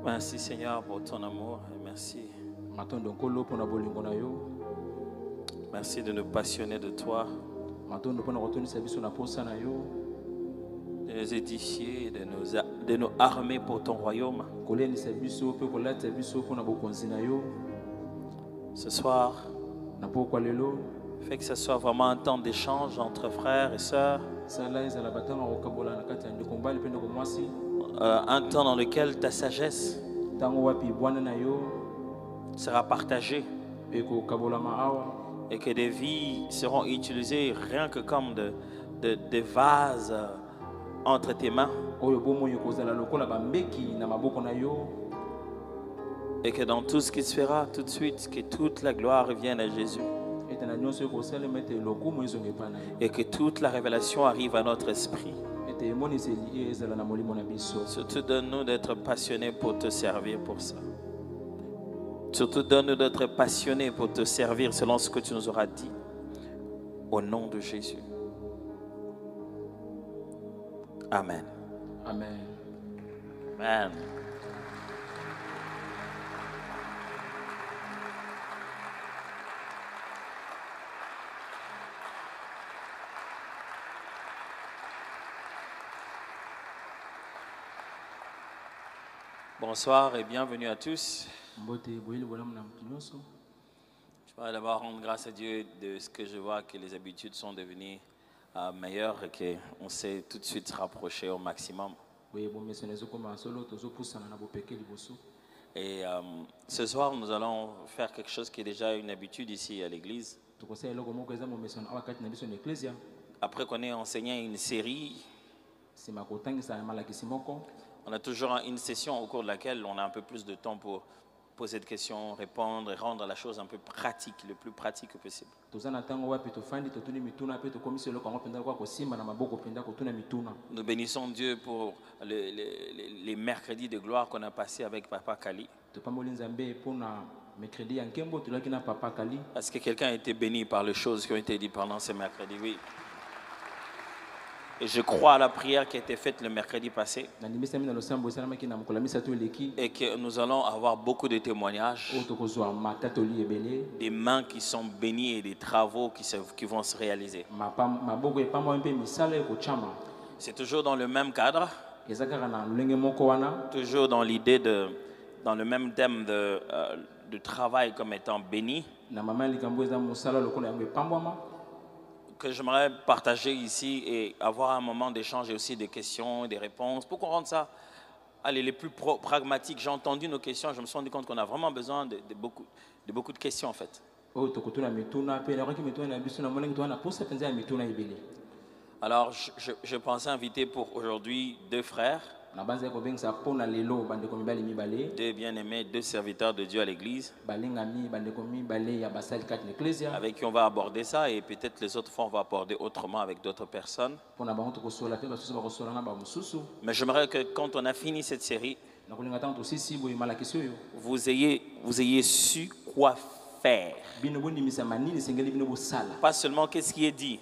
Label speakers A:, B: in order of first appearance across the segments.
A: Merci Seigneur pour ton amour et merci. Merci de nous passionner de toi, de nous édifier, de nous armer pour ton royaume. Ce soir, fais que ce soit vraiment un temps d'échange entre frères et sœurs. Un temps dans lequel ta sagesse sera partagée et que des vies seront utilisées rien que comme des vases entre tes mains, et que dans tout ce qui se fera tout de suite, que toute la gloire revienne à Jésus et que toute la révélation arrive à notre esprit. Surtout donne-nous d'être passionnés pour te servir pour ça. Surtout donne-nous d'être passionnés pour te servir selon ce que tu nous auras dit. Au nom de Jésus. Amen.
B: Amen.
A: Amen. Bonsoir et bienvenue à tous. Je voudrais d'abord rendre grâce à Dieu de ce que je vois que les habitudes sont devenues meilleures et qu'on sait tout de suite se rapprocher au maximum. Et ce soir, nous allons faire quelque chose qui est déjà une habitude ici à l'église. Après qu'on ait enseigné une série, on a toujours une session au cours de laquelle on a un peu plus de temps pour poser des questions, répondre et rendre la chose un peu pratique, le plus pratique possible. Nous bénissons Dieu pour les mercredis de gloire qu'on a passés avec Papa Kali. Est-ce que quelqu'un a été béni par les choses qui ont été dites pendant ces mercredis? Oui. Et je crois à la prière qui a été faite le mercredi passé. Et que nous allons avoir beaucoup de témoignages. Des mains qui sont bénies et des travaux qui vont se réaliser. C'est toujours dans le même cadre. Toujours dans l'idée dans le même thème de travail comme étant béni. Que j'aimerais partager ici et avoir un moment d'échange et aussi des questions et des réponses. Pour qu'on rende ça les plus pragmatiques. J'ai entendu nos questions, je me suis rendu compte qu'on a vraiment besoin de beaucoup de questions en fait. Alors je pensais inviter pour aujourd'hui deux frères. Deux bien-aimés, deux serviteurs de Dieu à l'église, avec qui on va aborder ça, et peut-être les autres fois on va aborder autrement avec d'autres personnes. Mais j'aimerais que quand on a fini cette série, vous ayez su quoi faire. Pas seulement qu'est-ce qui est dit,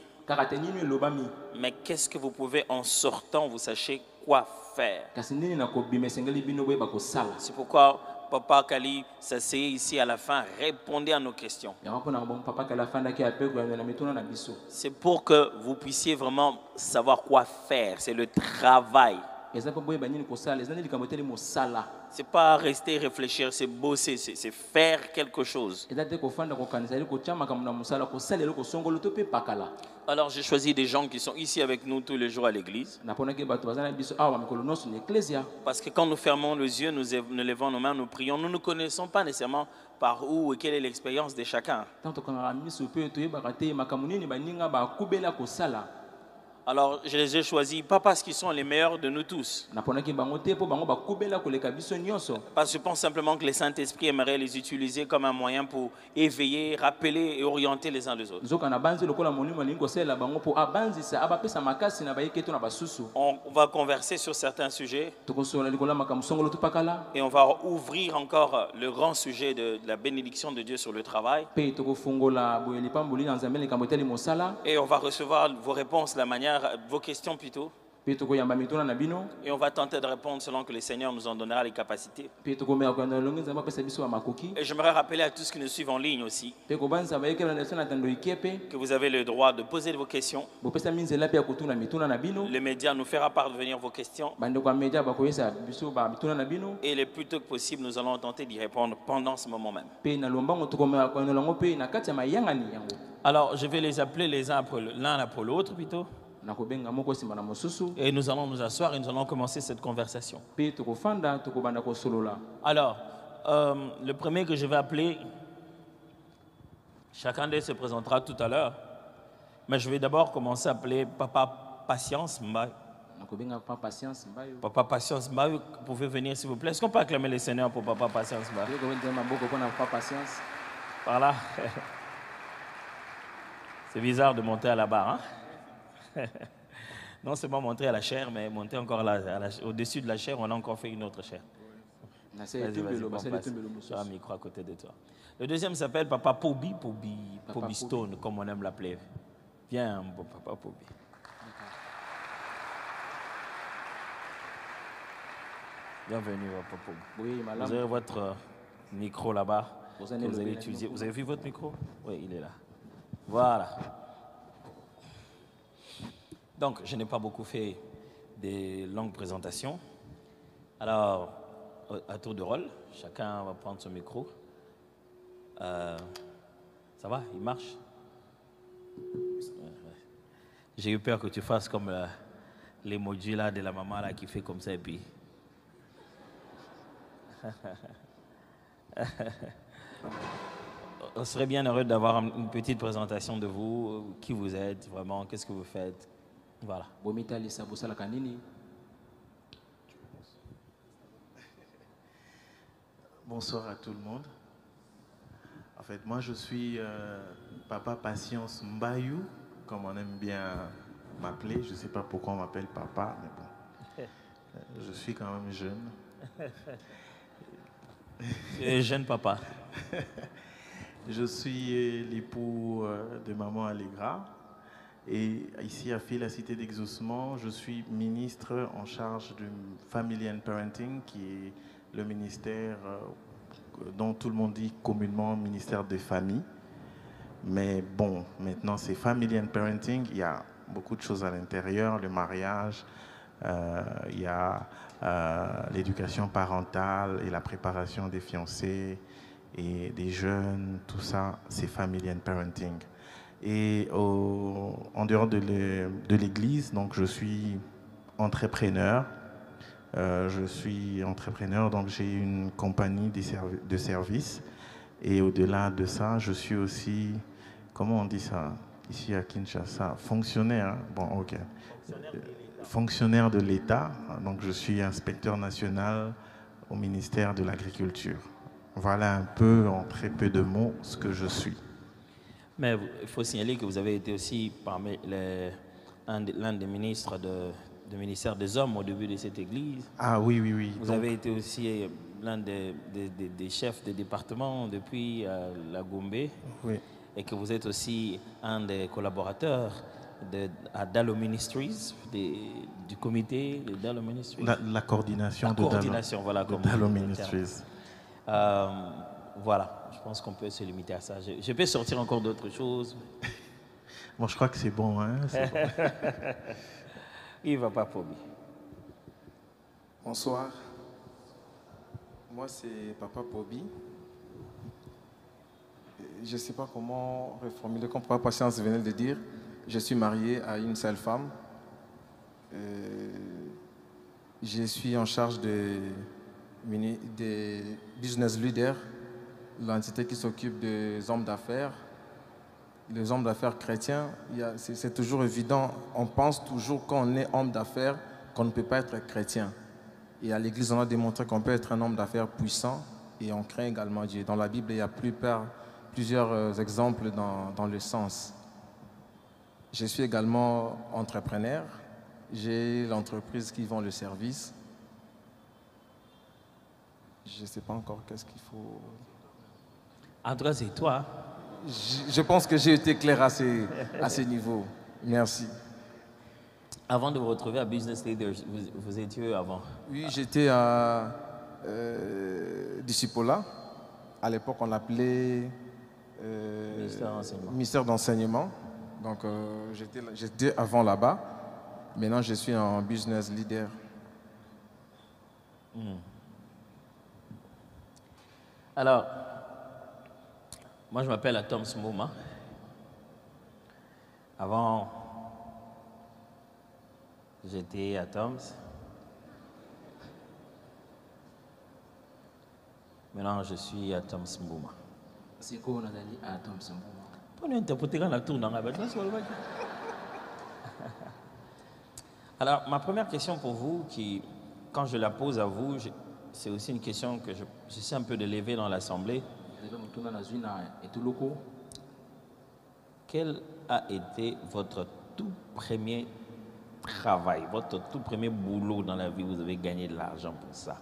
A: mais qu'est-ce que vous pouvez en sortant, vous sachez quoi faire. C'est pourquoi Papa Kali s'asseyait ici à la fin, répondait à nos questions. C'est pour que vous puissiez vraiment savoir quoi faire. C'est le travail. C'est pas rester réfléchir, c'est bosser, c'est faire quelque chose. Alors j'ai choisi des gens qui sont ici avec nous tous les jours à l'église. Parce que quand nous fermons les yeux, nous levons nos mains, nous prions, nous ne connaissons pas nécessairement par où et quelle est l'expérience de chacun. Alors je les ai choisis, pas parce qu'ils sont les meilleurs de nous tous. Parce que je pense simplement que le Saint-Esprit aimerait les utiliser comme un moyen pour éveiller, rappeler et orienter les uns les autres. On va converser sur certains sujets. Et on va ouvrir encore le grand sujet de la bénédiction de Dieu sur le travail. Et on va recevoir vos réponses, vos questions plutôt.
B: Pe tokoyamba mituna na bino.
A: Et on va tenter de répondre selon que le Seigneur nous en donnera les capacités.
B: Pe tokomela ko na longi nzamba pesa biso makoki.
A: Et j'aimerais rappeler à tous qui nous suivent en ligne aussi
B: Pe ko banza ba yekela na sona tando ikepe.
A: que vous avez le droit de poser vos questions.
B: Bo pesa minzela pe akutuna mituna na bino.
A: Le média nous fera parvenir vos questions.
B: Bande kwa media ba koyesa biso ba mituna na bino.
A: Et le plus tôt que possible, nous allons tenter d'y répondre pendant ce moment même.
B: Pe na lombango tokomela ko na longo pe na kati ya mayangani yango.
A: Alors, je vais les appeler les uns l'un après l'autre plutôt. Et nous allons nous asseoir et nous allons commencer cette conversation. Alors, le premier que je vais appeler, chacun d'eux se présentera tout à l'heure, mais je vais d'abord commencer à appeler Papa Patience Mbaye. Papa Patience Mbaye, vous pouvez venir s'il vous plaît. Est-ce qu'on peut acclamer le Seigneur pour Papa Patience Mbaye? Voilà. C'est bizarre de monter à la barre, hein? Non seulement monter à la chair, mais monter encore au-dessus de la chair, on a encore fait une autre chair. Vas-y, un micro à côté de toi. Le deuxième s'appelle Papa Pobi Stone, comme on aime l'appeler. Viens, bon Papa Pobi. Bienvenue, Papa Pobi. Oui, vous avez votre micro là-bas. Vous allez utiliser. Vous avez vu votre micro? Oui, il est là. Voilà. Donc, je n'ai pas beaucoup fait des longues présentations. Alors, à tour de rôle, chacun va prendre son micro. Ça va? Il marche? J'ai eu peur que tu fasses comme l'emoji là de la maman là qui fait comme ça et puis... On serait bien heureux d'avoir une petite présentation de vous, qui vous êtes vraiment, qu'est-ce que vous faites. Voilà.
C: Bonsoir à tout le monde. En fait, moi je suis Papa Patience Mbayou, comme on aime bien m'appeler. Je ne sais pas pourquoi on m'appelle papa, mais bon. Je suis quand même jeune.
A: Jeune papa.
C: Je suis l'époux de maman Allegra et ici à Fil, la cité d'exaucement, je suis ministre en charge du Family and Parenting, qui est le ministère dont tout le monde dit communément ministère des familles. Mais bon, maintenant c'est Family and Parenting, il y a beaucoup de choses à l'intérieur, le mariage, il y a l'éducation parentale et la préparation des fiancés et des jeunes, tout ça, c'est Family and Parenting. Et en dehors de l'église, donc je suis entrepreneur. Donc j'ai une compagnie de services. Et au-delà de ça, je suis aussi, comment on dit ça ici à Kinshasa, fonctionnaire. Bon, ok. Fonctionnaire de l'État. Donc je suis inspecteur national au ministère de l'Agriculture. Voilà un peu, en très peu de mots, ce que je suis.
A: Mais il faut signaler que vous avez été aussi parmi l'un des ministres du ministère des Hommes au début de cette église.
C: Ah oui, oui, oui.
A: Vous avez été aussi l'un des chefs de département depuis la Gombe.
C: Oui.
A: Et que vous êtes aussi un des collaborateurs à Dallo Ministries, du comité de Dallo Ministries.
C: La coordination de Dallo Ministries.
A: Voilà, je pense qu'on peut se limiter à ça. Je peux sortir encore d'autres choses.
C: Bon, je crois que c'est bon, hein. Bon.
A: Il va pas pour lui.
D: Bonsoir. Moi, c'est Papa Pobi. Je ne sais pas comment reformuler, comme Papa Patience venait de dire. Je suis marié à une seule femme. Je suis en charge des business leaders, l'entité qui s'occupe des hommes d'affaires. Les hommes d'affaires chrétiens, c'est toujours évident, on pense toujours quand on est homme d'affaires qu'on ne peut pas être chrétien. Et à l'église, on a démontré qu'on peut être un homme d'affaires puissant et on craint également Dieu. Dans la Bible, il y a plusieurs exemples dans le sens. Je suis également entrepreneur. J'ai l'entreprise qui vend le service. Je ne sais pas encore qu'est-ce qu'il faut...
A: En tout cas, c'est toi.
D: Je pense que j'ai été clair à ce niveau. Merci.
A: Avant de vous retrouver à Business Leaders, vous étiez avant?
D: Oui, j'étais à Discipola. À l'époque, on l'appelait ministère d'enseignement. Donc, j'étais avant là-bas. Maintenant, je suis en Business Leader.
A: Alors, moi, je m'appelle Atom Smouma. Avant, j'étais à Toms. Maintenant, je suis à Toms Mbouma.
B: C'est quoi on a dit à Toms Mbouma?
A: On a interprété quand la tourne dans la bête. Alors, ma première question pour vous, quand je la pose à vous, c'est aussi une question que j'essaie un peu de lever dans l'Assemblée. Quel a été votre tout premier travail, votre tout premier boulot dans la vie? Vous avez gagné de l'argent pour ça.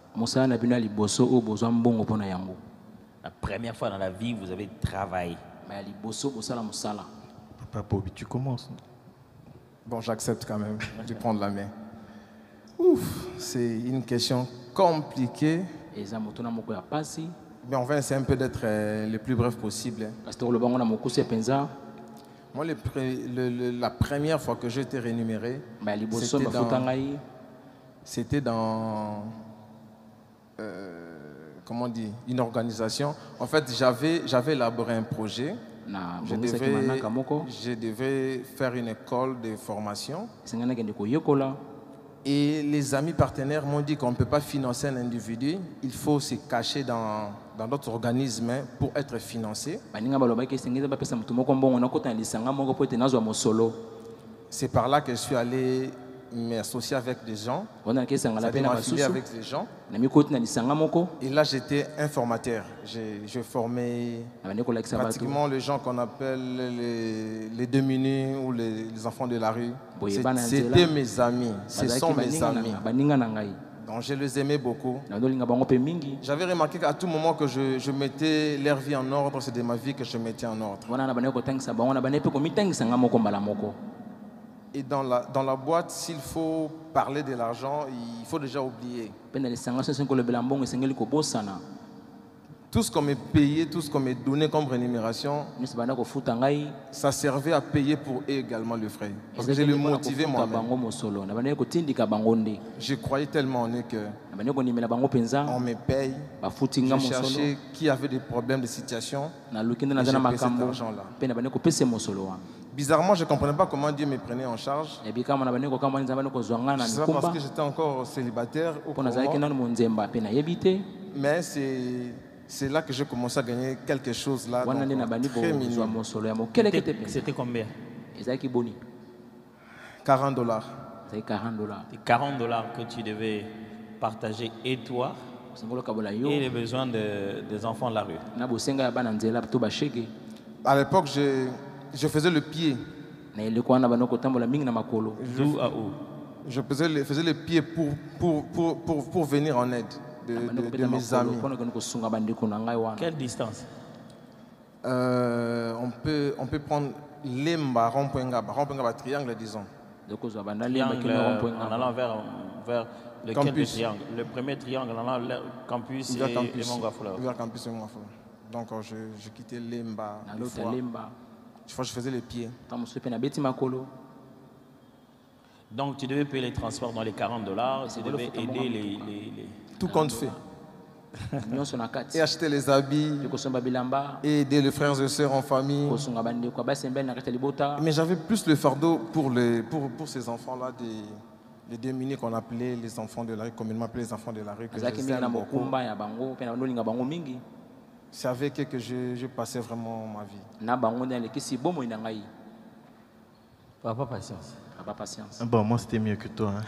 A: La première fois dans la vie, vous avez travaillé.
C: Papa Bobby, tu commences.
D: Bon, j'accepte quand même de prendre la main. Ouf, c'est une question compliquée. Mais on va essayer un peu d'être le plus bref possible. Moi, la première fois que j'ai été rémunéré, c'était dans comment on dit, une organisation. En fait, j'avais élaboré un projet. Je devais faire une école de formation. Et les amis partenaires m'ont dit qu'on ne peut pas financer un individu. Il faut se cacher dans d'autres organismes pour être financé. C'est par là que je suis allé m'associer avec des gens. M'affilier avec des gens. Et là, j'étais informateur. Je formais pratiquement les gens qu'on appelle les démunis ou les enfants de la rue. C'était mes amis. Ce sont mes amis. Donc je les aimais beaucoup. J'avais remarqué qu'à tout moment que je mettais leur vie en ordre, c'était ma vie que je mettais en ordre. Et dans la boîte, s'il faut parler de l'argent, il faut déjà oublier. Tout ce qu'on me payait, tout ce qu'on me donnait comme rémunération, ça servait à payer pour eux également le frais. Parce que je les motivais moi-même. Je croyais tellement en eux que on me paye. Je cherchais qui avait des problèmes de situation. Et je paie cet argent-là. Bizarrement, je ne comprenais pas comment Dieu me prenait en charge. Je ne sais pas parce que j'étais encore célibataire ou comment. Mais c'est là que j'ai commencé à gagner quelque chose là. Très minime.
A: C'était combien?
D: 40 $.
A: C'est 40 $ que tu devais partager, et toi et les besoins des enfants de la rue.
D: À l'époque, je faisais le pied.
A: D'où à où?
D: Je faisais le pied pour venir en aide de mes amis.
A: Quelle distance?
D: On peut prendre Lemba, rond-point Ngaba, triangle, disons.
A: Triangle, en allant vers lequel de triangle? Le premier triangle, en allant vers campus et Mongafula.
D: Vers campus et Mongafula. Donc je quittais Lemba. Je faisais les pieds.
A: Donc tu devais payer les transports dans les 40 $, tu devais aider les...
D: Tout compte fait. Et acheter les habits, et aider les frères et sœurs en famille. Mais j'avais plus le fardeau pour ces enfants-là, les démunis qu'on appelait les enfants de la rue, comme ils m'appelaient les enfants de la rue, que je les aime beaucoup. C'est avec eux que je passais vraiment ma vie.
A: Papa, patience.
C: Bon, moi, c'était mieux que toi. Hein.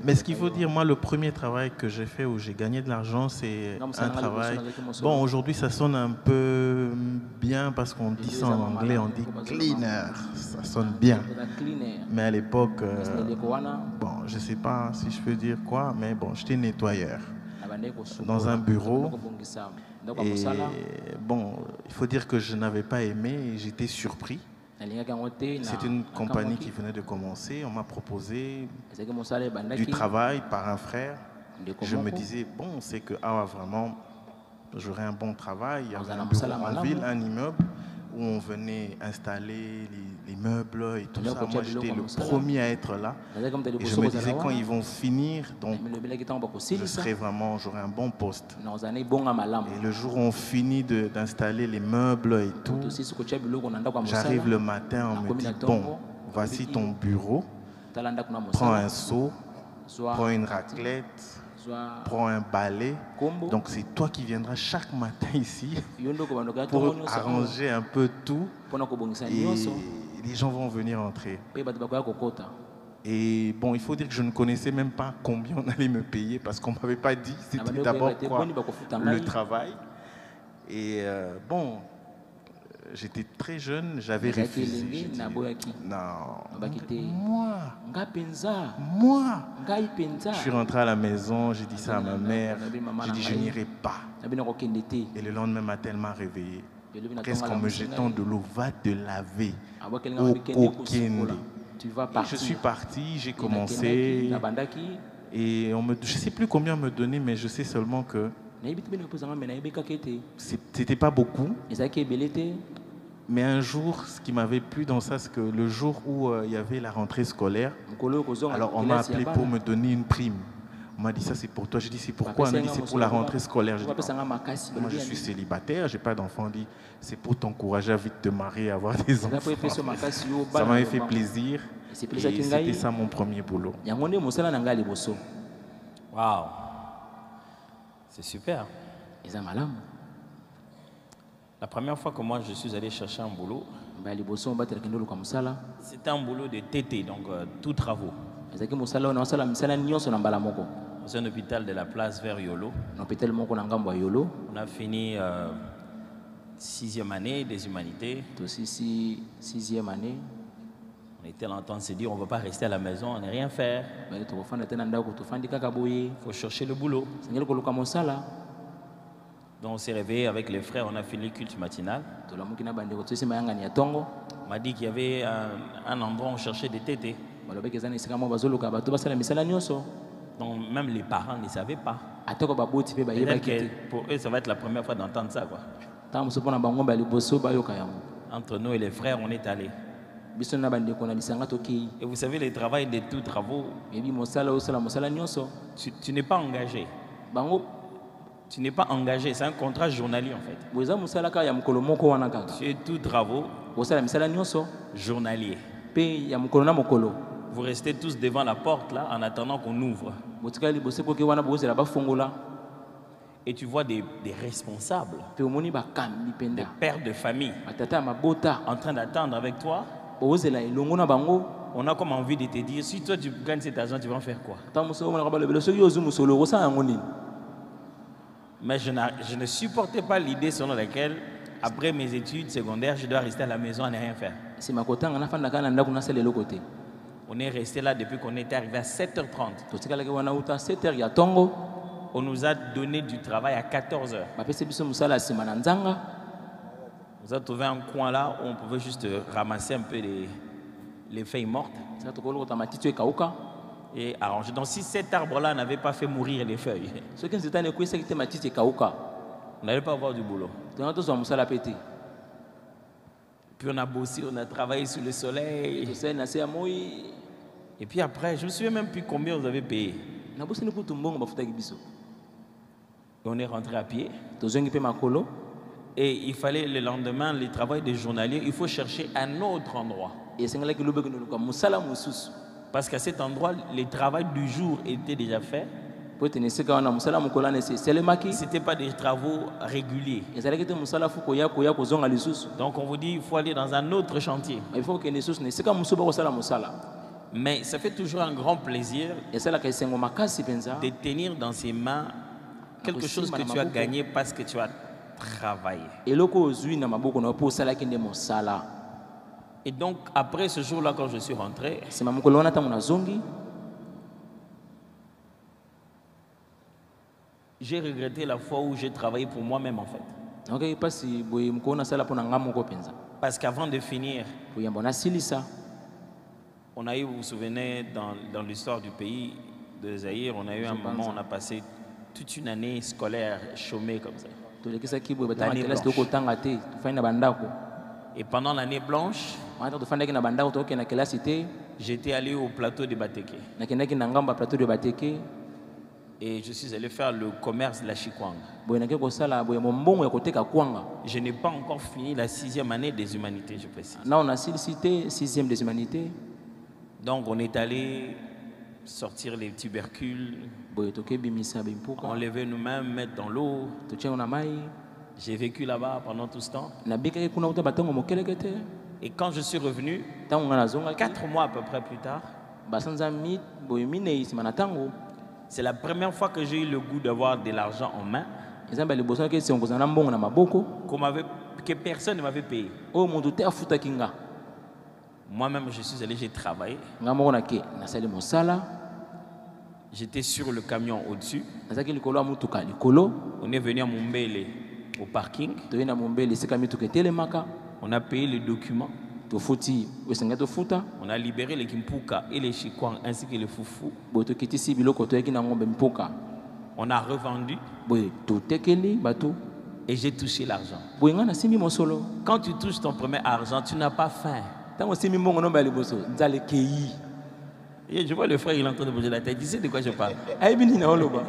C: Mais ce qu'il faut dire, moi, le premier travail que j'ai fait où j'ai gagné de l'argent, c'est un travail... Bon, aujourd'hui, ça sonne un peu bien parce qu'on dit ça en anglais, on dit cleaner. Ça sonne bien. Mais à l'époque, bon, je ne sais pas si je peux dire quoi, mais bon, j'étais nettoyeur dans un bureau. Et bon, il faut dire que je n'avais pas aimé et j'étais surpris. C'est une compagnie qui venait de commencer. On m'a proposé du travail par un frère. Je me disais, bon, c'est que vraiment, j'aurais un bon travail. Il y avait un bureau en ville, un immeuble où on venait installer les meubles et tout ça. Moi, j'étais le premier à être là. Et je me disais, quand ils vont finir, donc, j'aurai un bon poste. Et le jour où on finit d'installer les meubles et tout, j'arrive le matin, on me dit, bon, voici ton bureau, prends un seau, prends une raclette, prends un balai. Donc c'est toi qui viendras chaque matin ici pour arranger un peu tout et les gens vont venir entrer. Et bon, il faut dire que je ne connaissais même pas combien on allait me payer parce qu'on ne m'avait pas dit. C'était d'abord quoi le travail. Et bon, j'étais très jeune, j'avais refusé. J'ai dit, non, moi. Je suis rentré à la maison, j'ai dit ça à ma mère. J'ai dit, je n'irai pas. Et le lendemain matin, elle m'a réveillé. Qu'est-ce qu'en me jetant de l'eau, va te laver au Kende. Je suis parti, j'ai commencé. Et je ne sais plus combien me donner, mais je sais seulement que c'était pas beaucoup. Mais un jour, ce qui m'avait plu dans ça, c'est que le jour où il y avait la rentrée scolaire, alors on m'a appelé pour me donner une prime. On m'a dit ça c'est pour toi. J'ai dit c'est pourquoi? On m'a dit c'est pour la rentrée scolaire. J'ai dit, moi je suis célibataire, j'ai pas d'enfant. On dit c'est pour t'encourager à vite te marier, à avoir des enfants. Ça m'avait fait plaisir. Et c'était ça mon premier boulot.
A: Waouh, c'est super. La première fois que moi je suis allé chercher un boulot, c'était un boulot de TT, donc tout travaux. C'est un hôpital de la place vers Yolo. On a fini 6e année des humanités. On était là en train de se dire on ne va pas rester à la maison, on n'est rien faire. Il faut chercher le boulot. Donc on s'est réveillé avec les frères, on a fini le culte matinal. On m'a dit qu'il y avait un endroit où on cherchait des tétés. Donc même les parents ne savaient pas. Pour eux, ça va être la première fois d'entendre ça, quoi. Entre nous et les frères, on est allés. Et vous savez, le travail de tous travaux, tu n'es pas engagé. Tu n'es pas engagé, c'est un contrat journalier en fait. Tu es tous travaux journaliers. Vous restez tous devant la porte là en attendant qu'on ouvre. Et tu vois des responsables, des pères de famille en train d'attendre avec toi. On a comme envie de te dire, si toi tu gagnes cet argent, tu vas en faire quoi? Mais je ne supportais pas l'idée selon laquelle, après mes études secondaires, je dois rester à la maison à ne rien faire. On est resté là depuis qu'on était arrivé à 7h30. On nous a donné du travail à 14h. On a trouvé un coin là où on pouvait juste ramasser un peu les feuilles mortes et arranger. Donc si cet arbre-là n'avait pas fait mourir les feuilles, on n'allait pas avoir du boulot. Puis on a bossé, on a travaillé sous le soleil. Et puis après, je ne me souviens même plus combien vous avez payé. Et on est rentré à pied. Et il fallait le lendemain, le travail des journaliers, il faut chercher un autre endroit. Parce qu'à cet endroit, le travail du jour était déjà fait. Ce n'était pas des travaux réguliers. Donc on vous dit il faut aller dans un autre chantier. Mais ça fait toujours un grand plaisir de tenir dans ses mains quelque chose que tu as gagné parce que tu as travaillé. Et donc après ce jour-là, quand je suis rentré, j'ai regretté la fois où j'ai travaillé pour moi-même en fait. Parce qu'avant de finir,
B: kuyamba nasilisa
A: on a eu, vous vous souvenez, dans l'histoire du pays de Zaïre, on a eu un moment où on a passé toute une année scolaire chômée comme ça.
B: tolekisaki boye batanga
A: L'année
B: kelasi
A: blanche.
B: tokotanga te tofandi na bandako
A: Et pendant l'année blanche,
B: wana tofandaki na bandako tokokende na kelasi te
A: j'étais allé au plateau de Bateke
B: nakendaki na ngambo ya plateau de bateke
A: et je suis allé faire le commerce de la Chikwang.
B: boye nake kosala boye mombongo ya koteka kwanga
A: Je n'ai pas encore fini la 6e année des humanités, je précise.
B: nao nasilisi te 6e des humanités
A: Donc on est allé sortir les tubercules,
B: boye tokebimisa bimpuka
A: enlever nous-mêmes, mettre dans l'eau.
B: totiango na mai
A: J'ai vécu là-bas pendant tout ce temps.
B: nabikaki kuna kuta batongo mokeleke te
A: Et quand je suis revenu,
B: ntango nga nazongaki
A: 4 mois à peu près plus tard,
B: basanza boye minei nsima na ntango
A: c'est la première fois que j'ai eu le goût d'avoir de l'argent en main
B: eza mbala liboso naki esi kozala na mbongo na maboko
A: que personne ne m'avait payé.
B: oyo moto te afutaki nga
A: Moi-même, je suis allé, j'ai travaillé.
B: nga moko nake nasali mosala
A: J'étais sur le camion au-dessus.
B: nazalaki likolo ya motuka likolo
A: On est venu à Mumbele au parking.
B: toyei na mombele esika mituka etelemaka
A: On a payé les documents.
B: tofuti esengai tofuta
A: On a libéré les Kimpuka et les Chikwang ainsi que les Foufou.
B: boye tokitisi biloko toyaki na ngombe mpuka
A: On a revendu
B: boye totekeli bato
A: et j'ai touché l'argent.
B: boye nga nasimbi mosolo
A: Quand tu touches ton premier argent, tu n'as pas faim.
B: ntango osimbi mbongo nomba ya liboso nzala ekei
A: Et je vois le frère, il est en train de bouger la tête. Il sait de quoi je parle.
B: ayebi nini aoloba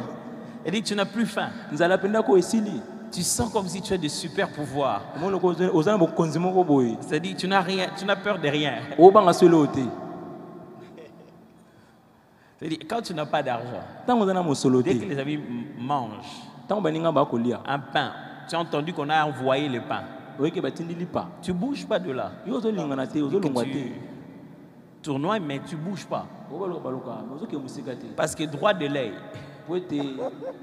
A: Il dit, tu n'as plus faim.
B: nzala mpenza ko esili
A: Tu sens comme si tu as de super pouvoirs.
B: omoni loko oza na bokonzi moko boye
A: C'est-à-dire, tu n'as rien, tu n'as peur de rien.
B: obanga solo oyo te
A: C'est-à-dire, quand tu n'as pas d'argent,
B: ntango oza na mosolo
A: dès
B: te
A: que les amis mangent
B: ntango baninga bakolia
A: un pain, tu as entendu qu'on a envoyé le pain.
B: oyeke batindi lipa
A: Tu ne bouges pas de là.
B: yo ozolingana te ozolongwa te
A: Tu tournoies, mais tu ne bouges pas.
B: obalokabaluka ozoke mosika te
A: Parce que droit de l'œil,
B: po ete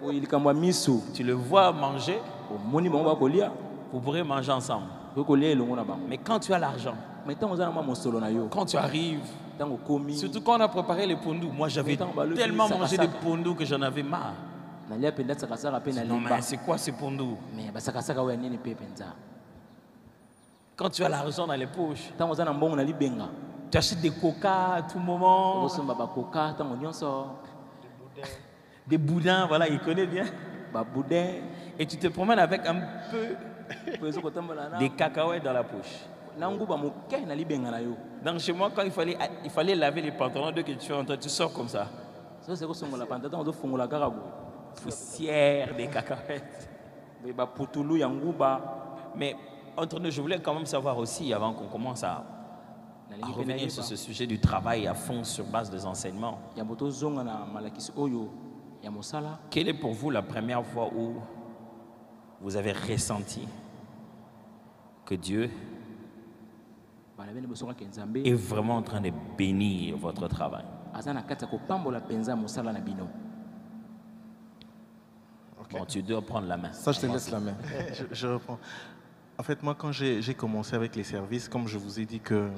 B: oyo likambo ya miso
A: tu le vois manger,
B: omoni bango bakolia
A: vous pourrez manger ensemble.
B: oyo kolia elongo na bango
A: Mais quand tu as l'argent,
B: mai ntango oza na mwa mosolo na yo
A: quand tu arrives,
B: ntango okomi
A: surtout quand on a préparé les pondous, moi j'avais tellement mangé de pondous que j'en avais marre.
B: nalia mpenza sakasaka mpe
A: Non
B: nalimba
A: mais c'est quoi ces pondous?
B: me basakasaka oyo ya nini mpe mpenza
A: Quand tu as l'argent dans les poches,
B: ntango oza na mbongo na libenga
A: tu achètes des coca à tout moment,
B: okosomba bakoka ntango nyonso
A: des boudins, voilà, il connaît bien.
B: baboudin
A: Et tu te promènes avec un peu
B: po ezokotambola
A: des cacahuètes dans la poche.
B: na nguba moke na libenga na yo
A: Donc chez moi, quand il fallait laver les pantalons, dès que tu entres, tu sors comme ça.
B: so se kosongola panta ntango ozofungola kaka boye
A: Poussière des cacahuètes.
B: boye baputulu ya nguba
A: Mais entre nous, je voulais quand même savoir aussi, avant qu'on commence à
B: nalingi mpe
A: revenir sur
B: nayeba
A: ce sujet du travail à fond sur base des enseignements,
B: yambo tozonga na malakisi oyo ya mosala
A: quelle est pour vous la première fois où vous avez ressenti que Dieu
B: balobi liboso kaka nzambe
A: est vraiment en train de bénir votre travail?
B: aza na kati ya kopambola mpenza mosala na bino
A: Bon, tu dois prendre la main.
D: Ça, je te laisse la main.
C: Je reprends. En fait, moi, quand j'ai commencé avec les services, comme je vous ai dit que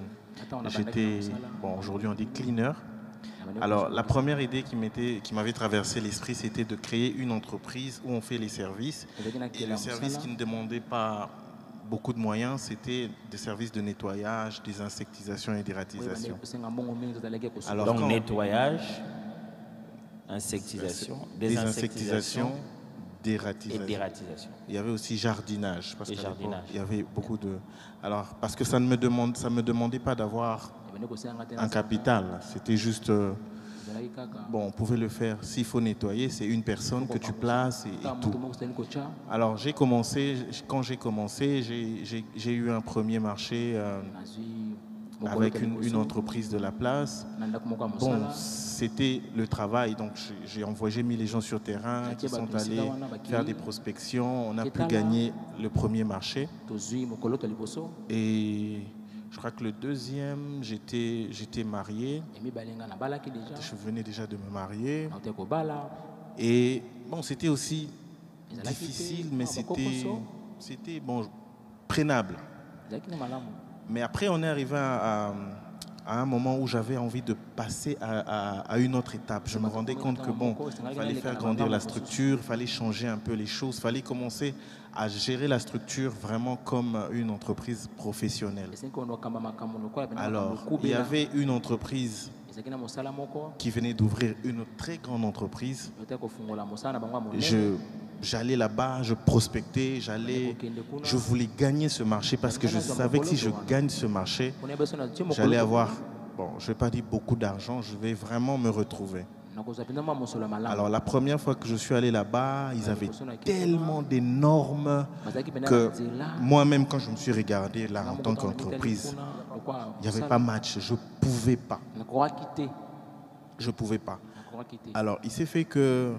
B: Attends, on a
C: j'étais,
B: bandaki na mosala.
C: bon, aujourd'hui on dit cleaner.
B: Na bani
C: Alors,
B: kosala
C: la première idée qui m'avait traversé l'esprit, c'était de créer une entreprise où on fait les services.
B: ezalaki na
C: Et
B: kela
C: le service
B: mosala
C: qui ne demandait pas beaucoup de moyens, c'était des services de nettoyage, désinsectisation et
B: oyo bande
C: dératisation.
B: kosenga mbongo mingi tozalaki ya kosunga
C: Alors,
A: Donc
C: quand-
A: nettoyage, insectisation, désinsectisation et
C: dératisation.
A: dératisation.
C: Il y avait aussi jardinage. Parce
A: Et
C: qu'à l'époque,
A: jardinage.
C: il y avait beaucoup de... Alors, parce que ça ne me demandait pas d'avoir
B: ebande kosenga te
C: un capital. C'était juste...
B: ezalaki kaka
C: bon, on pouvait le faire. S'il faut nettoyer, c'est une personne que tu places et
B: kaka
C: tout.
B: moto moko sitali kotya
C: Alors, quand j'ai commencé, j'ai eu un premier marché
B: nazwi
C: avec
B: mokolo
C: une entreprise de la place.
B: na ndako moko ya
C: Bon,
B: mosala
C: c'était le travail, donc j'ai mis les gens sur terrain qui sont allés faire des prospections. On a pu gagner le premier marché.
B: tozwi mokolo to liboso
C: Et je crois que le deuxième, j'étais marié.
B: emibalenga nabalaki deja
C: Je venais déjà de me marier.
B: naute kobala
C: Et bon, c'était aussi
B: ezalaki te
C: difficile, mais
B: na bakokoso,
C: c'était bon, prenable.
B: ezalaki na malamu
C: Mais après, on est arrivé à un moment où j'avais envie de passer à une autre étape. Je me rendais compte que bon, il fallait faire grandir la structure, il fallait changer un peu les choses, il fallait commencer à gérer la structure vraiment comme une entreprise professionnelle. Alors, il y avait une entreprise qui venait d'ouvrir une très grande entreprise. J'allais là-bas, je prospectais, je voulais gagner ce marché parce que je savais que si je gagne ce marché, j'allais avoir, bon, je ne vais pas dire beaucoup d'argent, je vais vraiment me retrouver. Alors la première fois que je suis allé là-bas, ils avaient tellement des normes que moi-même, quand je me suis regardé là en tant qu'entreprise, il n'y avait pas match, je ne pouvais pas. Je ne pouvais pas. Alors il s'est fait que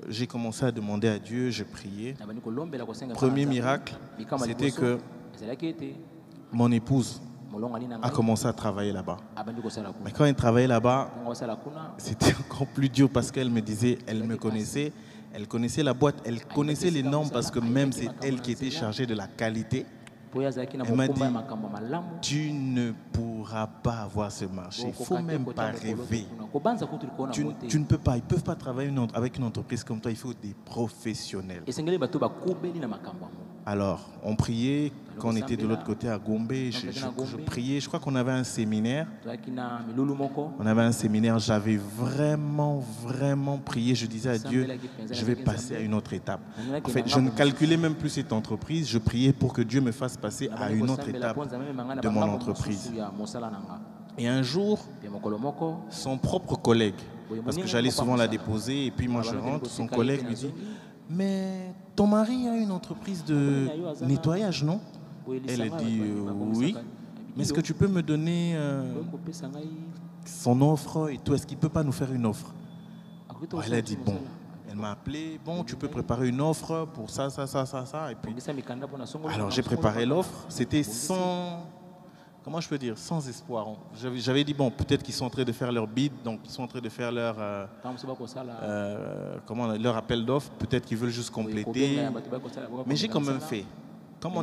C: j'ai commencé à demander à Dieu, j'ai prié. Premier miracle, c'était que mon épouse a commencé à travailler là-bas. Mais quand elle travaillait là-bas, c'était encore plus dur parce qu'elle me disait, elle me connaissait, elle connaissait la boîte, elle connaissait les normes parce que même c'est elle qui était chargée de la qualité. Elle m'a dit, tu ne pourras pas avoir ce marché, il ne faut même pas rêver. Tu ne peux pas, ils ne peuvent pas travailler avec une entreprise comme toi, il faut des professionnels. Alors, on priait, quand on était de l'autre côté à Gombe, je priais, je crois qu'on avait un séminaire. On avait un séminaire, j'avais vraiment prié, je disais à Dieu, je vais passer à une autre étape. En fait, je ne calculais même plus cette entreprise, je priais pour que Dieu me fasse passer à une autre étape de mon entreprise. Et un jour, son propre collègue, parce que j'allais souvent la déposer et puis moi je rentre, son collègue lui dit, mais ton mari a une entreprise de nettoyage, non? Elle a dit oui. Mais est-ce que tu peux me donner son offre et tout? Est-ce qu'il ne peut pas nous faire une offre? Elle a dit bon. Elle m'a appelé, bon, tu peux préparer une offre pour ça. Et puis, alors j'ai préparé l'offre. C'était sans, comment je peux dire, sans espoir. J'avais dit bon, peut-être qu'ils sont en train de faire leur bid, donc ils sont en train de faire leur leur appel d'offres. Peut-être qu'ils veulent juste compléter. Mais j'ai quand même fait. Comme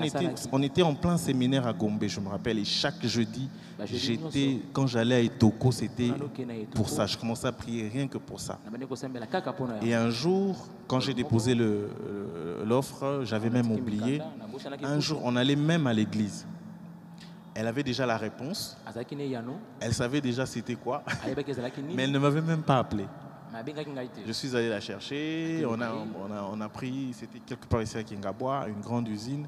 C: on était en plein séminaire à Gombe, je me rappelle, et chaque jeudi, quand j'allais à Etoko, c'était pour ça. Je commençais à prier rien que pour ça. Et un jour, quand j'ai déposé l'offre, j'avais même oublié. Un jour, on allait même à l'église. Elle avait déjà la réponse. Elle savait déjà c'était quoi. Mais elle ne m'avait même pas appelé. Je suis allé la chercher. On a pris, c'était quelque part ici à Kingabois, une grande usine.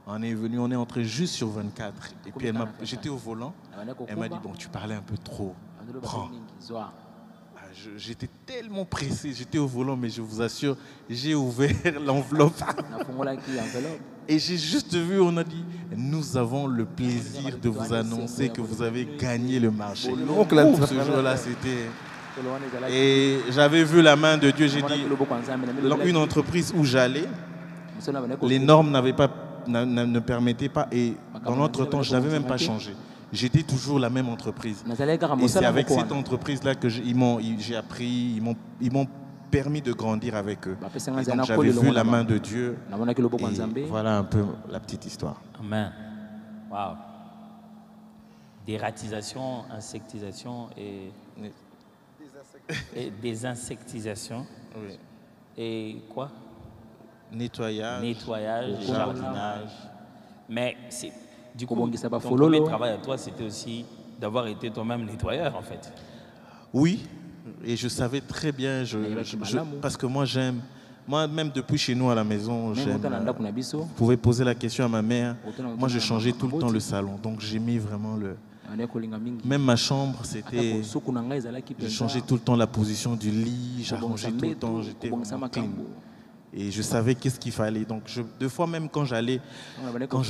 C: On est venu, on est entré juste sur 24. Et puis j'étais au volant. Elle m'a dit, bon, tu parlais un peu trop. Prends. J'étais tellement pressé, j'étais au volant, mais je vous assure, j'ai ouvert l'enveloppe. Et j'ai juste vu, on a dit, nous avons le plaisir de vous annoncer que vous avez gagné le marché. Donc ce jour-là, c'était... Et j'avais vu la main de Dieu, j'ai dit, une entreprise où j'allais, les normes ne permettaient pas, et dans notre temps, je n'avais même pas changé. J'étais toujours la même entreprise. Et c'est avec cette entreprise-là que j'ai appris, ils m'ont permis de grandir avec eux. Et donc j'avais vu la main de Dieu. Et voilà un peu la petite histoire.
A: Amen. Wow. Dératisation, insectisation et désinsectisation.
C: Oui.
A: Et quoi?
C: Nettoyage,
A: jardinage. Mais du coup, ton premier travail à toi, c'était aussi d'avoir été toi-même nettoyeur, en fait.
C: Oui, et je savais très bien, parce que moi même depuis chez nous à la maison, vous pouvez poser la question à ma mère, moi je changeais tout le temps le salon, donc j'aimais vraiment même ma chambre, c'était, je changeais tout le temps la position du lit, j'arrangeais tout le temps, j'étais vraiment clean. Et je savais qu'est-ce qu'il fallait. Donc, deux fois même quand je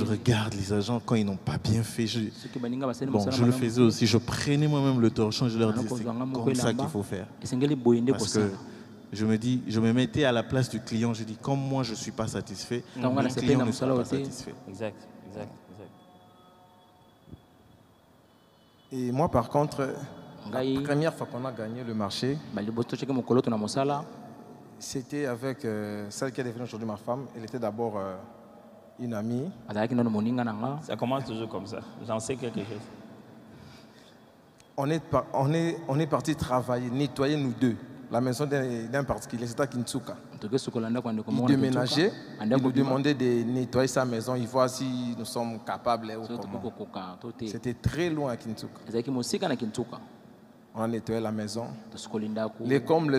C: regarde les agents, quand ils n'ont pas bien fait, je le faisais aussi. Je prenais moi-même le torchon et je leur disais, c'est comme ça qu'il faut faire. Parce que je me mettais à la place du client. Je dis, comme moi, je ne suis pas satisfait, le client ne sera pas satisfait.
A: Exact.
D: Et moi, par contre, la première fois qu'on a gagné le marché, c'était avec celle qui est devenue aujourd'hui ma femme. Elle était d'abord une amie.
A: Ça commence toujours comme ça. J'en sais quelque chose.
D: on est parti travailler, nettoyer nous deux, la maison d'un particulier, c'était à Kintsuka. Il déménageait, il nous demandait de nettoyer sa maison, il voit si nous sommes capables ou comment. C'était très loin à Kintsuka. On a nettoyé la maison. Les combles,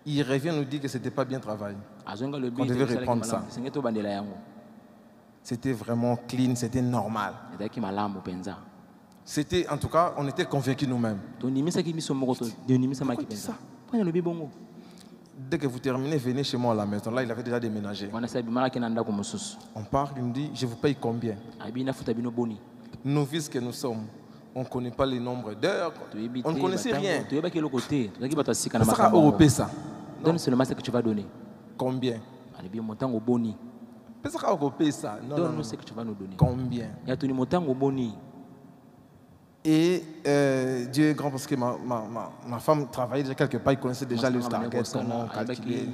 D: il revient nous dire que ce n'était pas bien travaillé. On devait répondre ça. C'était vraiment clean, c'était normal. C'était, en tout cas, on était convaincus nous-mêmes. Ça. Dès que vous terminez, venez chez moi à la maison. Là, il avait déjà déménagé. On part, il me dit, je vous paye combien? Novices que nous sommes, on ne connaît pas les nombres d'heures, on ne connaissait rien. Ça sera européen, ça.
B: Donne seulement ce que tu vas donner.
D: Combien? Ça sera européen, ça.
B: Donne-nous ce que tu vas nous donner.
D: Combien? Et Dieu est grand parce que ma femme travaillait déjà quelque part, il connaissait déjà le target, comment calculer.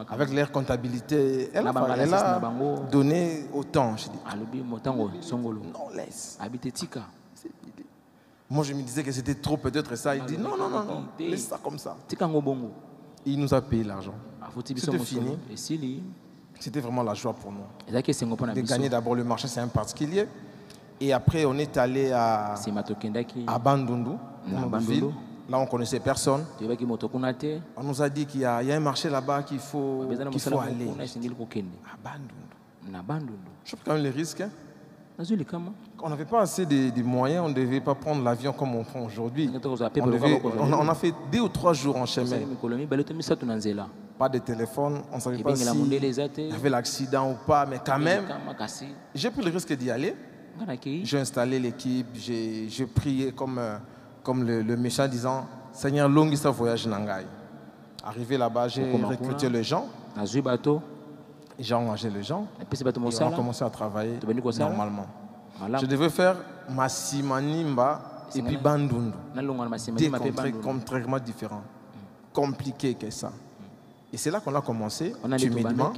D: Avec leur comptabilité, elle a donné autant. Je dis, non, laisse. Moi, je me disais que c'était trop, peut-être ça. Il dit, non, laisse ça comme ça. Il nous a payé l'argent. C'était fini. C'était vraiment la joie pour nous. De gagner d'abord le marché, c'est un particulier. Et après, on est allé à Bandundu, dans ville. Là, on ne connaissait personne. On nous a dit qu'il y a un marché là-bas qu'il faut aller. À Bandundu. Je sais quand même les risques. Hein? On n'avait pas assez de moyens, on ne devait pas prendre l'avion comme on prend aujourd'hui. On a fait 2 ou 3 jours en chemin. Pas de téléphone, on ne savait pas si il y avait l'accident ou pas, mais quand même, j'ai pris le risque d'y aller. J'ai installé l'équipe, j'ai prié comme le méchant disant Seigneur, longue sa voyage Nangai. Arrivé là-bas, j'ai recruté les gens. J'ai engagé les gens. Et on a commencé à travailler normalement. Je devais faire Massimanimba et puis Bandundu. Des contrées contrairement différents. Compliqué que ça. Et c'est là qu'on a commencé, timidement.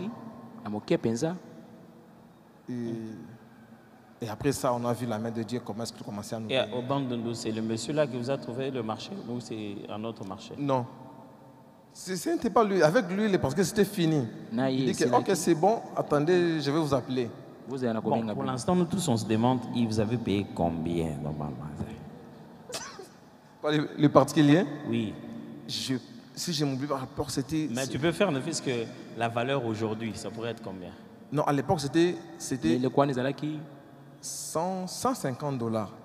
D: Et après ça, on a vu la main de Dieu comment est-ce qu'il commençait à nous
A: payer. Et au Bandundu, c'est le monsieur là qui vous a trouvé le marché ou c'est un autre marché?
D: Non. Ce n'était pas lui. Avec lui, parce que c'était fini. Il dit que, ok, c'est bon, attendez, je vais vous appeler.
A: Bon, pour l'instant, nous tous, on se demande, il vous avait payé combien normalement?
D: Le particulier?
A: Oui.
D: Si je m'oublie par rapport, c'était...
A: Mais tu peux faire ne fût-ce que la valeur aujourd'hui, ça pourrait être combien?
D: Non, à l'époque, c'était...
B: Le quoi, les alaki?
D: $150.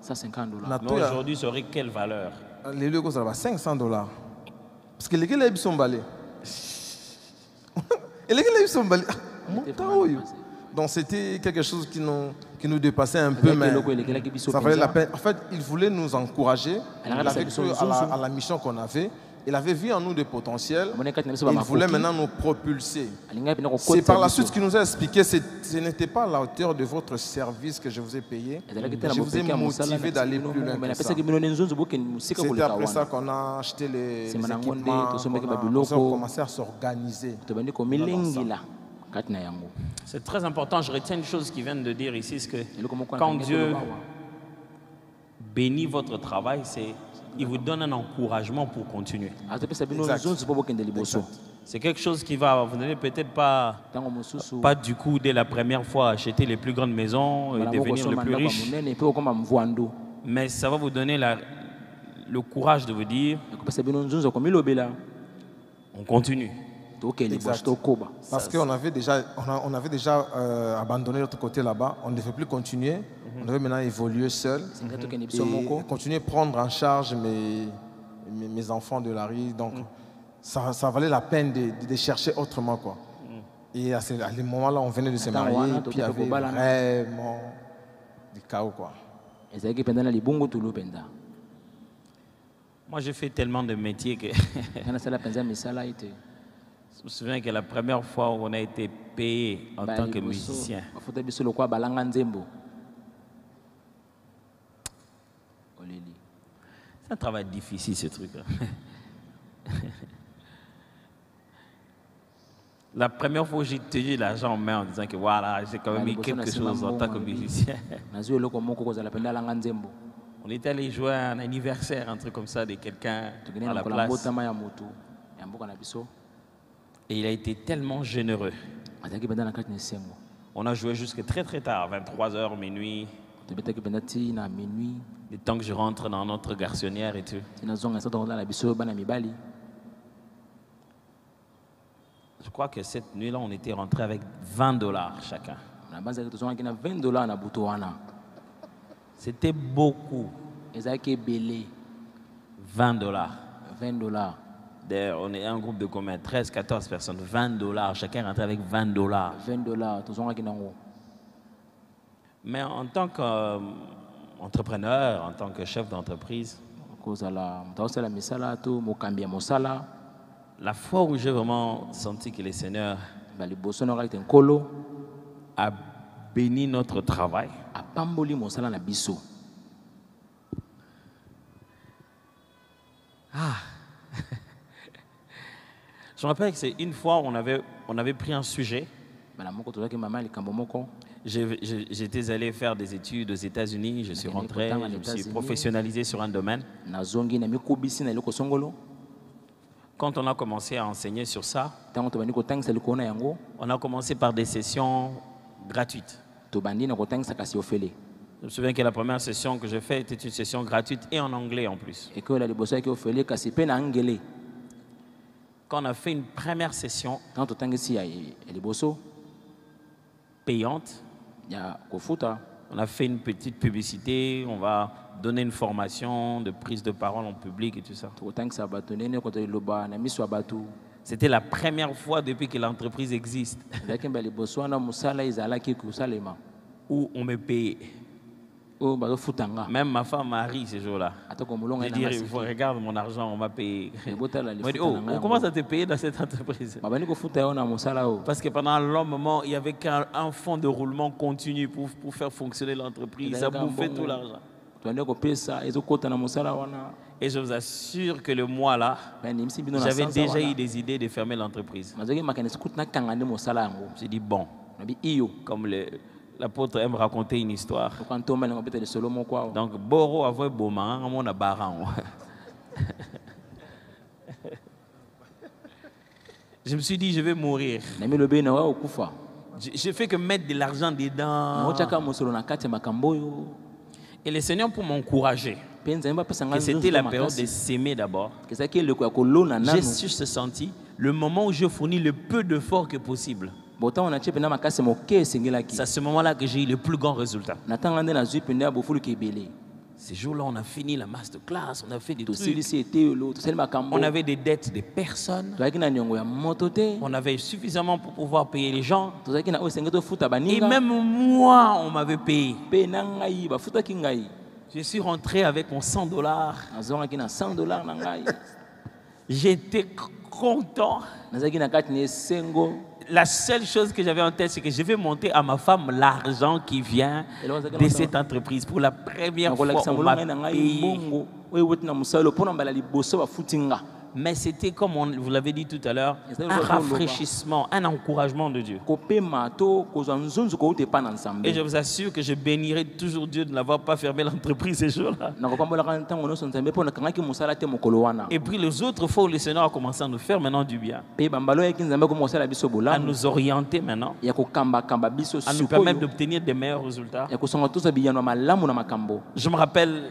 B: 150 $.
A: Mais aujourd'hui, ça aurait quelle valeur?
D: Les logos, ça va $500. Parce que les gars, sont balés. Et les gars, sont balés. Donc c'était quelque chose qui nous dépassait un peu, mais ça valait la peine. En fait, il voulait nous encourager. Il avait cru à la mission qu'on avait. Il avait vu en nous des potentiels. Il voulait maintenant nous propulser. C'est par la suite qu'il nous a expliqué que ce n'était pas à la hauteur de votre service que je vous ai payé. Je vous ai motivé d'aller plus loin que ça. C'était après ça qu'on a acheté les équipements, on a commencé à s'organiser.
A: C'est très important. Je retiens une chose qu'ils viennent de dire ici, c'est que quand Dieu bénit votre travail, il vous donne un encouragement pour continuer. C'est quelque chose qui va, vous n'allez peut-être pas du coup dès la première fois acheter les plus grandes maisons et devenir le plus riche. Mais ça va vous donner le courage de vous dire, on continue.
D: Exact. Parce qu'on avait déjà, abandonné l'autre côté là-bas, on ne devait plus continuer, on devait maintenant évoluer seul et continuer à prendre en charge mes enfants de la rue. Donc ça valait la peine de chercher autrement, quoi. Et à ce moment-là, on venait de se marier, et puis il y avait vraiment du chaos, quoi.
A: Moi, j'ai fait tellement de métiers que je me souviens que la première fois où on a été payé en tant que musicien, c'est un travail difficile, ce truc. La première fois où j'ai tenu l'argent en main en disant que voilà, j'ai quand même mis quelque chose en tant que musicien. On est allé jouer à un anniversaire, un truc comme ça, de quelqu'un à la place. Et il a été tellement généreux. On a joué jusqu'à très très tard, 23h, minuit. Le temps que je rentre dans notre garçonnière et tout. Je crois que cette nuit-là, on était rentré avec $20 chacun. C'était beaucoup. $20. D'ailleurs, on est un groupe de combien? 13, 14 personnes. $20. Chacun rentrait avec $20. Mais en tant qu'entrepreneur, en tant que chef d'entreprise, la fois où j'ai vraiment senti que le Seigneur a béni notre travail, je me rappelle que c'est une fois on avait pris un sujet. J'étais allé faire des études aux États-Unis, je suis rentré, je me suis professionnalisé sur un domaine. Quand on a commencé à enseigner sur ça, on a commencé par des sessions gratuites. Je me souviens que la première session que j'ai faite était une session gratuite et en anglais en plus. Quand on a fait une première session payante, on a fait une petite publicité, on va donner une formation de prise de parole en public et tout ça. C'était la première fois depuis que l'entreprise existe où on me payait. Même ma femme m'a ri ce jour-là. Je dis, regarde mon argent, on m'a payé. Elle m'a dit, on commence à te payer dans cette entreprise. Parce que pendant un long moment, il n'y avait qu'un fonds de roulement continu pour faire fonctionner l'entreprise. Ça bouffait tout l'argent. Et je vous assure que le mois là, j'avais déjà eu des idées de fermer l'entreprise. J'ai dit, bon, comme l'apôtre aime raconter une histoire. Donc, Boro avait Boma, on a Baran. Je me suis dit, je vais mourir. Je fais que mettre de l'argent dedans. Et le Seigneur, pour m'encourager, que c'était la période de s'aimer d'abord, j'ai juste senti le moment où je fournis le peu d'efforts que possible. C'est à ce moment-là que j'ai eu le plus grand résultat. Ces jours-là, on a fini la masterclass, on a fait des trucs. On avait des dettes des personnes. On avait suffisamment pour pouvoir payer les gens. Et même moi, on m'avait payé. Je suis rentré avec mon $100. J'étais content. La seule chose que j'avais en tête, c'est que je vais monter à ma femme l'argent qui vient de cette entreprise. Pour la première fois, on m'a payé. Mais c'était, comme vous l'avez dit tout à l'heure, un rafraîchissement, un encouragement de Dieu. Et je vous assure que je bénirai toujours Dieu de n'avoir pas fermé l'entreprise ces jours-là. Et puis les autres fois où le Seigneur a commencé à nous faire maintenant du bien, à nous orienter maintenant, à nous permettre d'obtenir des meilleurs résultats. Je me rappelle,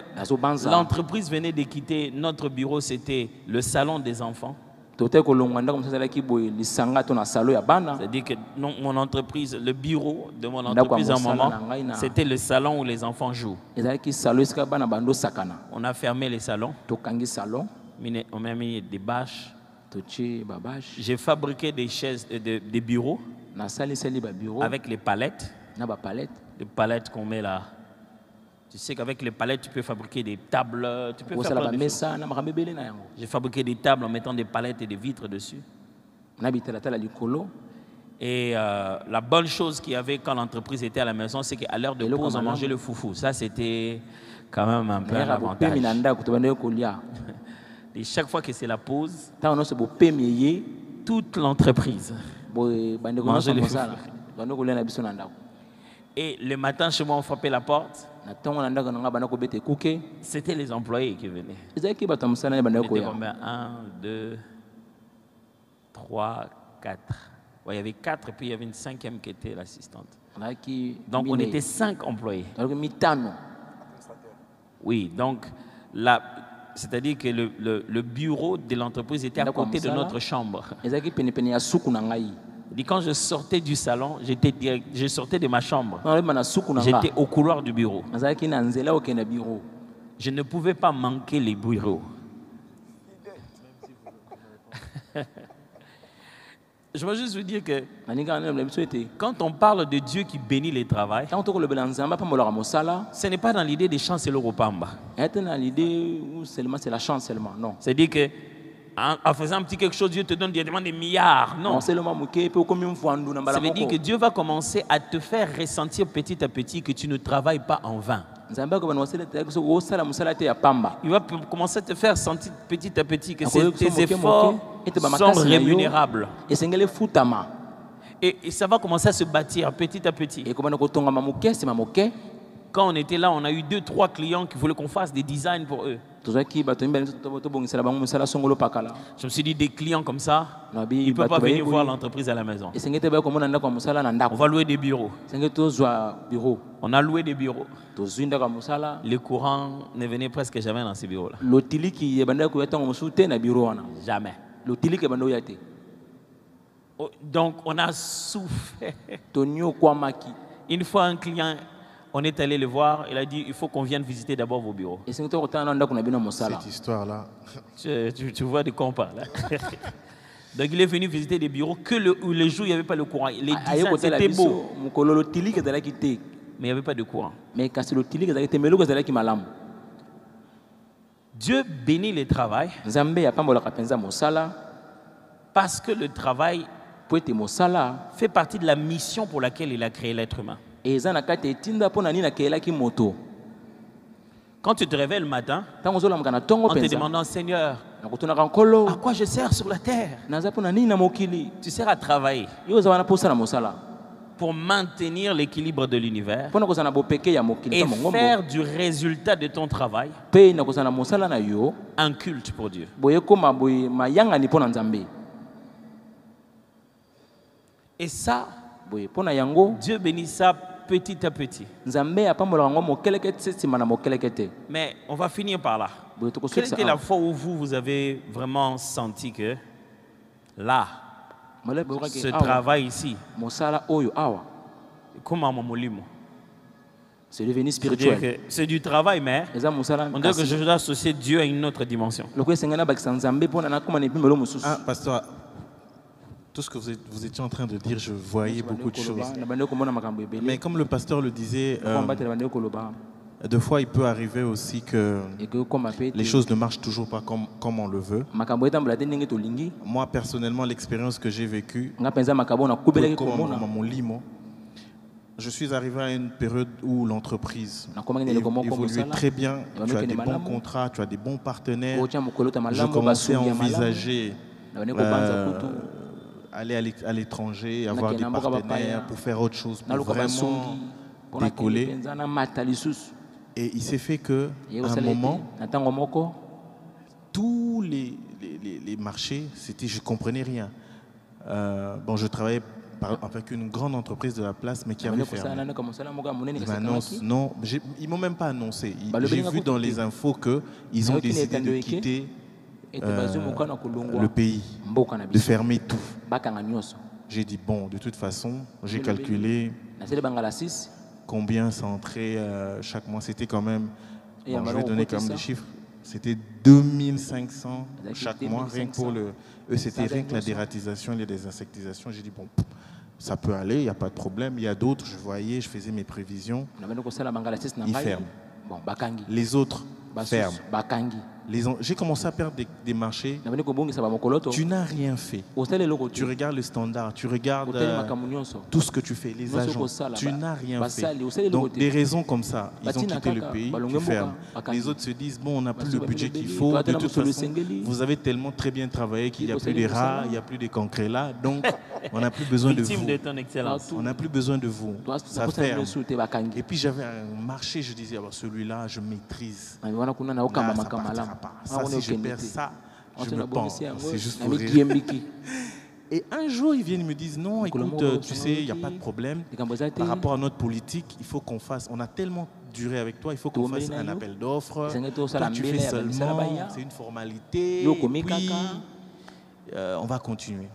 A: l'entreprise venait de quitter notre bureau, c'était le salon des enfants. C'est-à-dire que mon entreprise, le bureau de mon entreprise à un moment, c'était le salon où les enfants jouent. On a fermé les salons. On a mis des bâches. J'ai fabriqué des chaises, des bureaux avec les palettes. Les palettes qu'on met là. Tu sais qu'avec les palettes, tu peux fabriquer des tables, tu peux faire plein de choses. J'ai fabriqué des tables en mettant des palettes et des vitres dessus. Et la bonne chose qu'il y avait quand l'entreprise était à la maison, c'est qu'à l'heure de pause, on mangeait le foufou. Ça, c'était quand même un peu un avantage. Et chaque fois que c'est la pause, toute l'entreprise mangeait le foufou. Et le matin, chez moi, on frappait la porte.
B: Na ntongo na ndako na nga banda kobeta ekuke.
A: C'était les employés qui venaient.
B: Ezalaki bato ya mosala nde banda
A: On était
B: koya.
A: combien? 1, 2, 3, 4. Ouais, il y avait 4 et puis il y avait une 5e qui était l'assistante. Donc on était 5 employés. Oui, donc c'est-à-dire que le bureau de l'entreprise était à côté de notre chambre. Et quand je sortais du salon, je sortais de ma chambre. J'étais au couloir du bureau. Je ne pouvais pas manquer les bureaux. Je veux juste vous dire que quand on parle de Dieu qui bénit les travail, ce n'est pas dans l'idée des chances au pamba.
B: C'est la chance seulement, non.
A: C'est-à-dire que en faisant un petit quelque chose, Dieu te donne directement des milliards. Non. Ça veut dire que Dieu va commencer à te faire ressentir petit à petit que tu ne travailles pas en vain. Il va commencer à te faire sentir petit à petit que tes efforts sont rémunérables. Et ça va commencer à se bâtir petit à petit. Quand on était là, on a eu 2-3 clients qui voulaient qu'on fasse des designs pour eux. Je me suis dit, des clients comme ça, ils ne peuvent pas venir voir l'entreprise à la maison. On va louer des bureaux. On a loué des bureaux. Le courant ne venait presque jamais dans ces bureaux-là. Jamais. Donc on a souffert. Une fois un client, on est allé le voir, il a dit il faut qu'on vienne visiter d'abord vos bureaux.
C: Cette histoire-là.
A: Tu vois de quoi on parle. Donc il est venu visiter des bureaux que le jour où il n'y avait pas le courant. Les designs c'était beau. Mais il n'y avait pas de courant. Dieu bénit le travail parce que le travail fait partie de la mission pour laquelle il a créé l'être humain. Quand tu te réveilles le matin, en te demandant, Seigneur, à quoi je sers sur la terre? Tu sers à travailler pour maintenir l'équilibre de l'univers et faire du résultat de ton travail un culte pour Dieu. Et ça, Dieu bénit ça petit à petit. Mais on va finir par là. Quelle était la fois où vous avez vraiment senti que là, ce travail ici, comment mon molimo?
B: C'est devenu spirituel.
A: C'est du travail, mais on dirait que je dois associer Dieu à une autre dimension.
C: Ah, pasteur, tout ce que vous étiez en train de dire, je voyais beaucoup de choses. Mais comme le pasteur le disait, deux fois il peut arriver aussi que les choses ne marchent toujours pas comme on le veut. Moi personnellement, l'expérience que j'ai vécue, je suis arrivé à une période où l'entreprise évoluait très bien. Tu as des bons contrats, tu as des bons partenaires. Je commençais à envisager aller à l'étranger, avoir des partenaires pour faire autre chose, pour vraiment décoller. Et il s'est fait qu'à un moment, tous les marchés, je ne comprenais rien. Je travaillais avec une grande entreprise de la place, mais qui avait fermé. Ils ne m'ont même pas annoncé. J'ai vu dans les infos qu'ils ont décidé de quitter le pays, de fermer tout. J'ai dit, bon, de toute façon, j'ai calculé combien ça entrait chaque mois. C'était quand même, je vais donner quand même des chiffres, c'était 2500 chaque mois, rien que pour c'était rien que la dératisation et la désinsectisation. J'ai dit, bon, ça peut aller, il n'y a pas de problème. Il y a d'autres, je voyais, je faisais mes prévisions. Ils ferment. Les autres ferment. J'ai commencé à perdre des marchés. Tu n'as rien fait. Tu regardes le standard, tu regardes tout ce que tu fais, les agents. Tu n'as rien fait. Donc, des raisons comme ça, ils ont quitté le pays, tu fermes. Les autres se disent, bon, on n'a plus le budget qu'il faut. De toute façon, vous avez tellement très bien travaillé qu'il n'y a plus de rats, il n'y a plus de concret là. Donc, on n'a plus besoin de vous.
A: De ton excellence.
C: On n'a plus besoin de vous. Ça ferme. Et puis, j'avais un marché, je disais, celui-là, je maîtrise. Là, ça partira pas. Ça, si je perds ça, je me pends. C'est juste pour rire. Et un jour, ils viennent et me disent, non, écoute, tu sais, il n'y a pas de problème. Par rapport à notre politique, il faut qu'on fasse, on a tellement duré avec toi, il faut qu'on fasse un appel d'offres. Toi, tu fais seulement, c'est une formalité. Puis, on va continuer.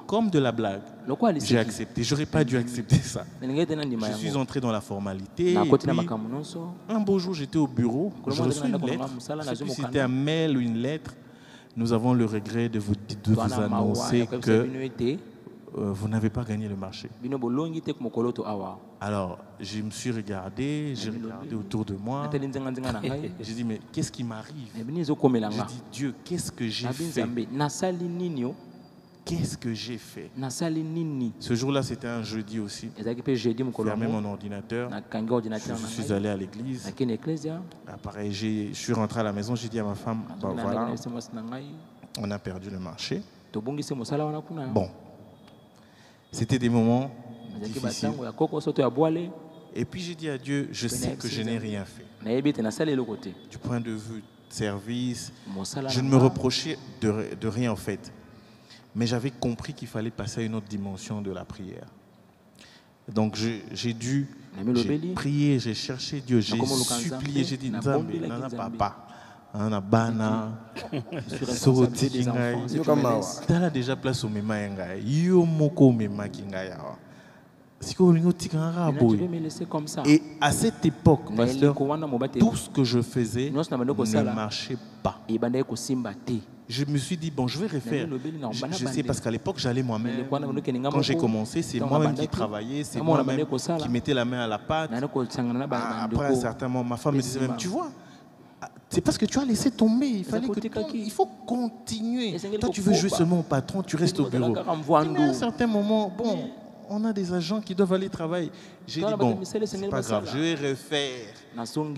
C: Comme de la blague, j'ai accepté. J'aurais pas dû accepter ça. Je suis entré dans la formalité. Et puis, un beau jour, j'étais au bureau. Je reçois une lettre. Je sais plus si c'était un mail ou une lettre. Nous avons le regret de vous annoncer que vous n'avez pas gagné le marché. Alors, je me suis regardé, j'ai regardé autour de moi. J'ai dit, mais qu'est-ce qui m'arrive? J'ai dit, Dieu, qu'est-ce que j'ai fait? Qu'est-ce que j'ai fait? Ce jour-là, c'était un jeudi aussi. J'ai fermé mon ordinateur. Je suis allé à l'église. Pareil, je suis rentré à la maison, j'ai dit à ma femme, bah, voilà, on a perdu le marché. Bon, c'était des moments difficiles. Et puis j'ai dit à Dieu, je sais que je n'ai rien fait. Du point de vue service, je ne me reprochais de rien en fait. Mais j'avais compris qu'il fallait passer à une autre dimension de la prière. Donc j'ai prié, j'ai cherché Dieu, j'ai supplié, j'ai dit, Nzambe, nana papa, nana bana, soroti kingai, t'as déjà place au mema yengai, yo moko mema kingai awa. Et à cette époque, pasteur, tout ce que je faisais ne marchait pas. Je me suis dit, bon, je vais refaire. Je sais, parce qu'à l'époque, j'allais moi-même. Quand j'ai commencé, c'est moi-même qui travaillais, c'est moi-même qui mettais la main à la pâte. Après un certain moment, ma femme me disait même, tu vois, c'est parce que tu as laissé tomber. Il faut continuer. Toi, tu veux jouer seulement au patron, tu restes au bureau. Mais à un certain moment, bon, on a des agents qui doivent aller travailler. J'ai dit, bon, c'est pas grave, je vais refaire.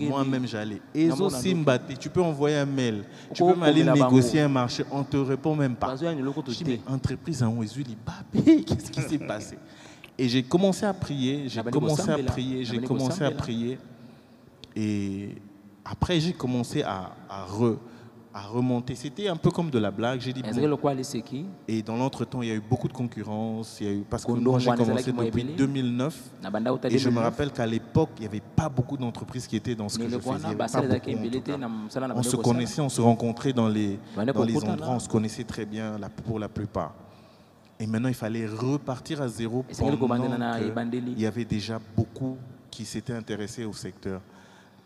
C: Moi-même, j'allais. Et aussi, tu peux envoyer un mail. Tu peux m'aller négocier un marché. On ne te répond même pas. Je dis, mais entreprise en Ouézuli, qu'est-ce qui s'est passé? Et j'ai commencé à prier. J'ai commencé à prier. Et après, j'ai commencé à remonter. C'était un peu comme de la blague. J'ai dit, bon. Et dans l'entretemps, il y a eu beaucoup de concurrence. Parce que moi, j'ai commencé depuis 2009. Et je me rappelle qu'à l'époque, il n'y avait pas beaucoup d'entreprises qui étaient dans ce que je faisais. On se connaissait, on se rencontrait dans les endroits. On se connaissait très bien pour la plupart. Et maintenant, il fallait repartir à zéro pendant qu'il y avait déjà beaucoup qui s'étaient intéressés au secteur.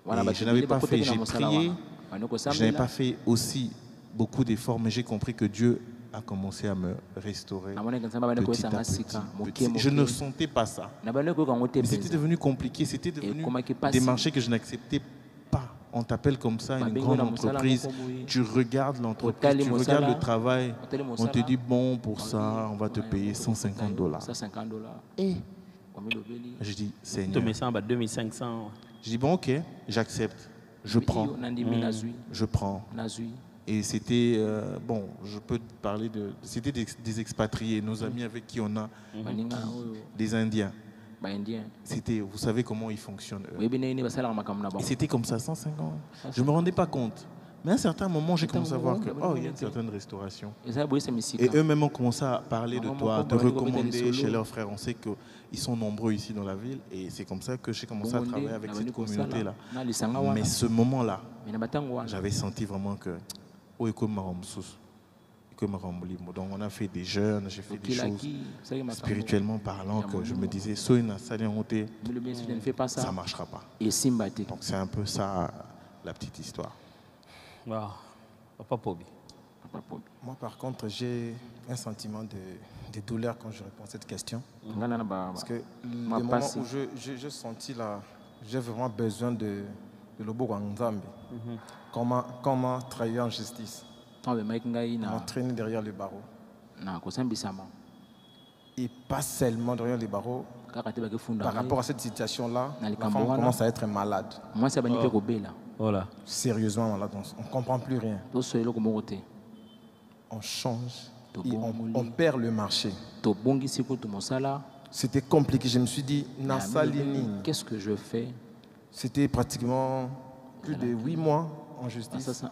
C: Et je n'avais pas fait, j'ai prié. Je n'avais pas fait aussi beaucoup d'efforts, mais j'ai compris que Dieu a commencé à me restaurer petit à petit. Je ne sentais pas ça. C'était devenu compliqué, c'était devenu des marchés que je n'acceptais pas. On t'appelle comme ça, une grande entreprise, tu regardes l'entreprise, tu regardes le travail, on te dit, bon, pour ça, on va te payer $150. Et je dis, Seigneur, je dis, bon, ok, j'accepte. Je prends. Je prends. Et c'était, bon, je peux te parler de... C'était des expatriés, nos amis avec qui on a, des Indiens. C'était, vous savez comment ils fonctionnent. Et c'était comme ça, 150. Je ne me rendais pas compte. Mais à un certain moment, j'ai commencé à voir que, il y a une certaine restauration. Et eux-mêmes ont commencé à parler de toi, te recommander chez leurs frères. On sait qu'ils sont nombreux ici dans la ville. Et c'est comme ça que j'ai commencé à travailler avec cette communauté-là. Mais ce moment-là, j'avais senti vraiment que, donc on a fait des jeûnes, j'ai fait des choses spirituellement parlant que je me disais, ça ne marchera pas. Donc c'est un peu ça, la petite histoire.
A: Papa Pobi.
D: Moi, par contre, j'ai un sentiment de douleur quand je réponds à cette question. Parce que le moment où j'ai senti là, j'ai vraiment besoin de le lobo wa Nzambe. Comment trahir en justice. M'entraîner derrière les barreaux. Et pas seulement derrière les barreaux. Par rapport à cette situation-là, la femme commence à être malade.
A: Voilà.
D: Sérieusement malade. On ne comprend plus rien. On change. Et on perd le marché. C'était compliqué. Je me suis dit,
B: qu'est-ce que je fais?
D: C'était pratiquement plus de 8 mois en justice.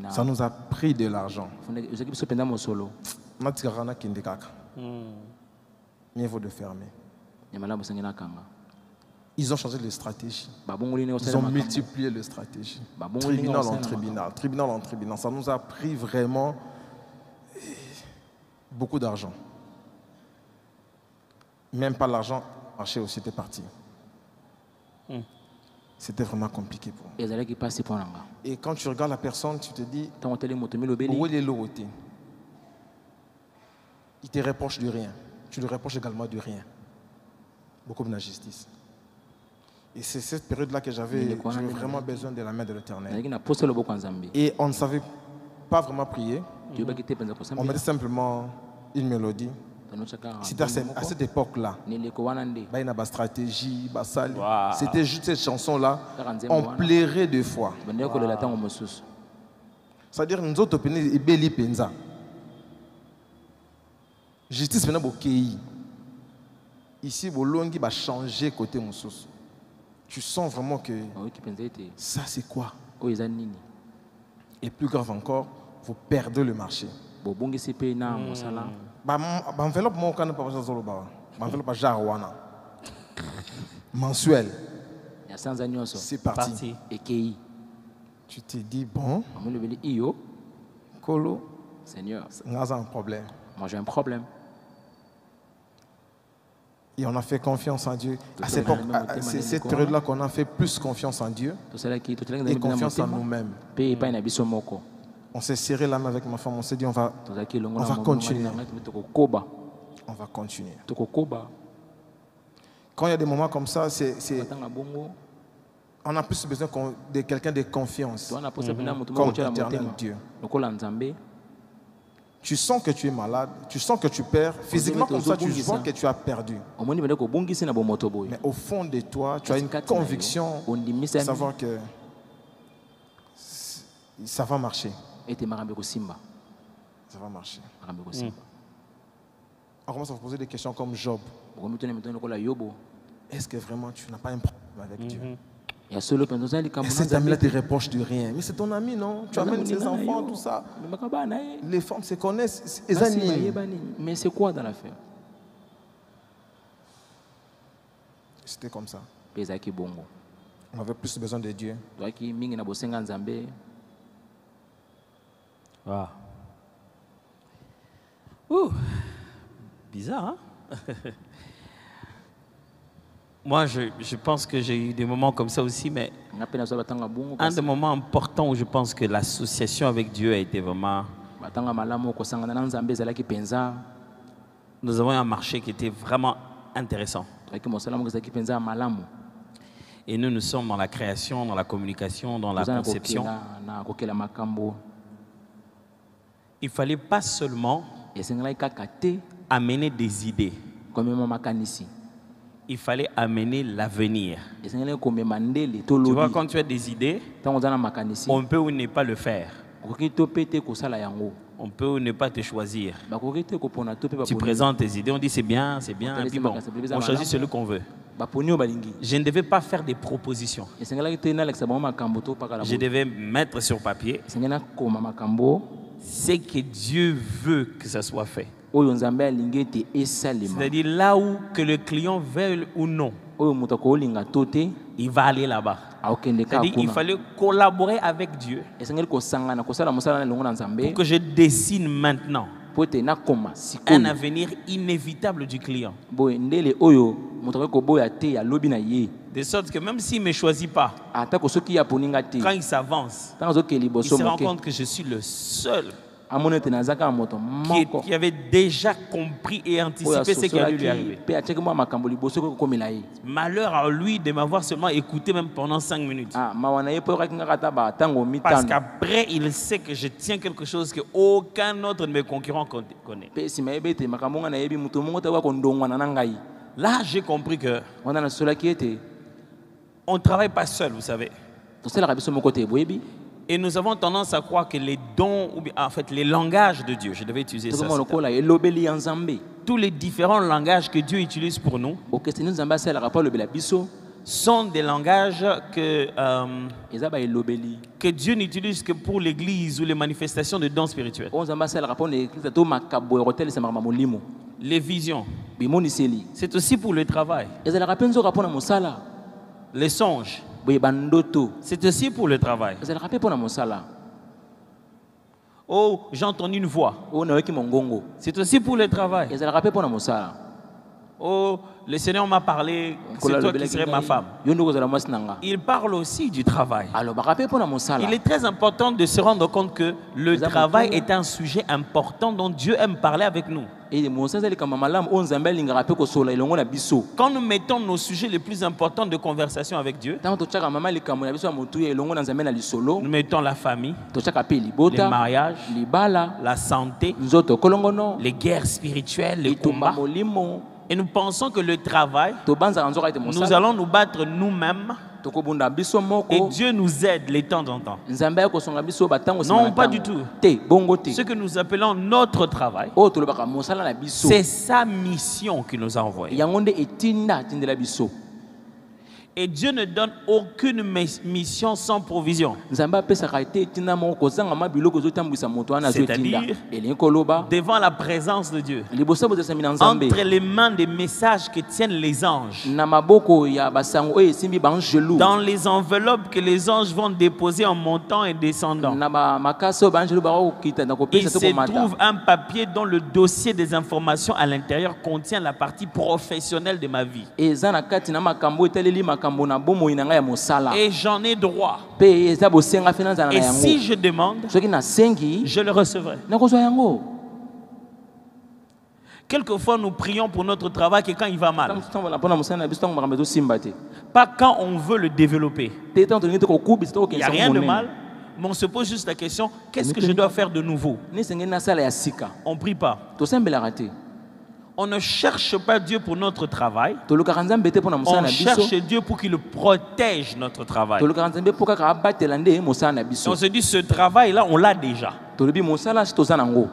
D: Ça nous a pris de l'argent. Mieux vaut de fermer. Ils ont changé de stratégie. Ils ont multiplié les stratégies. Tribunal en tribunal, tribunal en tribunal. Ça nous a pris vraiment beaucoup d'argent. Même pas l'argent marché aussi était parti. C'était vraiment compliqué pour moi. Et quand tu regardes la personne, tu te dis, où est l'autre? Il te reproche de rien. Tu le reproches également de rien. Beaucoup de la justice. Et c'est cette période-là que j'avais vraiment besoin de la main de l'Éternel. Et on ne savait pas vraiment prier. On mettait simplement une mélodie. C'était à cette époque-là. Il y a une stratégie. C'était juste cette chanson-là. On plairait deux fois. C'est-à-dire nous autres, justice maintenant bokei. Ici, Bolongi va changer côté Moussous. Tu sens vraiment que ça c'est quoi? Et plus grave encore, vous perdez le marché. Mensuel. C'est parti. Tu te dis, bon, Kolo,
B: Seigneur,
D: un problème.
B: Moi j'ai un problème.
D: Et on a fait confiance en Dieu. C'est cette période-là qu'on a fait plus confiance en Dieu et confiance en nous-mêmes. On s'est serré la main avec ma femme, on s'est dit on va continuer. On va continuer. Quand il y a des moments comme ça, on a plus besoin de quelqu'un de confiance, comme l'éternel Dieu. Tu sens que tu es malade, tu sens que tu perds. Physiquement comme ça, tu vois que tu as perdu. Mais au fond de toi, tu as une conviction de savoir que ça va marcher. Ça va marcher. On commence à vous poser des questions comme Job. Est-ce que vraiment tu n'as pas un problème avec Dieu? Et cet ami-là te reproche de rien. Mais c'est ton ami, non? Tu amènes ses enfants, tout ça. Les femmes se connaissent.
B: Mais c'est quoi dans l'affaire?
D: C'était comme ça.
B: On
D: avait plus besoin de Dieu.
A: Wow. Ouh. Bizarre, hein? Moi, je pense que j'ai eu des moments comme ça aussi, mais un des moments importants où je pense que l'association avec Dieu a été vraiment... Nous avons un marché qui était vraiment intéressant. Et nous sommes dans la création, dans la communication, dans la conception. Il ne fallait pas seulement amener des idées. Il fallait amener l'avenir. Tu vois, quand tu as des idées, on peut ou ne pas le faire. On peut ou ne pas te choisir. Tu présentes tes idées, on dit c'est bien, et puis bon, on choisit celui qu'on veut. Je ne devais pas faire des propositions. Je devais mettre sur papier ce que Dieu veut que ça soit fait. C'est-à-dire là où que le client veuille ou non, il va aller là-bas. C'est-à-dire qu'il fallait collaborer avec Dieu pour que je dessine maintenant un avenir inévitable du client. De sorte que même s'il ne me choisit pas, quand il s'avance, il se rend compte que je suis le seul qui avait déjà compris et anticipé ce qui allait lui arriver. Malheur à lui de m'avoir seulement écouté même pendant 5 minutes. Parce qu'après, il sait que je tiens quelque chose que aucun autre de mes concurrents connaît. Là, j'ai compris que on ne travaille pas seul, vous savez. Et nous avons tendance à croire que les dons, ou bien, en fait les langages de Dieu, je devais utiliser ça. Tous les différents langages que Dieu utilise pour nous sont des langages que Dieu n'utilise que pour l'église ou les manifestations de dons spirituels. Les visions, c'est aussi pour le travail. Les songes, c'est aussi pour le travail. Oh, j'ai entendu une voix. C'est aussi pour le travail. Oh, le Seigneur m'a parlé, c'est toi qui serais ma femme. Il parle aussi du travail. Il est très important de se rendre compte que le travail est un sujet important dont Dieu aime parler avec nous. Quand nous mettons nos sujets les plus importants de conversation avec Dieu, nous mettons la famille, les mariages, la santé, les guerres spirituelles, les combats. Et nous pensons que le travail, nous allons nous battre nous-mêmes et Dieu nous aide les temps en temps. Non, pas du tout. Ce que nous appelons notre travail, c'est sa mission qui nous a envoyés. Et Dieu ne donne aucune mission sans provision. C'est-à-dire, devant la présence de Dieu, entre les mains des messages que tiennent les anges, dans les enveloppes que les anges vont déposer en montant et descendant, il se trouve un papier dont le dossier des informations à l'intérieur contient la partie professionnelle de ma vie. Et j'en ai droit. Et si je demande, je le recevrai. Quelquefois, nous prions pour notre travail que quand il va mal. Pas quand on veut le développer. Il n'y a rien de mal, mais on se pose juste la question, qu'est-ce que je dois faire de nouveau? On ne prie pas. On ne cherche pas Dieu pour notre travail. On cherche Dieu pour qu'il protège notre travail. On se dit, ce travail-là, on l'a déjà.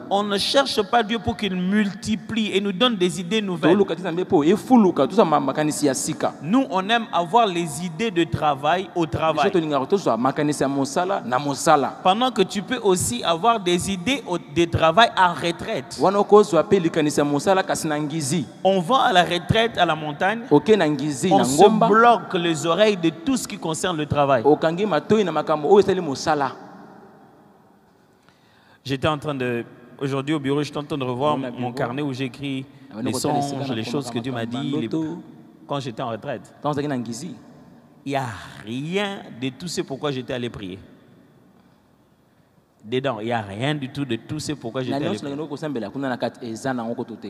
A: On ne cherche pas Dieu pour qu'il multiplie et nous donne des idées nouvelles. Nous, on aime avoir les idées de travail au travail. Pendant que tu peux aussi avoir des idées de travail en retraite. On va à la retraite à la montagne. On se bloque les oreilles de tout ce qui concerne le travail. J'étais en train de... Aujourd'hui au bureau, j'étais en train de revoir mon carnet où j'écris les songes, les choses que Dieu m'a dit quand j'étais en retraite. Il n'y a rien de tout ce pourquoi j'étais allé prier. Dedans, il n'y a rien du tout de tout ce pourquoi j'étais allé prier.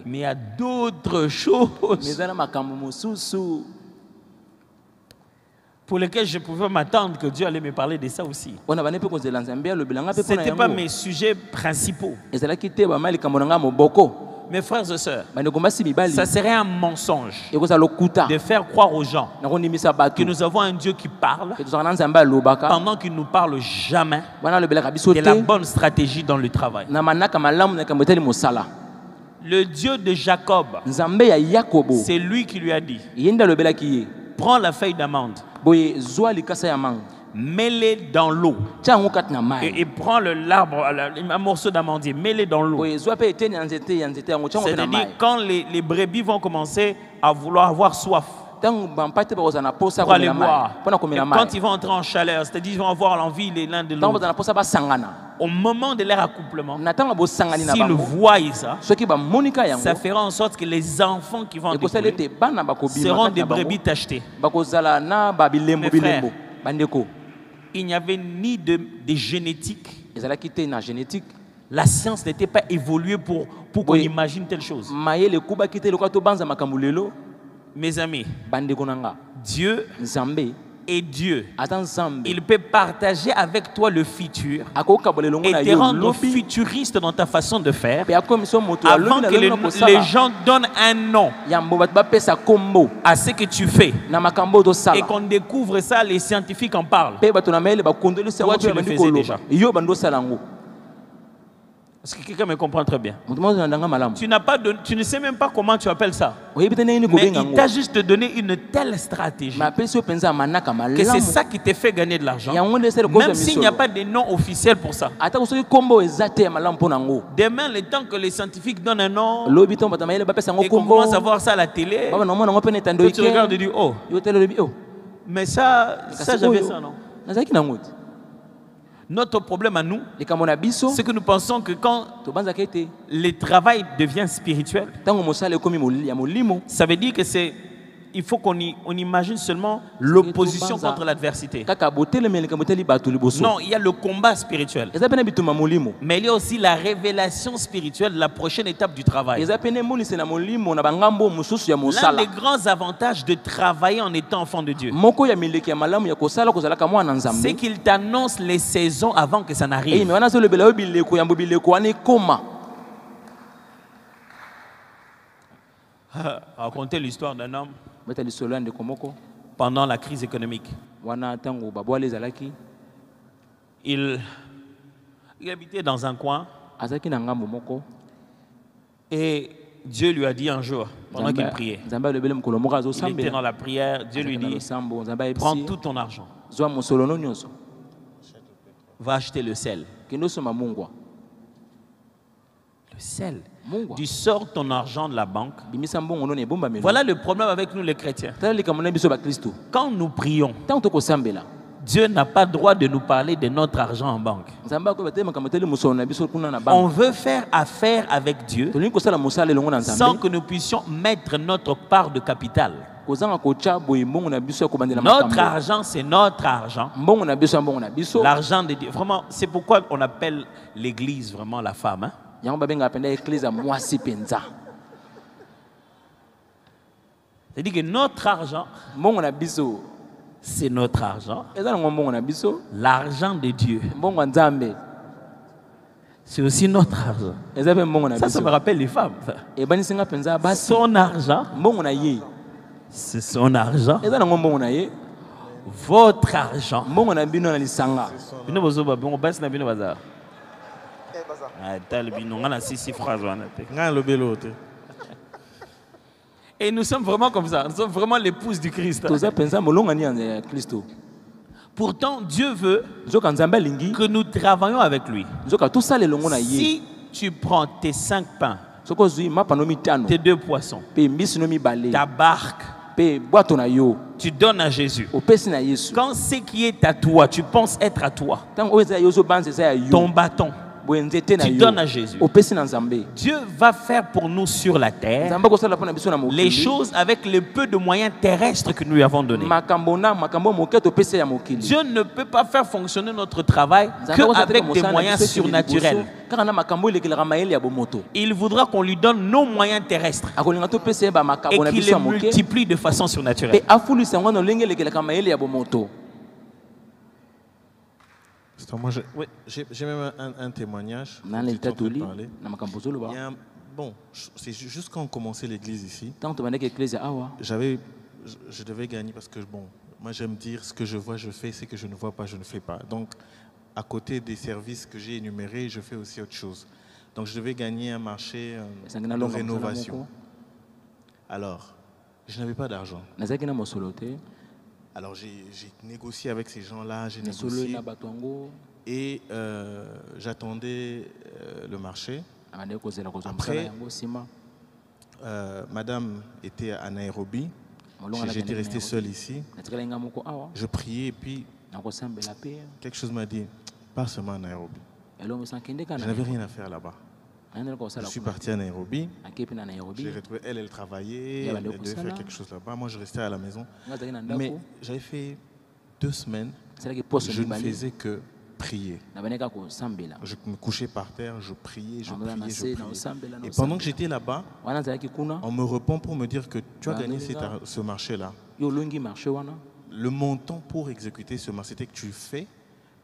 A: Mais il y a d'autres choses pour lesquels je pouvais m'attendre que Dieu allait me parler de ça aussi. Ce n'était pas mes sujets principaux. Mes frères et sœurs, ça serait un mensonge de faire croire aux gens que nous avons un Dieu qui parle pendant qu'il ne nous parle jamais de la bonne stratégie dans le travail. Le Dieu de Jacob, c'est lui qui lui a dit, prends la feuille d'amande, mets-les dans l'eau et prends un morceau d'amandier, mets-les dans l'eau. C'est-à-dire quand les brebis vont commencer à vouloir avoir soif pour aller boire, et quand ils vont entrer en chaleur, c'est-à-dire ils vont avoir l'envie l'un de l'autre, au moment de leur accouplement, s'ils voient ça, ça fera en sorte que les enfants qui vont découler seront des brebis tachetées. Mes frères, il n'y avait ni de génétique. La science n'était pas évoluée pour qu'on
B: Oui.
A: imagine telle chose.
B: mayele kuba kite lokwa to banza makambo lelo
A: Mes amis,
B: bandeko nanga
A: Dieu
B: nzambe
A: est Dieu.
B: ata nzambe
A: Il peut partager avec toi le futur
B: akokabola elongo na
A: et te
B: yo
A: rendre
B: lobi
A: futuriste dans ta façon de faire
B: pe akomisa moto
A: avant
B: alobi na
A: que
B: lelo na
A: les
B: kosala
A: gens donnent un nom
B: yambo bato bapesa kombo
A: à ce que tu fais
B: na makambo
A: et
B: tosala
A: qu'on découvre ça, les scientifiques en parlent.
B: pe bato na mayele bakondolisa
A: Toi, tu le faisais déjà.
B: yo bandosala yango
A: Est-ce que quelqu'un me comprend très bien?
B: moto mozo na ndanga malamu
A: Tu ne sais même pas comment tu appelles ça.
B: oyebi te ndenge nini
A: Mais
B: kobenga
A: il
B: yango
A: t'a juste donné une telle stratégie
B: mais apesi yo mpenza ya manaka
A: que c'est
B: malamu
A: ça qui te fait gagner de l'argent.
B: yango nde esali
A: Même
B: kozwa
A: s'il n'y a
B: misolo
A: pas de nom officiel pour ça.
B: ata soki kombo eza te ya malamu mpo na yango
A: Demain, le temps que les scientifiques donnent un nom
B: lobi ntongo bato ya mayele bapesa yango
A: et qu'on
B: kombo
A: commence à voir ça à la télé,
B: baba namona yango mpe na etando
A: toi, tu regardes et dis, oh,
B: yo tele olobi o
A: mais ça
B: kasi
A: j'avais
B: oyo
A: ça, non?
B: nazalaki nango te
A: Notre problème à nous,
B: likambo na biso
A: c'est que nous pensons que quand
B: tobanzaka ete
A: le travail devient spirituel,
B: ntango mosala ekomi ya molimo
A: ça veut dire que il faut qu'on imagine seulement l'opposition
B: Banza.
A: contre l'adversité.
B: kaka botelemeli likambo etali bato liboso
A: Non, il y a le combat spirituel.
B: eza mpe na bitumba molimo
A: Mais il y a aussi la révélation spirituelle, la prochaine étape du travail.
B: eza mpe na emonisi na molimo na bangambo mosusu ya
A: L'un
B: mosala
A: des grands avantages de travailler en étant enfant de Dieu,
B: moko ya mileki ya malamu ya kosala kozalaka mwana
A: c'est
B: nzambe
A: qu'il t'annonce les saisons avant que ça
B: eyi
A: n'arrive.
B: me wana azolobela yo bileko yambo bileko wana ekoma
A: Raconter l'histoire d'un homme
B: beta lisolo ya ndeko moko
A: pendant la crise économique.
B: wana ntango babwala ezalaki
A: Il habitait dans un coin
B: azalaki na ngambo moko
A: et Dieu lui a dit un jour, pendant qu'il priait,
B: nzambe alobeli mokolo moko
A: il était
B: azosambela
A: dans la prière, Dieu lui
B: azalaki na
A: dit,
B: losambo nzambe
A: prends
B: ayebisi
A: tout ton argent,
B: zwa mosolo no nyonso
A: va acheter le sel.
B: kende osomba mungwa
A: Le sel.
B: mungwa
A: Tu sors ton argent de la banque.
B: bimisa mbongo no na ebombamelo
A: Voilà le problème avec nous les chrétiens.
B: tala likambo na biso bakristo
A: Quand nous prions,
B: ntango tokosambela
A: Dieu n'a pas droit de nous parler de notre argent en banque.
B: nzambe akoyeba te makambo etali mosolo na biso kuna na
A: On
B: banke
A: veut faire affaire avec Dieu
B: tolingi kosala mosala elongo na
A: sans
B: nzambe
A: que nous puissions mettre notre part de capital.
B: kozanga kotya boye mbongo na biso ya kobandela
A: Notre
B: makambo
A: argent, c'est notre argent.
B: mbongo na biso ya mbongo na biso
A: L'argent de Dieu. Vraiment, c'est pourquoi on appelle l'église vraiment la femme. Hein?
B: yango babengaka mpenza eklise ya mwasi mpenza
A: C'est-à-dire que notre argent,
B: mbongo na biso
A: c'est notre argent.
B: eza nango mbongo na biso
A: L'argent de Dieu,
B: mbongo ya nzambe
A: c'est aussi notre argent.
B: eza mpe mbongo na
A: Ça
B: biso
A: me rappelle les femmes.
B: ebanisinga mpenza basi
A: Son argent,
B: mbongo na ye
A: c'est son argent.
B: eza nango mbongo na ye
A: Votre argent.
B: mbongo na bino na lisanga
A: Bino bozoba, bongo basi na bino baza. Ah, tal bino, on a six phrases.
C: Nga lobelo te.
A: Et nous sommes vraiment comme ça. Nous sommes vraiment l'épouse du Christ.
B: toza mpenza molongani ya kristo
A: Pourtant, Dieu veut
B: nzoka nzambe alingi
A: que nous travaillions avec lui.
B: nzoka tosala elongo na ye
A: Si tu prends tes 5 pains,
B: soki ozwi mapa no mitano
A: tes 2 poissons,
B: mpe mbisi no mibale
A: ta barque,
B: mpe bwato na yo
A: tu donnes à Jésus.
B: opesi na yesu
A: Quand ce qui est à toi, tu penses être à toi,
B: ntango oyo eza ya yo ozobanza eza ya
A: ton
B: yo
A: bâton,
B: boye nzete na
A: tu
B: yo
A: donnes à Jésus.
B: opesi na nzambe
A: Dieu va faire pour nous sur la terre
B: nzambe akosala mpo na biso na
A: les
B: mokili
A: choses avec le peu de moyens terrestres que nous lui avons donnés.
B: makambo moke topesi ya mokili
A: Dieu ne peut pas faire fonctionner notre travail
B: Nzambe akosala te
A: qu'avec des
B: mosala na
A: moyens
B: biso ekili
A: surnaturels.
B: liboso, kaka na makambo elekelaka mayele ya bomoto
A: Il voudra qu'on lui donne nos moyens terrestres
B: akolinga topesa ye
A: et
B: bamakambo na
A: qu'il
B: biso
A: les
B: ya moke
A: multiplie de façon
B: mpe
A: surnaturelle.
B: afulisa yango na lolenge elekelaka mayele ya bomoto
C: Moi, j'ai même un témoignage.
B: na
C: dont tu es en
B: leta
C: train de
B: toli
C: parler.
B: na makambo ozoloba
C: Il y a bon, c'est juste quand on commençait l'église ici,
B: ntango tobandaki eklise awa
C: je devais gagner parce que bon, moi j'aime dire ce que je vois, je fais, ce que je ne vois pas, je ne fais pas. Donc, à côté des services que j'ai énumérés, je fais aussi autre chose. Donc, je devais gagner un marché
B: esangina
C: de
B: longa
C: rénovation.
B: moko
C: Alors, je n'avais pas d'argent.
B: nazalaki na mosolo te
C: Alors, j'ai négocié avec ces gens-là, j'ai
B: nasololi
C: négocié
B: na bato yango
C: et j'attendais le marché.
B: abandaki kozela kozwa
C: Après,
B: mosala yango nsima
C: Madame était à Nairobi.
B: molonga
C: J'étais resté seul ici.
B: natikala nga moko awa
C: Je priais et puis
B: nakosambela mpe
C: quelque chose m'a dit, pas seulement à Nairobi.
B: elongo esankende
C: Je
B: kana
C: n'avais rien à faire là-bas.
B: ayandela
C: Je
B: kosala
C: suis parti à Nairobi.
B: akei mpe na nairobi
C: J'ai retrouvé elle travaillait,
B: Il y avait
C: elle
B: le
C: devait
B: Koussala.
C: faire quelque chose là-bas. Moi, je restais à la maison.
B: nga azalaki na
C: Mais
B: ndako
C: j'avais fait 2 semaines,
B: asalaki poso
C: je ne
B: mibale
C: faisais que prier.
B: nabandaka kosambela.
C: Je me couchais par terre, je priais, je
B: Nakola na
C: priais,
B: se
C: je
B: na
C: priais.
B: osambela na
C: Et pendant
B: osambela.
C: que j'étais là-bas,
B: Wana nzalaki kuna
C: on me répond pour me dire que tu as
B: Bah,
C: gagné
B: Ndolinga.
C: ce marché-là.
B: yo olongi marché wana
C: Le montant pour exécuter ce marché, c'était que tu le fais,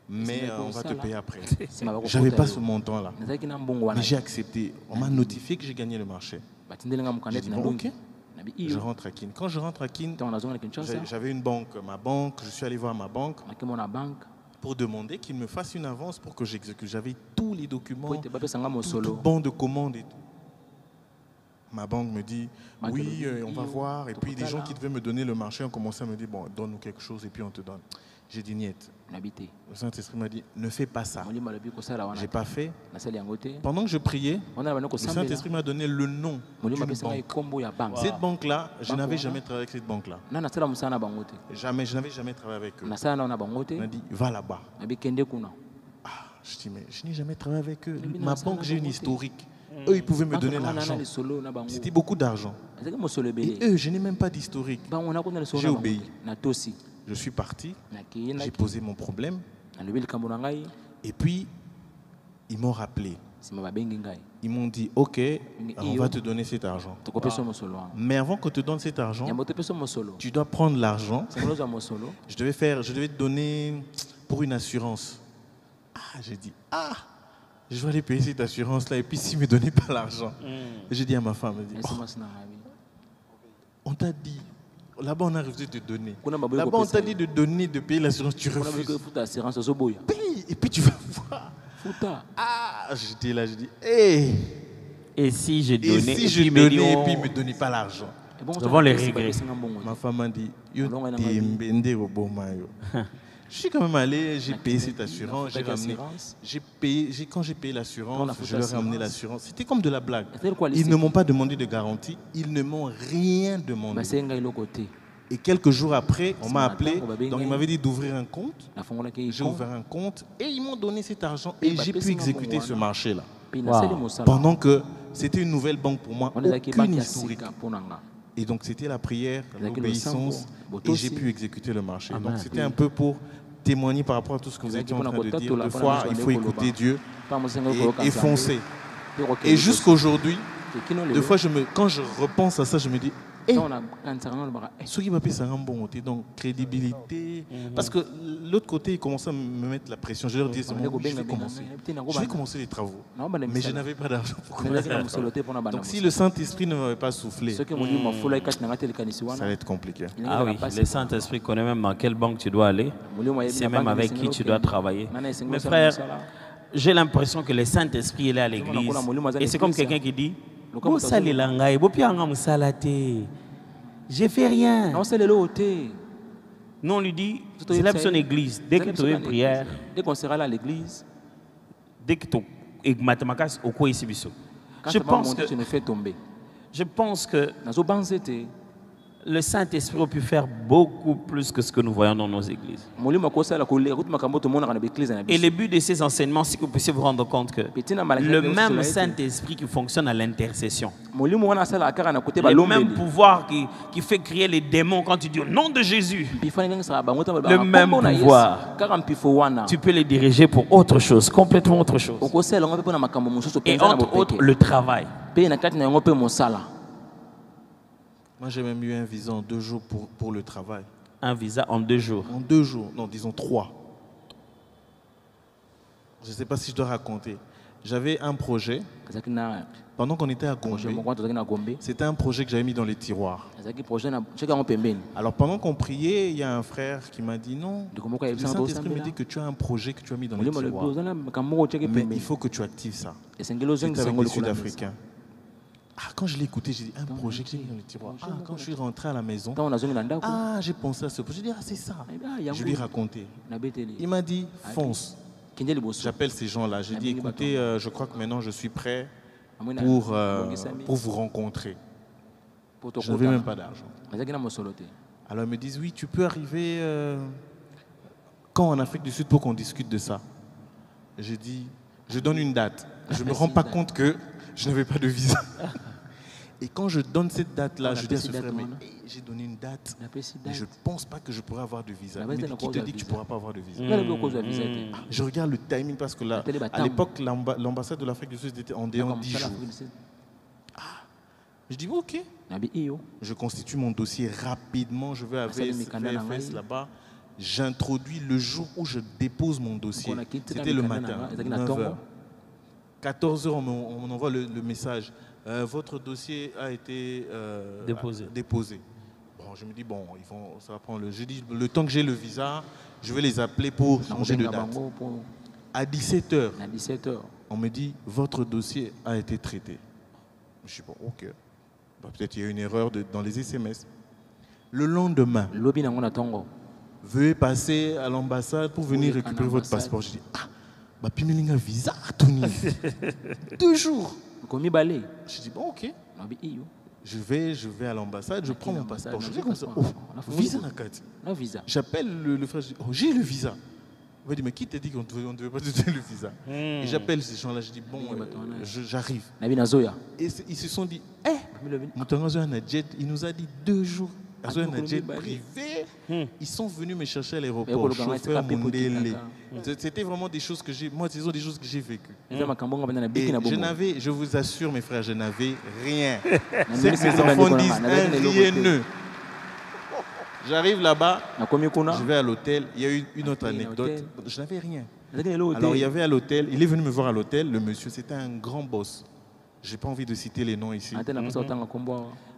C: mais on va te payer après.
B: nsima bakokota
C: J'avais pas
B: yo.
C: ce montant-là.
B: nazalaki na mbongo wana
C: Mais j'ai accepté. On m'a notifié que j'ai gagné le marché.
B: batindelinga
C: J'ai
B: mokanda
C: dit,
B: ete
C: bon,
B: nalongi
C: ok,
B: nabi
C: je
B: iyo
C: rentre à Kin. Quand je rentre à Kin,
B: ntango nazonga na Kinshasa
C: j'avais une banque, ma banque, je suis allé voir ma banque
B: nakemona banke
C: pour demander qu'il me fasse une avance pour que j'exécute. J'avais tous les documents,
B: po ete bapesanga
C: tout
B: mosolo
C: bon de commande et tout. Ma banque me dit,
B: Banque
C: oui,
B: de-
C: on va
B: Iyo,
C: voir. Et puis des gens
B: Tokotala.
C: qui devaient me donner le marché ont commencé à me dire, bon, donne-nous quelque chose et puis on te donne. J'ai dit, niet.
B: nabi te
C: Le Saint-Esprit m'a dit, ne fais pas ça.
B: molimo alobi kosala wana
C: J'ai pas fait.
B: nasali yango te
C: Pendant que je priais,
B: wana na bandi
C: le
B: kosambela
C: Saint-Esprit m'a donné le nom
B: molimo
C: d'une
B: apesanga
C: banque.
B: ekombo ya banke
C: Cette banque-là, je
B: Banque
C: n'avais
B: wana.
C: jamais travaillé avec cette banque-là.
B: na nasala mosala na bango te
C: Jamais, je n'avais jamais travaillé avec eux.
B: nasala nao na bango te
C: Il m'a dit, va là-bas.
B: nabi kende kuna
C: Je dis, mais je n'ai jamais travaillé avec eux.
B: Mais
C: Ma
B: non,
C: banque,
B: ça
C: j'ai
B: n'a
C: une
B: pas
C: historique. Eux, ils pouvaient me
B: Banke
C: donner
B: nango
C: l'argent.
B: na lisolo na bango
C: C'était beaucoup d'argent.
B: ezalaki mosolo
C: Et
B: ebele
C: eux, je n'ai même pas d'historique.
B: bango nakota lisolo
C: J'ai
B: na bango
C: obéi.
B: te. natosi
C: Je suis parti,
B: nakei
C: j'ai
B: naki
C: posé mon problème.
B: nalobi likambo na ngai
C: Et puis, ils m'ont rappelé.
B: nsima babengi ngai
C: Ils m'ont dit, OK, on
B: Iyo.
C: va te donner cet argent.
B: tokopesa mosolo wana
C: Mais avant qu'on te donne cet argent,
B: yambo topesa mosolo
C: tu dois prendre l'argent.
B: sengolo ozwa mosolo
C: Je devais te donner pour une assurance. Ah, j'ai dit, je vais aller payer cette assurance-là. Et puis, s'ils ne me donnaient pas l'argent, j'ai dit à ma femme, elle dit,
B: esi mwasi na ngai
C: on t'a dit, là-bas, on a refusé de te donner.
B: kuna baboyi
C: Là-bas, on
B: kopesa
C: t'a dit de donner, de payer l'assurance, tu
B: kuna baboyi
C: refuses.
B: kofuta assurance ozoboya
C: Paye, et puis tu vas voir.
B: futa
C: Ah, j'étais là, je dis, hé,
A: Et si je
C: et
A: donnais,
C: si je
A: puis il me dit,
C: donnais, et
A: oh,
C: puis ils ne me donnaient pas l'argent.
B: ebongo
A: Devant les
B: tokopesa
A: regrets.
B: bapesinga mbongo te.
C: Ma femme m'a dit, yo
B: Alors, elle m'a dit-
C: t'embende au bon maillot. Je suis quand même allé, j'ai payé cette assurance, j'ai
B: Avec
C: ramené.
B: assurance.
C: Quand j'ai payé
B: On a
C: l'assurance,
B: foutu
C: je leur ai amené
B: l'assurance.
C: l'assurance. C'était comme de la blague.
B: C'est-à-dire quoi, les
C: Ils ne
B: sécu-
C: m'ont pas demandé de garantie, ils ne m'ont rien demandé.
B: basengi ngai eloko te
C: Et quelques jours après, on m'a
B: matin,
C: appelé,
B: on va bien
C: donc ils
B: gagner.
C: m'avaient dit d'ouvrir un compte.
B: nafungolaki
C: J'ai ouvert un compte et ils m'ont donné cet argent
B: Et
C: et
B: bah,
C: j'ai pu
B: personne
C: exécuter
B: n'a
C: ce
B: bon,
C: marché-là.
B: mpe nasali mosala
C: Pendant que c'était une nouvelle banque pour moi,
B: wana ezalaki
C: aucune
B: banke ya
C: historique.
B: sika mpo na nga
C: Et donc c'était la prière,
B: Ezalaki
C: l'obéissance
B: losambo,
C: et
B: botosi.
C: j'ai pu exécuter le marché.
A: Amen.
C: Donc c'était un peu pour témoigner par rapport à tout ce que vous
B: Ezalaki
C: étiez en
B: mpona
C: train de dire.
B: kotatola,
C: Des
B: mpona
C: fois,
B: miso
C: il
B: ya
C: faut
B: ndeko
C: écouter
B: loba.
C: Dieu
B: mpa mosenga koyoka
C: et
B: Nzambe,
C: foncer.
B: mpe kokende
C: Et jusqu'aujourd'hui,
B: kino
C: des
B: lelo
C: fois, quand je repense à ça, je me dis, hey,
B: ntango nakanisaka nga lobaka
C: ce qui m'a fait ça rend bon, donc crédibilité. Parce que l'autre côté, ils commençaient à me mettre la pression. Je leur disais, c'est bon, je vais commencer. Je vais commencer les travaux. Mais je n'avais pas d'argent pour commencer.
B: nazalaki na mosolo te mpo na banda
C: Donc si le Saint-Esprit ne m'avait pas soufflé,
B: soki molimo afulaki kati na nga te likanisi
C: ça
B: wana
C: allait être compliqué.
A: Ah oui, le Saint-Esprit connaît même dans quelle banque tu dois aller. C'est même avec qui tu dois travailler. Mes frères, j'ai l'impression que le Saint-Esprit il est à l'église. Et c'est comme quelqu'un qui dit, Bosalila ngai, bopianga musala te. J'ai fait rien.
B: naosalelo te
A: Nous on lui dit, c'est là son église. Dès que tu as une prière,
B: dès qu'on sera là à l'église
A: dès que tu as matemakas au quoi ici biso.
B: quand
A: Je
B: ça va
A: pense
B: monter,
A: que
B: tu ne fais tomber nazobanze te
A: le Saint-Esprit a pu faire beaucoup plus que ce que nous voyons dans nos églises.
B: molimo akosala koleka makambo tomonaka na baeglize na
A: Et
B: biso
A: le but de ces enseignements, c'est que vous puissiez vous rendre compte que
B: Pe tina malaki
A: le
B: na biso
A: même
B: tozola ete,
A: Saint-Esprit qui fonctionne à l'intercession,
B: molimo wana asalaka kaka na kote
A: le même
B: balombeli
A: pouvoir qui fait crier les démons quand tu dis au nom de Jésus,
B: mpifani ngangisaka bango ta
A: Le même pouvoir.
B: kaka mpifo wana
A: tu peux les diriger pour autre chose, complètement autre chose.
B: okosala yango mpe mpo na makambo mosusu
A: Et
B: mpenza na
A: entre autres,
B: bopeke
A: le travail.
B: mpe na kati na yango mpe mosala
C: Moi, j'ai même eu un visa en 2 jours pour le travail.
A: Un visa en 2 jours.
C: En 2 jours, non, disons 3. Je ne sais pas si je dois raconter. J'avais un projet,
B: azalaki na
C: pendant qu'on était à
B: projet
C: Gombe,
B: moko wana tozalaki na gombe
C: c'était un projet que j'avais mis dans les tiroirs.
B: azalaki projet na tiaki yango pembeni
C: Alors pendant qu'on priait, il y a un frère qui m'a dit non,
B: ndeko moko
C: le
B: ayebisanga
C: Saint-Esprit me
B: tosambela
C: dit que tu as un projet que tu as mis dans les
B: molimo alobi
C: tiroirs.
B: oza na makambo moko otiaki
C: Mais
B: pembeni
C: il faut que tu actives ça.
B: esengeli
C: J'étais
B: ozongisa
C: avec
B: yango
C: les
B: likolo ya mesa.
C: Sud-Africains. Ah, quand je l'ai écouté, j'ai dit un projet que j'ai mis dans les tiroirs. Ah, quand je suis rentré à la maison,
B: ntango nazongi na ndako
C: ah, j'ai pensé à ce projet. J'ai dit, ah, c'est ça. Je lui ai raconté.
B: nabeteli
C: Il m'a dit, fonce.
B: kende liboso
C: J'appelle ces gens-là. J'ai dit,
B: Amini
C: écoutez, je crois que maintenant je suis prêt
B: Amoni na- bongisami,
C: pour vous rencontrer.
B: po
C: Je n'avais même
B: tokutana.
C: pas d'argent.
B: azalaki na mosolo te
C: Alors ils me disent, oui, tu peux arriver quand en Afrique du Sud pour qu'on discute de ça. J'ai dit, je donne une date. Je ne me rends pas compte que je n'avais pas de visa. Et quand je donne cette date-là,
B: On
C: je dis à
B: appelle
C: ce
B: cette
C: frère, mais
B: date,
C: hey, j'ai donné une date,
B: On appelle cette
C: mais
B: date.
C: je ne pense pas que je pourrais avoir de visa.
B: On
C: Mais
B: appelle
C: qui
B: cette
C: te
B: date
C: dit que tu ne
B: visa.
C: pourras pas avoir de visa?
B: Là, le cause de visa.
C: Je regarde le timing parce que là, à l'époque, l'ambassade de l'Afrique du Sud était en dehors 10 jours. Je dis, ok. Je constitue mon dossier rapidement, je vais avec VFS là-bas. J'introduis le jour où je dépose mon dossier. C'était le matin, 9h. 14h, on m'envoie le message. Votre dossier a été déposé. Bon, je me dis, bon, ça va prendre je dis, le temps que j'ai le visa, je vais les appeler pour changer de date. À 17h, on me dit, votre dossier a été traité. Je dis, bon, ok. Bah, peut-être il y a une erreur dans les SMS. Le lendemain, veuillez passer à l'ambassade pour venir récupérer votre passeport. Je dis, bah, Pimilinga visa, Tony. 2 jours. Je dis, bon, ok. Je vais à l'ambassade, je prends mon passeport. Je dis comme ça, oh, visa Nakati. J'appelle le frère, je dis, oh, j'ai le visa. Il m'a dit, mais qui t'a dit qu'on ne devait pas te donner le visa? Et j'appelle ces gens-là, je dis, bon, j'arrive. Et ils se sont dit, il nous a dit 2 jours. Un jet privé, ils sont venus me chercher à l'aéroport. Chauffeur Mundele. C'était vraiment des choses que j'ai. Moi, ce sont des choses que j'ai vécues. Et je vous assure, mes frères, je n'avais rien. C'est que mes enfants disent rien. J'arrive là-bas, je vais à l'hôtel. Il y a eu une autre anecdote. Je n'avais rien. Alors, il y avait à l'hôtel, il est venu me voir à l'hôtel, le monsieur, c'était un grand boss. Je n'ai pas envie de citer les noms ici.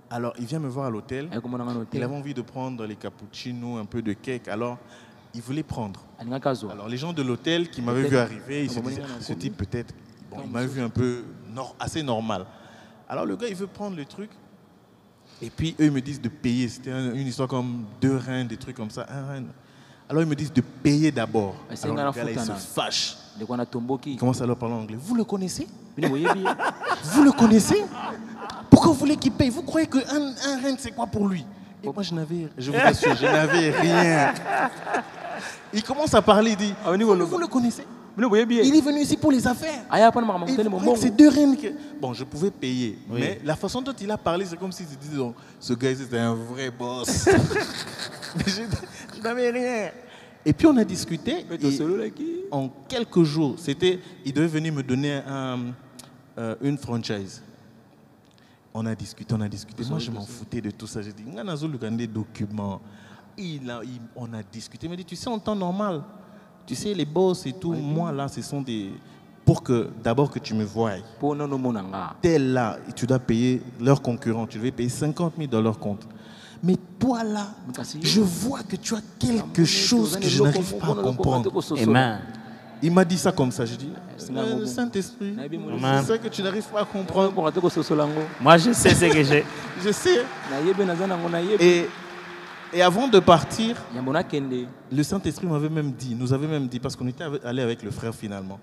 C: Alors, il vient me voir à l'hôtel. Il avait envie de prendre les cappuccinos, un peu de cake. Alors, il voulait prendre. Alors, les gens de l'hôtel qui m'avaient vu arriver, ils se disaient, ce type peut-être, bon, il m'a vu un peu assez normal. Alors, le gars, il veut prendre le truc. Et puis, eux, ils me disent de payer. C'était une histoire comme 2 reins, des trucs comme ça. 1 rein. Alors, ils me disent de payer d'abord. Alors, le gars, là, il se fâche. Il commence à leur parler en anglais. Vous le connaissez? Vous le connaissez? Pourquoi vous voulez qu'il paye? Vous croyez qu'un rein, c'est quoi pour lui? Et moi, je vous assure, je n'avais rien. Il commence à parler, il dit, vous le connaissez? Il est venu ici pour les affaires. Et c'est 2 reines que... Bon, je pouvais payer, mais la façon dont il a parlé, c'est comme s'il se disait, ce gars ici, c'est un vrai boss. Mais je n'avais rien. Et puis on a discuté, et en quelques jours, il devait venir me donner une franchise. On a discuté. Moi, je m'en foutais de tout ça. J'ai dit, on a des documents. On a discuté. Il m'a dit, tu sais, en temps normal, tu sais, les boss et tout, moi, là, ce sont des... Pour que, d'abord, que tu me voies. Tel là, tu dois payer leurs concurrents. Tu devais payer 50 000 dans leur compte. Mais toi, là, je vois que tu as quelque chose que je n'arrive pas à comprendre.
A: Amen.
C: Il m'a dit ça comme ça. Je dis, Saint-Esprit, c'est ça que tu n'arrives pas à comprendre.
A: Moi, je sais ce que j'ai.
C: Je sais. Et avant de partir, le Saint-Esprit nous avait même dit, parce qu'on était allé avec le frère finalement,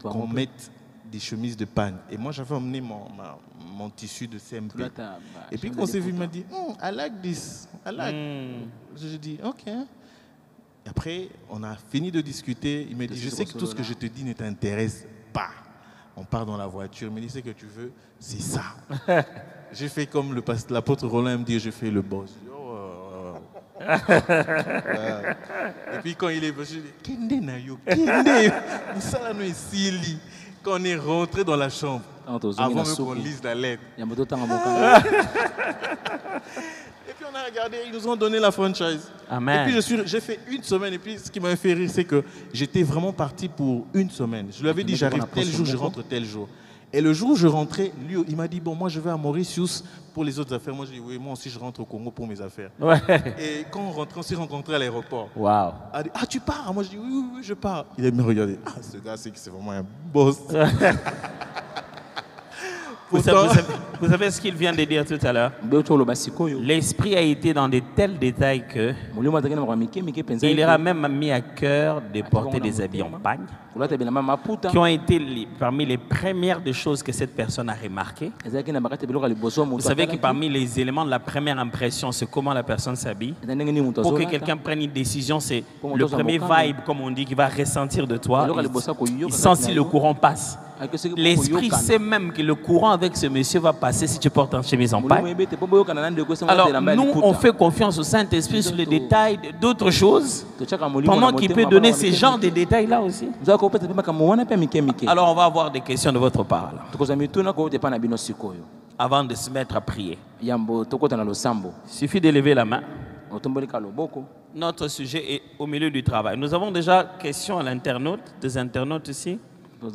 C: qu'on mette des chemises de pagne. Et moi, j'avais emmené mon tissu de CMP. Et puis, quand on s'est vu, il m'a dit, I like this. I like. Je dis, OK. Et après, on a fini de discuter. Il m'a dit, je sais que tout ce que je te dis ne t'intéresse pas. On part dans la voiture. Il m'a dit, ce que tu veux, c'est ça. J'ai fait comme l'apôtre Roland me dit, je fais le boss. Et puis quand il est venu, je dis, Kende Nayo, Kende, quand on est rentré dans la chambre, avant même qu'on lise la lettre. Et puis on a regardé, ils nous ont donné la franchise.
A: Amen.
C: Et puis j'ai fait 1 semaine. Et puis ce qui m'a fait rire, c'est que j'étais vraiment parti pour 1 semaine. Je lui avais dit, j'arrive tel jour, je rentre tel jour. Et le jour où je rentrais, lui, il m'a dit, bon, moi je vais à Mauritius pour les autres affaires. Moi je dis, oui, moi aussi je rentre au Congo pour mes affaires.
A: Ouais.
C: Et quand on rentrait, on s'est rencontrés à l'aéroport.
A: Wow.
C: Il a dit, ah, tu pars? Moi je dis, oui, je pars. Il a me regardé, ah, ce gars, c'est vraiment un boss.
A: Vous savez ce qu'il vient de dire tout à l'heure? L'esprit a été dans de tels détails que il leur a même mis à cœur de porter des habits en pagne, qui ont été parmi les premières des choses que cette personne a remarquées. Vous savez que parmi les éléments de la première impression, c'est comment la personne s'habille. Pour que quelqu'un prenne une décision, c'est le premier vibe, comme on dit, qui va ressentir de toi. Il sent si le courant passe. L'esprit sait même que le courant avec ce monsieur va passer si tu portes une chemise en paille. Alors, nous, on fait confiance au Saint-Esprit sur les détails d'autres choses, pendant qu'il peut donner ce genre de détails-là aussi. Alors, on va avoir des questions de votre part. Avant de se mettre à prier. Il suffit d'élever la main. Notre sujet est au milieu du travail. Nous avons déjà questions à l'internaute, des internautes ici. En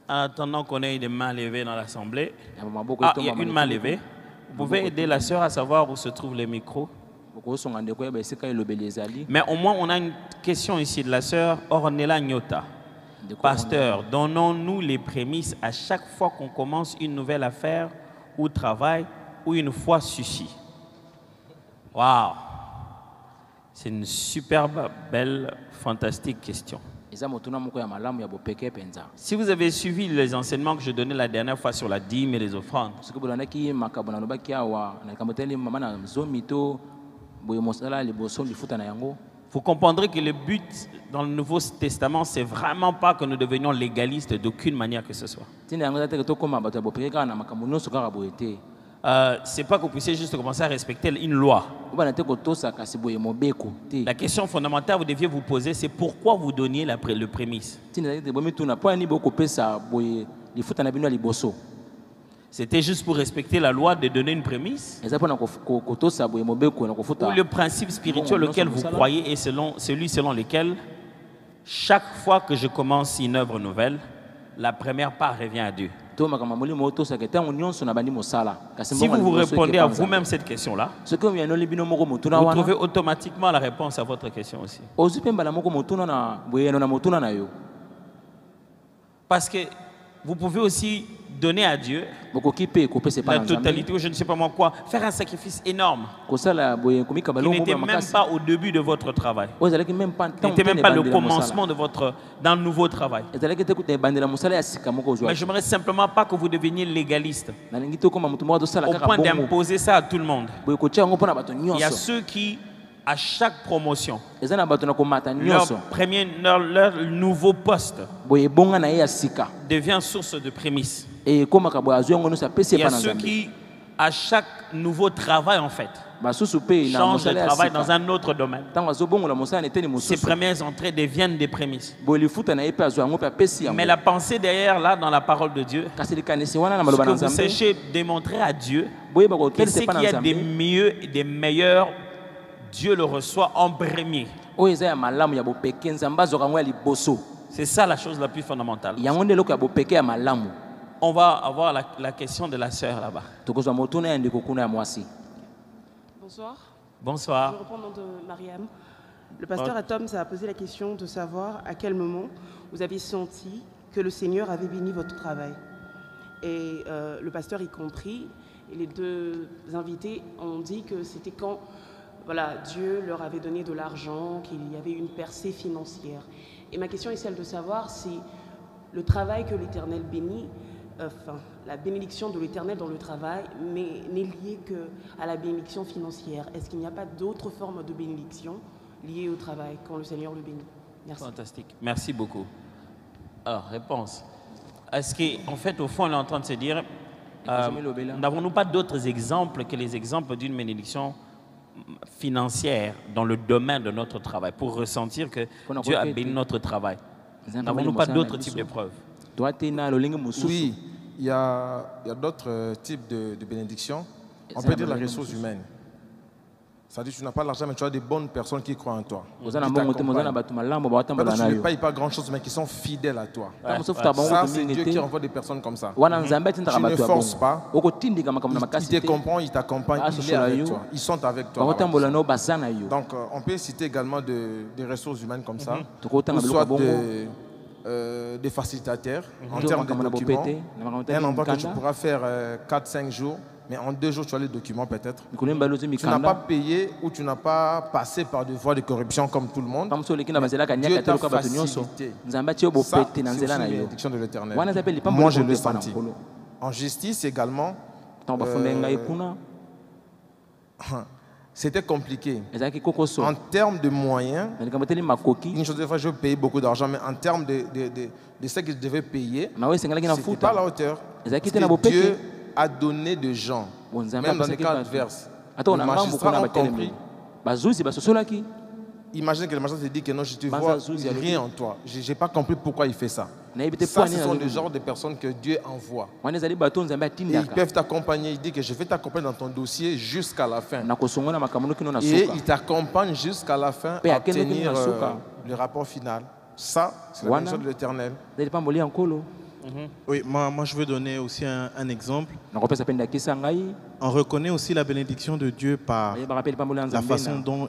A: attendant qu'on ait des mains levées dans l'assemblée. Ah, il y a une main levée. Vous pouvez aider la sœur à savoir où se trouvent les micros. Mais au moins, on a une question ici de la sœur Ornella Nyota. Pasteur, donnons-nous les prémices à chaque fois qu'on commence une nouvelle affaire ou travail ou une foi suffit. Waouh! C'est une superbe, belle, fantastique question. Si vous avez suivi les enseignements que je donnais la dernière fois sur la dîme et les offrandes, vous comprendrez que le but dans le Nouveau Testament, c'est vraiment pas que nous devenions légalistes d'aucune manière que ce soit. C'est pas que vous puissiez juste commencer à respecter une loi. La question fondamentale que vous deviez vous poser, c'est pourquoi vous donniez le prémisse. C'était juste pour respecter la loi de donner une prémisse? Ou le principe spirituel auquel vous croyez est celui selon lequel chaque fois que je commence une œuvre nouvelle, la première part revient à Dieu. Si vous vous répondez à vous-même cette question-là, vous trouvez automatiquement la réponse à votre question aussi. Parce que vous pouvez aussi donner à Dieu la totalité, ou je ne sais pas moi quoi, faire un sacrifice énorme qui n'était même pas au début de votre travail, qui n'était même pas le commencement de d'un nouveau travail. Mais j'aimerais simplement pas que vous deveniez légaliste au point d'imposer ça à tout le monde. Il y a ceux qui, à chaque promotion, leur nouveau poste devient source de prémices. Il y a ceux qui, à chaque nouveau travail, en fait, changent de travail dans un autre domaine. Ces premières entrées deviennent des prémices. Mais la pensée derrière, là, dans la parole de Dieu, ce que vous sachez démontrer à Dieu, que ce qu'il y a des mieux et des meilleurs, Dieu le reçoit en premier. C'est ça la chose la plus fondamentale. On va avoir la question de la sœur là-bas.
E: Bonsoir.
A: Bonsoir.
E: Je reprends le nom de Mariam. Le pasteur Atom a posé la question de savoir à quel moment vous avez senti que le Seigneur avait béni votre travail. Et le pasteur y compris, et les deux invités ont dit que c'était quand Dieu leur avait donné de l'argent, qu'il y avait une percée financière. Et ma question est celle de savoir si le travail que l'Éternel bénit, la bénédiction de l'Éternel dans le travail n'est liée qu'à la bénédiction financière. Est-ce qu'il n'y a pas d'autres formes de bénédiction liées au travail quand le Seigneur le bénit? Merci.
A: Fantastique. Merci beaucoup. Alors, réponse. Est-ce qu'en fait, au fond, on est en train de se dire, n'avons-nous pas d'autres exemples que les exemples d'une bénédiction financière dans le domaine de notre travail pour ressentir que Dieu a béni notre travail? N'avons-nous pas d'autres types de preuves?
D: Oui, il y a d'autres types de bénédictions. On peut dire la ressource humaine. C'est-à-dire que tu n'as pas l'argent, mais tu as des bonnes personnes qui croient en toi. Tu ne payes pas grand-chose, mais qui sont fidèles à toi. Ça, c'est Dieu qui envoie des personnes comme ça. Tu ne forces pas. Il te comprend, il t'accompagne, il est avec toi. Ils sont avec toi. Donc, on peut citer également des ressources humaines comme ça, ou soit des facilitateurs en termes de documents. Un endroit que tu pourras faire 4-5 jours. Mais en 2 jours, tu as les documents peut-être. Tu n'as pas payé ou tu n'as pas passé par des voies de corruption comme tout le monde. Dieu t'a facilité. Ça, c'est aussi une bénédiction de l'Éternel. Moi, je l'ai senti. En justice également, c'était compliqué.
B: ezalaki kokoso
D: En termes de moyens,
B: na likambo eteli makoki
D: une chose, des fois, je payais beaucoup d'argent, mais en termes de ce que je devais payer,
B: mawe esengelaki na
D: c'était pas à la
B: futa
D: hauteur.
B: ezalaki
D: Parce
B: te na
D: que Dieu
B: bopeke
D: a donné des gens,
B: bonzambe
D: même dans les
B: apesaki
D: cas
B: bato
D: adverses.
B: ata
D: Les
B: ona ngambo
D: magistrats
B: kuna
D: ont
B: batelemi
D: compris.
B: bazuzi basosolaki
D: Imagine que le magistrat te dit que non, je te
B: Banza
D: vois
B: Zouzi,
D: rien en toi. Je n'ai pas compris pourquoi il fait ça.
B: nayebi te
D: Ça,
B: po
D: ce
B: ani
D: sont
B: na
D: le genre de personnes que Dieu envoie.
B: wana ezali bato nzambe
D: Et ils
B: atindaka
D: peuvent t'accompagner. Il dit que je vais t'accompagner dans ton dossier jusqu'à la fin.
B: na kosongola makambo no kino na
D: Et
B: suka
D: il t'accompagne jusqu'à la fin
B: Pe
D: à
B: akende kino
D: obtenir
B: na suka.
D: le rapport final. Ça, c'est la
B: Wana.
D: bénédiction de l'Éternel.
B: ezali pamboli ya nkolo
C: Oui, moi je veux donner aussi un exemple.
B: nakopesa mpe ndakisa ngai
C: On reconnaît aussi la bénédiction de Dieu par
B: bayebaka mpe lipamboli ya
C: la
B: nzambe
C: façon
B: na
C: dont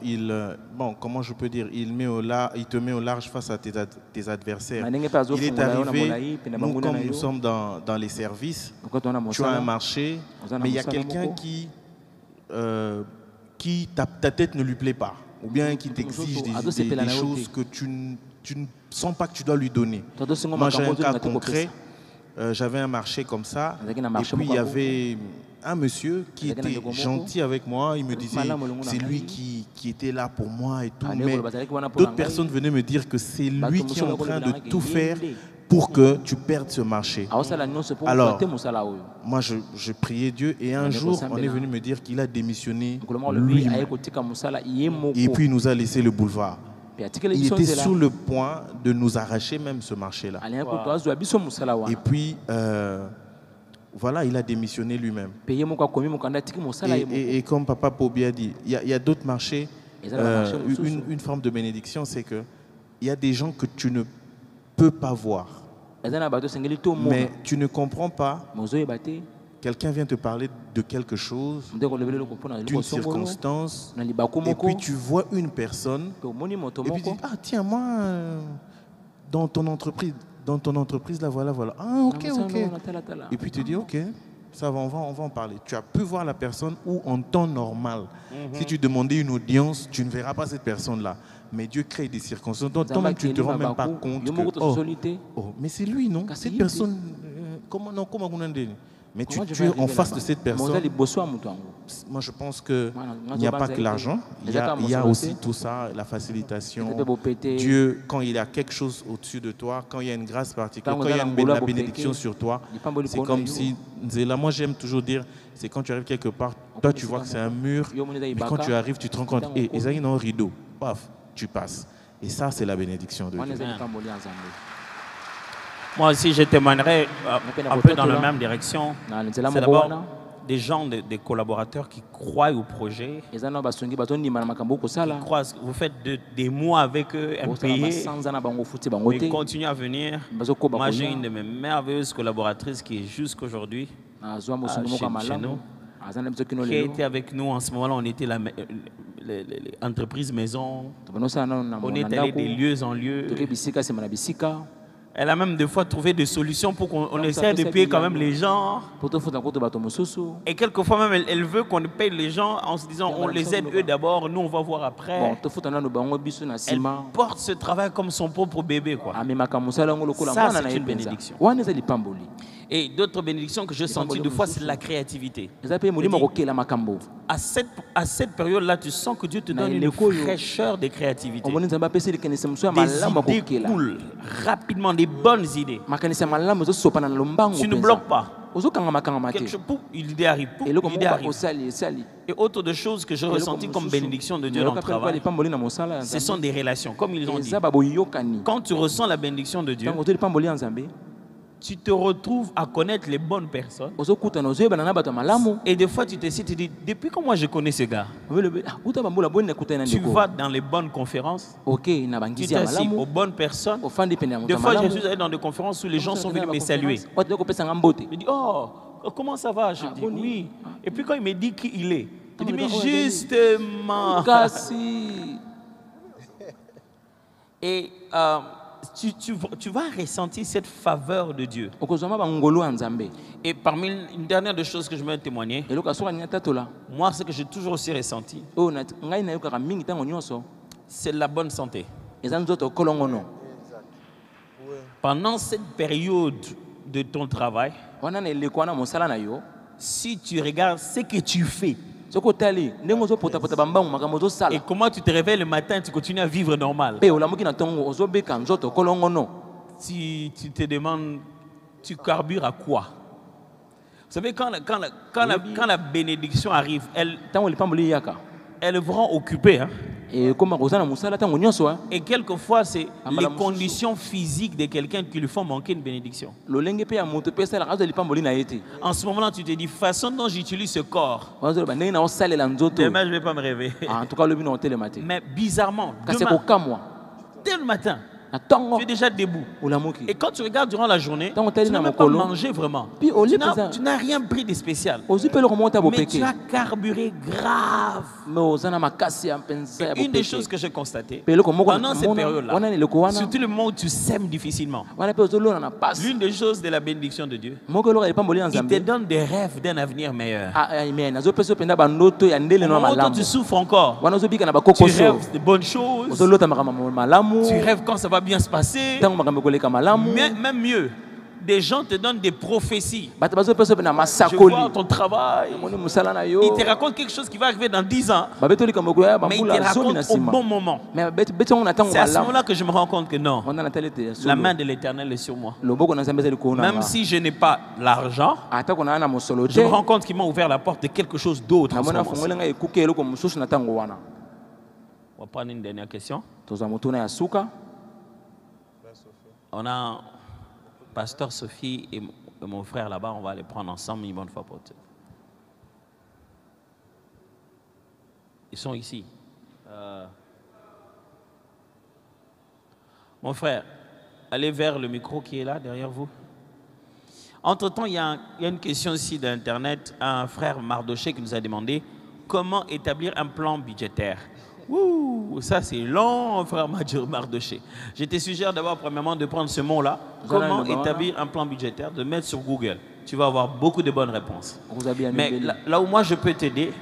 C: bon, comment je peux dire, il te met au large face à tes adversaires.
B: na ndenge mpe
C: Il est
B: azofungola yo na
C: arrivé,
B: molai mpe na
C: nous
B: banguna na
C: comme nous
B: yo
C: sommes dans les services,
B: lokwa toza na
C: tu as un
B: mosala
C: marché,
B: oza na
C: mais il y a
B: mosala
C: quelqu'un
B: moko
C: qui ta tête ne lui plaît pas, ou bien qui t'exige des choses que tu ne sens pas que tu dois lui donner.
B: tozosengo
C: Moi, j'ai un
B: makambo
C: cas
B: ozolinga te
C: concret.
B: kopesa
C: J'avais un marché comme ça,
B: Ezalaki na
C: et
B: marché
C: puis il
B: moko
C: y
B: ya
C: avait un monsieur qui
B: Ezalaki na
C: était
B: ndeko moko.
C: gentil avec moi. Il me disait,
B: Malamu elongo na
C: c'est lui
B: ngai.
C: qui était là pour moi et tout.
B: Ah,
C: Mais
B: ndeko bazalaki wana mpo na
C: d'autres
B: ngai.
C: personnes venaient me dire que c'est
B: Bato
C: lui qui est en
B: mosusu
C: train de
B: bakolobelanga
C: tout
B: ke
C: faire
B: yende.
C: pour que tu perdes ce marché.
B: aosala nyonso mpo
C: Alors,
B: te mosala oyo
C: Moi, je priais Dieu et un
B: Ndeko
C: jour, on
B: Sambela.
C: est venu me dire qu'il a démissionné
B: mokolo moko lobi aye
C: lui-même.
B: kotika mosala ye moko
C: Et puis, il nous a laissé le boulevard.
B: mpe atikeli
C: Il
B: biso
C: était
B: nzela
C: sur le point de nous arracher même ce marché-là.
B: alingi kutu azwa biso mosala
C: Et
B: wana
C: puis, voilà, il a démissionné lui-même.
B: mpe ye moko akomi mokanda atiki mosala ye moko
C: Et comme Papa Pobi a dit, il y a d'autres marchés.
B: Eza na marché mosusu.
C: Une forme de bénédiction, c'est que il y a des gens que tu ne peux pas voir.
B: eza na bato esengeli tomona
C: Mais tu ne comprends pas.
B: me ozoyeba te
C: Quelqu'un vient te parler de quelque chose,
B: ndeko olobeli eloko mpona
C: d'une
B: eloko songolo
C: circonstance,
B: na libaku
C: et
B: moko
C: puis tu vois une personne,
B: mpe omoni moto
C: et puis tu
B: moko
C: dis, ah tiens, moi, dans ton entreprise, là, voilà. Ah, ok,
B: na mosala
C: ok.
B: nango na talatala
C: Et puis tu dis, ok, ça va, on va en parler. Tu as pu voir la personne où en temps normal, si tu demandais une audience, tu ne verras pas cette personne-là. Mais Dieu crée des circonstances dont toi-même tu ne te rends même pas compte
B: yo moko
C: que,
B: tososoli te
C: mais c'est lui, non?
B: Kasi
C: Cette
B: yindi.
C: personne, comment on a dit? Mais tu
B: Comment je
C: es
B: vais
C: en
B: arriver
C: face
B: là-bas?
C: de cette
B: Mais oza
C: personne.
B: liboso ya moto yango
C: Moi, je pense qu'il
B: Voilà,
C: n'y a
B: moi,
C: pas
B: je
C: que
B: pense
C: l'argent, il y
B: que-
C: a
B: Déjà,
C: aussi
B: comme
C: tout ça, la facilitation.
B: Eza pe bopete.
C: Dieu, quand il y a quelque chose au-dessus de toi, quand il y a une grâce particulière,
B: Tango
C: quand il y a
B: eza na ngolo
C: la
B: ya
C: bénédiction
B: bopeke,
C: sur toi,
B: lipamboli
C: c'est
B: mpona
C: comme
B: yo.
C: si, Nzela, moi j'aime toujours dire, c'est quand tu arrives quelque part, toi tu vois que c'est un mur,
B: Yo moni eza
C: mais
B: ibaka.
C: quand tu arrives, tu te rends compte,
B: Tango
C: et
B: okoli.
C: ils ont un rideau, paf, tu passes. Et ça, c'est la bénédiction de
B: wana
C: Dieu.
B: eza lipamboli ya nzambe
A: Moi aussi, je témoignerai un peu dans la même direction.
B: na nzela
A: C'est
B: moko wana
A: d'abord des gens, des collaborateurs qui croient au projet.
B: eza na basongi bazondima na makambo okosala
A: Vous faites des mois avec eux,
B: bosala
A: impayés,
B: basanza na bango futi bango
A: mais
B: te
A: continuez à venir.
B: bazokoba
A: Moi, j'ai
B: koya
A: une de mes merveilleuses collaboratrices qui est jusqu'aujourd'hui,
B: nazwa mosongi moko ya
A: chez nous.
B: malamu aza na biso kino
A: qui a
B: lelo
A: été avec nous en ce moment-là. On était l'entreprise maison.
B: tobanosala nano na
A: On est allé des
B: ndako
A: lieux en lieu.
B: toke bisika nsima na bisika
A: Elle a même des fois trouvé des solutions pour qu'on
B: Donc,
A: essaie
B: ça
A: de
B: peut
A: payer
B: s'être
A: quand même les gens.
B: po tofuta koto bato mosusu
A: Et quelquefois même, elle veut qu'on paye les gens en se disant on les aide eux d'abord, nous on va voir
B: bon
A: après.
B: tofuta nano bango biso na
A: Elle
B: nsima
A: porte ce travail comme son propre bébé, quoi.
B: amemaka mosala yango lokola
A: Ça,
B: mwana na
A: c'est
B: ye
A: une
B: mpenza
A: bénédiction.
B: wana eza lipamboli
A: Et d'autres bénédictions que j'ai senties deux fois, c'est la créativité.
B: eza mpe molimo
A: Je dis,
B: kokela makambo
A: À cette période-là, tu sens que Dieu te donne une
B: eleko oyo,
A: fraîcheur de créativité.
B: omoni nzambe apesi likanisi mosusu ya
A: Des
B: malamu ya
A: idées
B: kokela
A: cool, rapidement, des bonnes idées.
B: makanisi ya malamu ezosopana na lombango
A: Tu ne
B: mpenza.
A: bloques pas.
B: ozokanga makangama te
A: Quelque chose, pouf, l'idée arrive. Pouf,
B: eloko
A: l'idée
B: moko
A: arrive.
B: osali esali
A: Et autre de choses que j'ai
B: Eloko
A: ressenties comme
B: mosusu,
A: bénédiction de Dieu dans le
B: nayoka mpe lokola
A: travail,
B: lipamboli na mosala ya
A: ce sont
B: nzambe
A: des relations, comme ils ont dit.
B: eza baboyokani
A: Quand tu ressens la bénédiction de Dieu,
B: ntango ozo lipamboli ya nzambe
A: tu te retrouves à connaître les bonnes personnes.
B: ozokutana ozoyebana na bato ya malamu
A: Et des fois, tu te cites, tu te dis, depuis quand moi je connais ce gars,
B: uta bambola boni nakutana na
A: tu
B: ndeko
A: vas dans les bonnes conférences,
B: ok na
A: tu
B: bangisi ya
A: t'assis aux
B: malamu
A: bonnes personnes.
B: ofandi pene ya moto
A: Des
B: ya
A: fois, je
B: malamu
A: suis allé dans des conférences où les gens sont venus me saluer.
B: ote kopesanga mbote
A: Je dis, oh, comment ça va? Je dis,
B: boni.
A: oui. Et puis quand il me dit qui il est, je dis,
B: Ah,
A: mais
B: oh,
A: justement.
B: kasi
A: Et tu vas ressentir cette faveur de Dieu.
B: okozwama bangolo ya nzambe
A: Et parmi une dernière des choses que je veux témoigner,
B: eloko asoka ninga tatola
A: moi, ce que j'ai toujours aussi ressenti,
B: oyo ngai nayokaka mingi ntango nyonso
A: c'est la bonne santé.
B: eza nzoto kolongono
A: Pendant cette période de ton travail,
B: wana na eleko wana mosala na yo
A: si tu regardes ce que tu fais, Et comment tu te réveilles le matin, tu continues à vivre normal. Si tu te demandes, tu carbures à quoi? Vous savez, quand la bénédiction arrive, elle vous rend occupé. Hein? Et quelquefois, c'est les conditions physiques de quelqu'un qui lui font manquer une bénédiction. En ce moment-là, tu te dis, façon dont j'utilise ce corps, demain, je ne vais pas me réveiller. Mais bizarrement, dès le matin, tu es déjà debout. Et quand tu regardes durant la journée, tu n'as même pas mangé vraiment. Tu n'as rien pris de spécial. Mais tu as carburé grave. Et une des choses que j'ai constatées, pendant cette période-là, surtout le moment où tu sèmes difficilement, l'une des choses de la bénédiction de Dieu, il te donne des rêves d'un avenir meilleur. Au moment où tu souffres encore, tu rêves de bonnes choses, tu rêves quand ça va bien se passer. Même mieux, des gens te donnent des prophéties. Je vois ton travail. Ils te racontent quelque chose qui va arriver dans 10 ans, mais ils te racontent au bon moment. C'est à ce moment-là que je me rends compte que non, la main de l'Éternel est sur moi. Même si je n'ai pas l'argent, je me rends compte qu'il m'a ouvert la porte de quelque chose d'autre. On va prendre une dernière question. On a Pasteur Sophie et mon frère là-bas, on va les prendre ensemble une bonne fois pour toutes. Ils sont ici. Mon frère, allez vers le micro qui est là, derrière vous. Entre-temps, il y a une question ici d'Internet. Un frère Mardoché qui nous a demandé comment établir un plan budgétaire. Ouh, ça c'est long, frère Mardoché. Je te suggère d'abord, premièrement, de prendre ce mot-là. Comment établir un plan budgétaire, de mettre sur Google. Tu vas avoir beaucoup de bonnes réponses. Mais là où moi je peux t'aider,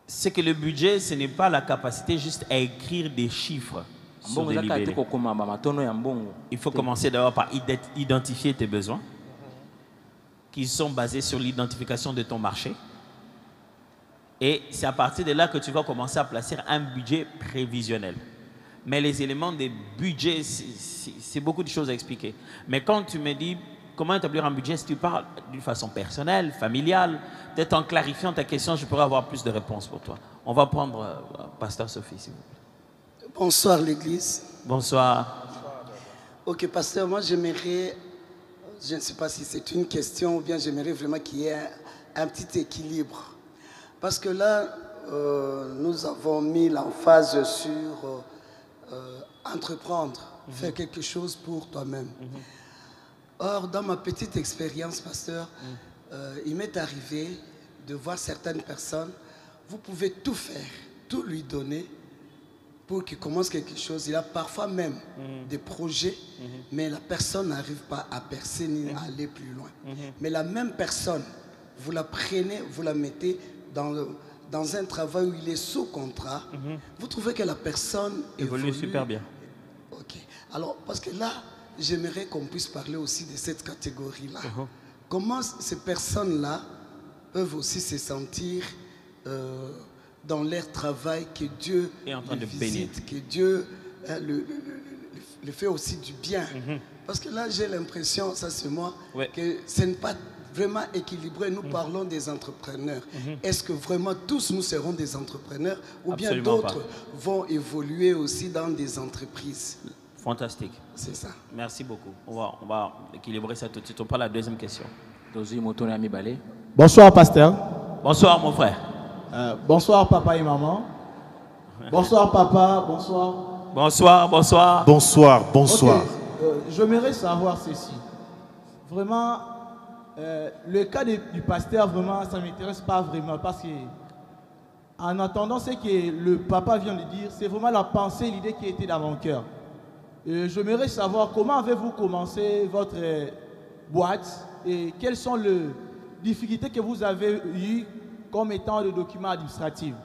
A: c'est que le budget, ce n'est pas la capacité juste à écrire des chiffres sur des libellés. Il faut commencer d'abord par identifier tes besoins, qui sont basés sur l'identification de ton marché. Et c'est à partir de là que tu vas commencer à placer un budget prévisionnel. Mais les éléments des budgets, c'est beaucoup de choses à expliquer. Mais quand tu me dis comment établir un budget, si tu parles d'une façon personnelle, familiale, peut-être en clarifiant ta question, je pourrais avoir plus de réponses pour toi. On va prendre Pasteur Sophie, s'il vous plaît.
F: Bonsoir l'Église.
A: Bonsoir.
F: Ok, Pasteur, moi j'aimerais, je ne sais pas si c'est une question ou bien j'aimerais vraiment qu'il y ait un petit équilibre. Parce que là, nous avons mis l'emphase sur entreprendre, faire quelque chose pour toi-même. Or, dans ma petite expérience, pasteur, il m'est arrivé de voir certaines personnes, vous pouvez tout faire, tout lui donner pour qu'il commence quelque chose. Il y a parfois même des projets, mais la personne n'arrive pas à percer ni à aller plus loin. Mais la même personne, vous la prenez, vous la mettez dans un travail où il est sous contrat, vous trouvez que la personne évolue
A: super bien.
F: Ok. Alors, parce que là, j'aimerais qu'on puisse parler aussi de cette catégorie-là. Comment ces personnes-là peuvent aussi se sentir dans leur travail, que Dieu
A: est en train de
F: visite, que Dieu le fait aussi du bien. Parce que là, j'ai l'impression, ça c'est moi, que ce n'est pas vraiment équilibré. Nous parlons des entrepreneurs. Est-ce que vraiment tous nous serons des entrepreneurs ou bien d'autres vont évoluer aussi dans des entreprises?
A: Fantastique.
F: C'est ça.
A: Merci beaucoup. On va équilibrer ça tout de suite. On parle de la deuxième question.
G: Bonsoir, pasteur.
A: Bonsoir, mon frère.
G: Bonsoir, papa et maman. Bonsoir, papa. Bonsoir.
A: Bonsoir, bonsoir.
H: Bonsoir, bonsoir.
G: Okay. J'aimerais savoir ceci. Vraiment, le cas du pasteur, vraiment, ça ne m'intéresse pas vraiment parce que, en attendant ce que le papa vient de dire, c'est vraiment la pensée, l'idée qui était dans mon cœur. J'aimerais savoir comment avez-vous commencé votre boîte et quelles sont les difficultés que vous avez eues comme étant des documents administratifs.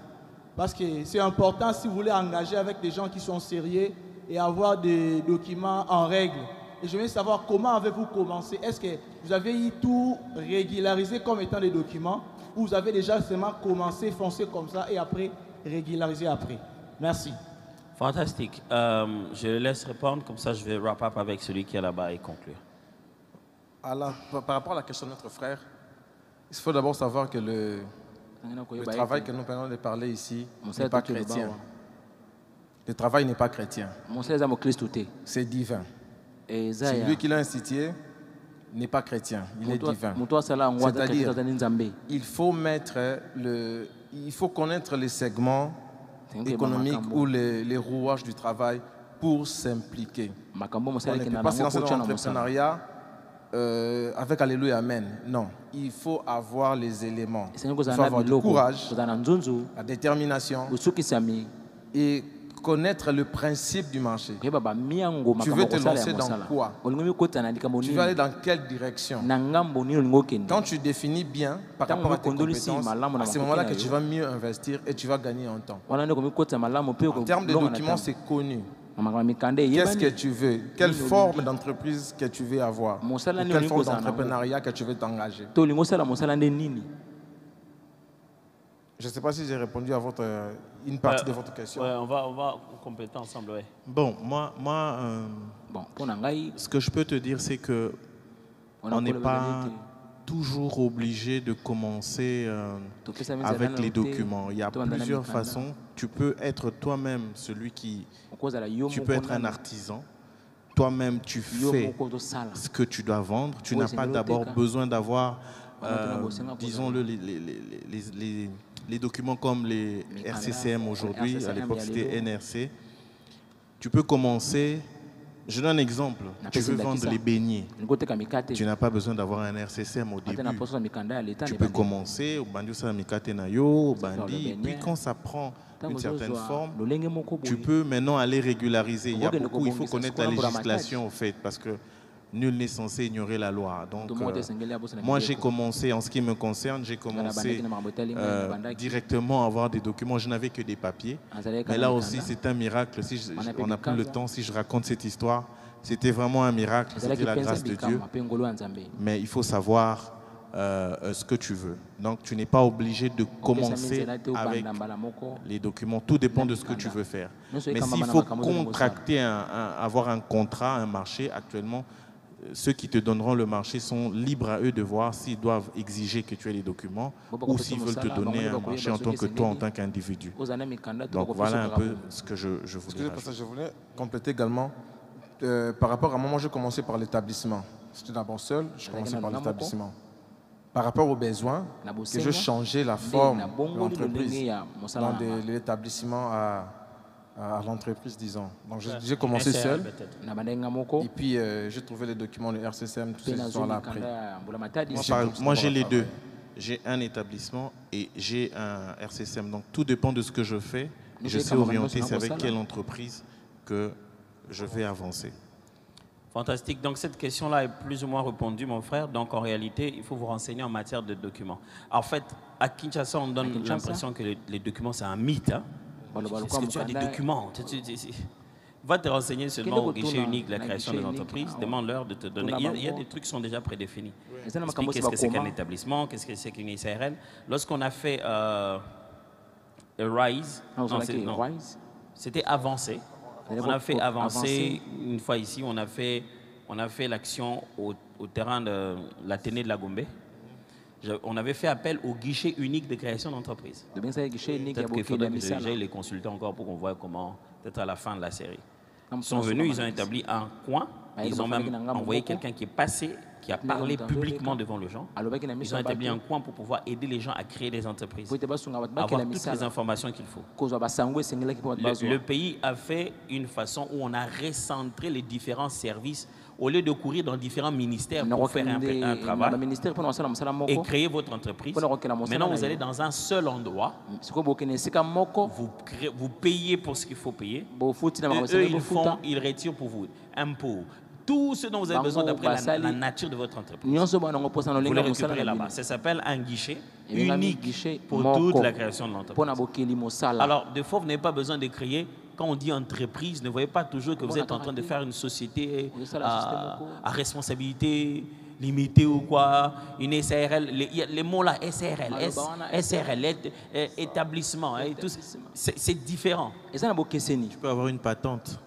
G: Parce que c'est important si vous voulez engager avec des gens qui sont sérieux et avoir des documents en règle. Et je veux savoir comment avez-vous commencé. Est-ce que vous avez eu tout régularisé comme étant des documents ou vous avez déjà seulement commencé, foncé comme ça et après régulariser après? Merci.
A: Fantastique. Je laisse répondre, comme ça je vais wrap up avec celui qui est là-bas et conclure.
D: Alors, par rapport à la question de notre frère, il faut d'abord savoir que le travail que nous venons de parler ici n'est pas chrétien. Le travail n'est pas chrétien. C'est divin. C'est lui qui l'a institué, n'est pas chrétien, il est divin. C'est-à-dire, il faut connaître les segments économiques ou les rouages du travail pour s'impliquer. On ne peut pas se lancer dans l'entrepreneuriat avec Alléluia, Amen. Non, il faut avoir les éléments. Il faut avoir du courage, la détermination et connaître le principe du marché. Tu veux te lancer dans quoi? Tu vas aller dans quelle direction? Quand tu définis bien par rapport à tes compétences, à ce moment-là que tu vas mieux investir et tu vas gagner en temps. En termes de documents, c'est connu. Qu'est-ce que tu veux? Quelle forme d'entreprise que tu veux avoir? Ou quelle forme d'entrepreneuriat que tu veux t'engager? Je ne sais pas si j'ai répondu à une partie de votre question.
A: Ouais, on va compléter ensemble. Ouais.
C: Bon, moi ce que je peux te dire, c'est que on n'est pas toujours obligé de commencer avec les documents. Il y a plusieurs façons. Tu peux être toi-même celui qui... Tu peux être un artisan. Toi-même, tu fais ce que tu dois vendre. Tu n'as pas d'abord besoin d'avoir, disons-le, les documents comme les RCCM aujourd'hui. À l'époque, c'était NRC. Tu peux commencer... Je donne un exemple. Tu veux vendre les beignets. Tu n'as pas besoin d'avoir un RCCM au début. Tu peux commencer au bandi au bandi, et puis quand ça prend une certaine forme, tu peux maintenant aller régulariser. Il faut connaître la législation au fait, parce que nul n'est censé ignorer la loi. Donc, moi, j'ai commencé, en ce qui me concerne, j'ai commencé directement à avoir des documents. Je n'avais que des papiers. Mais là aussi, c'est un miracle. Si on n'a plus le temps, si je raconte cette histoire, c'était vraiment un miracle. C'était la grâce de Dieu. Mais il faut savoir ce que tu veux. Donc, tu n'es pas obligé de commencer avec les documents. Tout dépend de ce que tu veux faire. Mais s'il faut contracter, avoir un contrat, un marché, actuellement, ceux qui te donneront le marché sont libres à eux de voir s'ils doivent exiger que tu aies les documents ou s'ils veulent te donner un marché en tant que toi, en tant qu'individu. Donc voilà un peu ce que je voulais rajouter.
D: Je voulais compléter également par rapport à moi, j'ai commencé par l'établissement. J'étais d'abord seul, je commençais par l'établissement. Par rapport aux besoins, que je changeais la forme de l'entreprise dans l'établissement à l'entreprise, disons. Donc j'ai commencé seul, et puis j'ai trouvé les documents, le RCCM, tout ça là après.
C: Moi j'ai les deux. J'ai un établissement et j'ai un RCCM. Donc tout dépend de ce que je fais. Je sais orienter, c'est avec quelle entreprise que je vais avancer.
A: Fantastique. Donc cette question-là est plus ou moins répondue, mon frère. Donc en réalité, il faut vous renseigner en matière de documents. En fait, à Kinshasa, on donne l'impression que les documents, c'est un mythe. Hein? Est-ce que tu as des documents? Va te renseigner seulement au guichet unique de la création des entreprises. Demande-leur de te donner. Il y a des trucs qui sont déjà prédéfinis. Explique qu'est-ce que c'est qu'un établissement, qu'est-ce que c'est qu'une SARL. Lorsqu'on a fait Rise, c'était avancé. On a fait avancer une fois ici. On a fait l'action au terrain de l'Athénée de la Gombe. On avait fait appel au guichet unique de création d'entreprise. Peut-être qu'il faudrait que j'aille les consulter encore pour qu'on voit comment, peut-être à la fin de la série. Ils sont venus, ils ont établi un coin, ils ont même envoyé quelqu'un qui est passé, qui a parlé publiquement devant les gens. Ils ont établi un coin pour pouvoir aider les gens à créer des entreprises, avoir toutes les informations qu'il faut. Le pays a fait une façon où on a recentré les différents services au lieu de courir dans différents ministères pour faire un travail et créer votre entreprise. Maintenant, vous allez dans un seul endroit, vous payez pour ce qu'il faut payer, eux, ils retirent pour vous impôts. Tout ce dont vous avez besoin d'après la nature de votre entreprise. Vous le récupérez là-bas. Ça s'appelle un guichet unique pour toute la création de l'entreprise. Alors, des fois, vous n'avez pas besoin de créer quand on dit entreprise, ne voyez pas toujours que vous êtes en train de faire une société à responsabilité limitée ou quoi, une SARL, les mots là, SARL, établissement, et tout, c'est différent.
C: Tu peux avoir une patente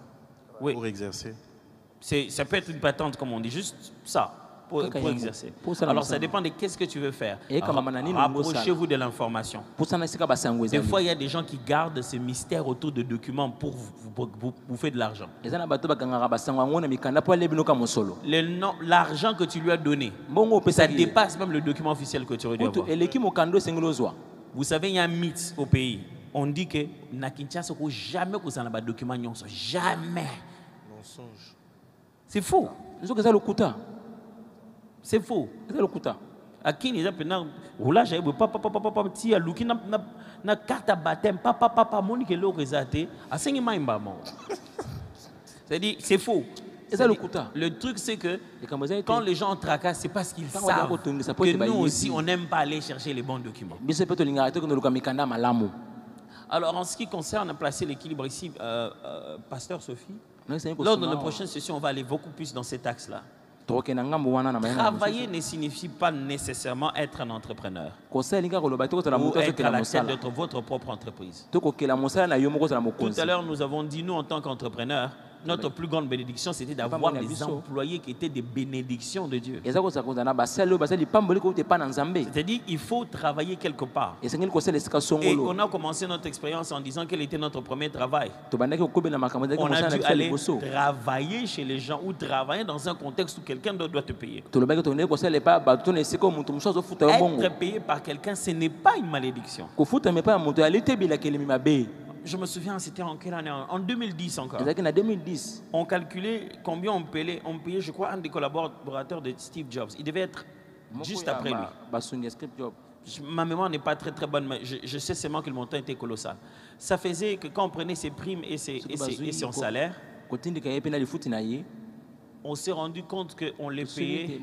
C: pour exercer.
A: Ça peut être une patente, comme on dit, juste ça. Pour exercer. Alors ça dépend de qu'est-ce que tu veux faire. Rapprochez-vous de l'information. Des fois, il y a des gens qui gardent ce mystère autour de documents pour vous bouffer de l'argent. L'argent que tu lui as donné, ça dépasse même le document officiel que tu aurais dû avoir. Vous savez, il y a un mythe au pays. On dit que na Kinshasa, jamais vous n'avez pas de document. Jamais.
C: Mensonge.
A: C'est faux. C'est faux. À qui il y a un roulage, papa, tia, luki na carte à baptême, papa, monique l'eau résaté, à 5 mains. C'est-à-dire, c'est faux. Le truc, c'est que quand les gens tracassent, c'est parce qu'ils savent que nous aussi, on n'aime pas aller chercher les bons documents. Alors, en ce qui concerne placer l'équilibre ici, Pasteur Sophie, lors de la prochaine session, on va aller beaucoup plus dans cet axe-là. Travailler ne signifie pas nécessairement être un entrepreneur ou être à la tête de votre propre entreprise. Tout à l'heure, nous avons dit, nous, en tant qu'entrepreneurs, notre plus grande bénédiction, c'était d'avoir des employés qui étaient des bénédictions de Dieu. C'est-à-dire qu'il faut travailler quelque part. Et on a commencé notre expérience en disant quel était notre premier travail. On a dû aller travailler chez les gens ou travailler dans un contexte où quelqu'un d'autre doit te payer. Être payé par quelqu'un, ce n'est pas une malédiction. Je me souviens, c'était en quelle année? En 2010 encore. On calculait combien on payait, je crois, un des collaborateurs de Steve Jobs. Il devait être juste après lui. Ma mémoire n'est pas très très bonne, mais je sais seulement que le montant était colossal. Ça faisait que quand on prenait ses primes et son salaire, on s'est rendu compte qu'on les payait.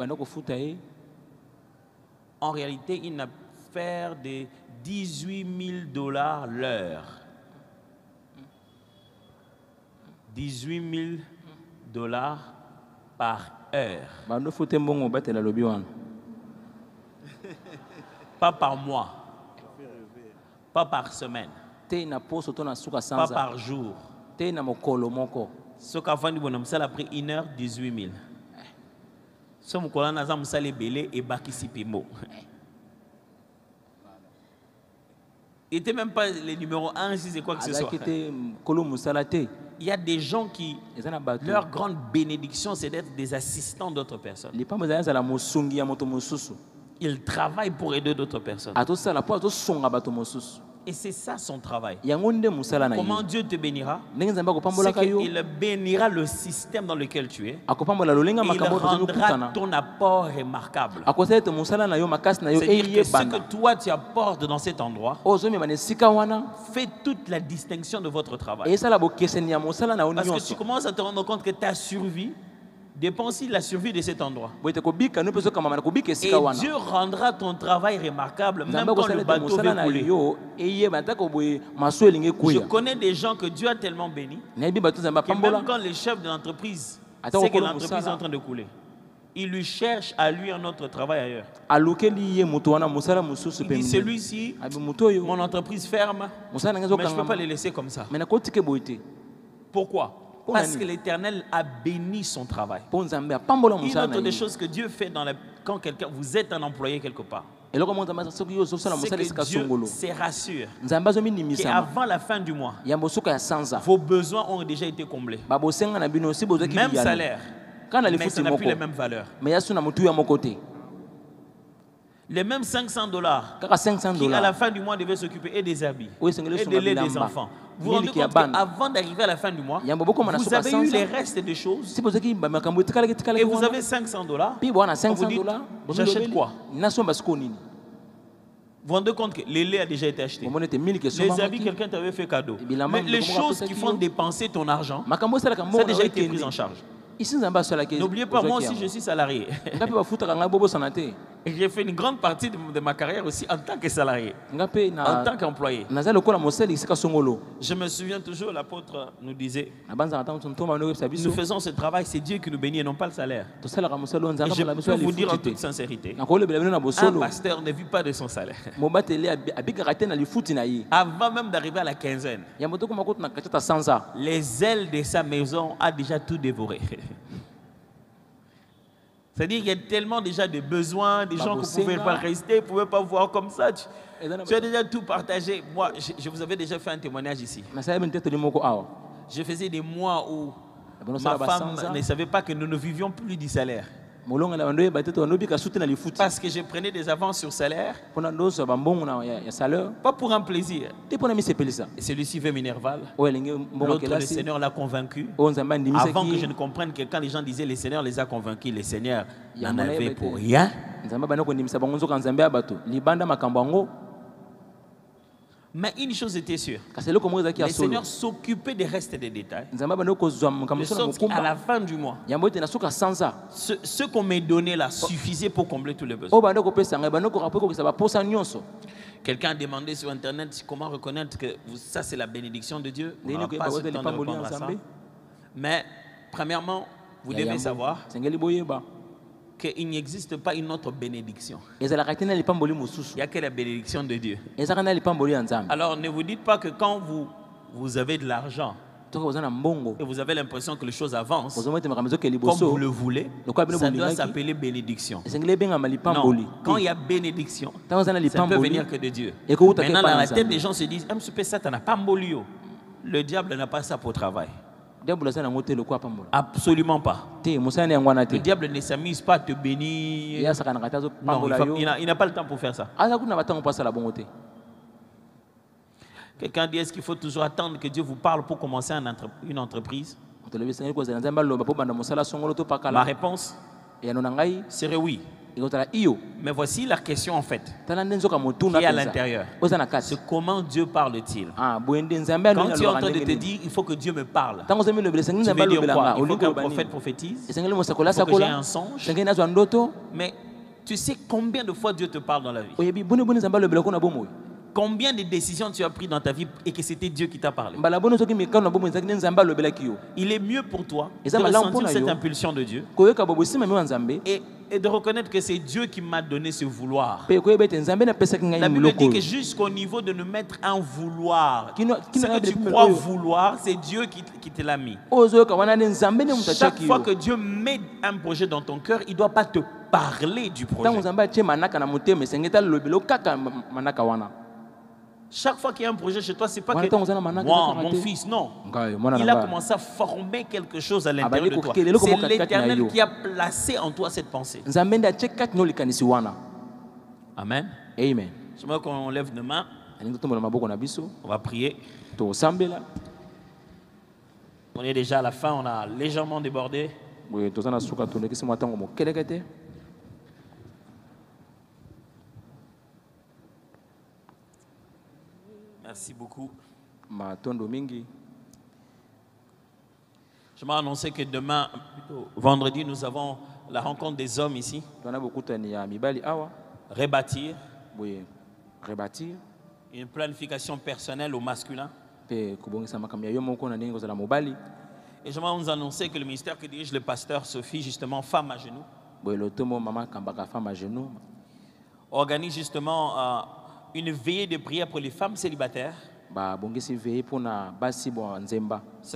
A: En réalité, il n'a fait de $18 000 l'heure. $18 000 par heure. Pas par mois. Pas par semaine. Pas par jour. Ce qu'a fait ça a pris 1 heure, 18 000. Ce que nous avons belé et Bakisipimo. Il n'était même pas le numéro 1 si c'est quoi que ce soit. Il y a des gens qui, leur grande bénédiction, c'est d'être des assistants d'autres personnes. Ils travaillent pour aider d'autres personnes. Et c'est ça son travail. Comment Dieu te bénira? C'est qu'il bénira le système dans lequel tu es. Il rendra ton apport remarquable. C'est-à-dire que ce que toi tu apportes dans cet endroit fait toute la distinction de votre travail. Parce que tu commences à te rendre compte que ta survie dépend aussi de la survie de cet endroit. Et Dieu rendra ton travail remarquable même quand le bateau va couler. Je connais des gens que Dieu a tellement bénis que même quand le chef de l'entreprise sait que l'entreprise est en train de couler, il lui cherche à lui un autre travail ailleurs. Il dit, celui-ci, mon entreprise ferme, mais je ne peux pas les laisser comme ça. Pourquoi? Parce que l'Éternel a béni son travail. Une autre des choses que Dieu fait quand vous êtes un employé quelque part, c'est que Dieu se rassure qu'avant la fin du mois, vos besoins ont déjà été comblés. Même salaire, mais ça n'a plus les mêmes valeurs. Les mêmes $500 qui à la fin du mois devaient s'occuper et des habits et de lait des enfants. Vous vous rendez compte qu'avant d'arriver à la fin du mois, vous avez eu les restes des choses et vous avez $500. On vous dit, j'achète quoi? Vous vous rendez compte que le lait a déjà été acheté. Les habits, quelqu'un t'avait fait cadeau. Mais les choses qui font dépenser ton argent, ça a déjà été pris en charge. N'oubliez pas, moi aussi je suis salarié. Et j'ai fait une grande partie de ma carrière aussi en tant que salarié, en tant qu'employé. Je me souviens toujours, l'apôtre nous disait, nous faisons ce travail, c'est Dieu qui nous bénit et non pas le salaire. Et je peux vous dire en toute sincérité, un pasteur ne vit pas de son salaire. Avant même d'arriver à la quinzaine, les ailes de sa maison a déjà tout dévoré. C'est-à-dire qu'il y a tellement déjà de besoins, des gens qui ne pouvaient pas rester, ne pouvaient pas voir comme ça. Tu as déjà tout partagé. Moi, je vous avais déjà fait un témoignage ici. Je faisais des mois où ma femme ne savait pas que nous ne vivions plus du salaire. Parce que je prenais des avances sur salaire, pas pour un plaisir. Et celui-ci veut Minerval. L'autre, le Seigneur l'a convaincu. Avant que je ne comprenne que quand les gens disaient le Seigneur les a convaincus, le Seigneur n'en avait pour rien. Mais une chose était sûre, le Seigneur s'occupait des restes des détails. De sorte qu'à la fin du mois, ce qu'on m'a donné là suffisait pour combler tous les besoins. Quelqu'un a demandé sur Internet comment reconnaître que ça c'est la bénédiction de Dieu. On n'aura pas ce temps de répondre à ça. Mais premièrement, vous devez savoir qu'il n'existe pas une autre bénédiction. Il n'y a que la bénédiction de Dieu. Alors ne vous dites pas que quand vous avez de l'argent et vous avez l'impression que les choses avancent comme vous le voulez, ça doit s'appeler bénédiction. Non, quand il y a bénédiction, ça ne peut venir que de Dieu. Maintenant, dans la tête des gens se disent, le diable n'a pas ça pour travail. Absolument pas. Le diable ne s'amuse pas à te bénir. Non, il n'a pas le temps pour faire ça. Quelqu'un dit, est-ce qu'il faut toujours attendre que Dieu vous parle pour commencer une entreprise? Ma réponse serait oui. Mais voici la question en fait qui est à l'intérieur. C'est comment Dieu parle-t-il? Quand tu es en train de te dire il faut que Dieu me parle, tu veux dire quoi? Il faut qu'un prophète prophétise, il faut que j'ai un songe. Mais tu sais combien de fois Dieu te parle dans la vie? Combien de décisions tu as prises dans ta vie et que c'était Dieu qui t'a parlé? Il est mieux pour toi de ressentir cette impulsion de Dieu et de reconnaître que c'est Dieu qui m'a donné ce vouloir. La Bible dit que jusqu'au niveau de nous mettre un vouloir, ce que tu crois vouloir, c'est Dieu qui te l'a mis. Chaque fois que Dieu met un projet dans ton cœur, il ne doit pas te parler du projet. Chaque fois qu'il y a un projet chez toi, c'est pas que moi, mon fils, non. Il a commencé à former quelque chose à l'intérieur de toi. C'est l'Éternel qui a placé en toi cette pensée. Amen.
B: Amen.
A: Je veux qu'on lève nos mains. On va prier. On est déjà à la fin, on a légèrement débordé. Merci beaucoup. Je m'ai annoncé que demain, plutôt vendredi, nous avons la rencontre des hommes ici. Rebâtir. Une planification personnelle au masculin. Et je vais vous annoncer que le ministère que dirige le pasteur Sophie, justement, Femme à genoux, organise justement une veillée de prière pour les femmes célibataires. Ça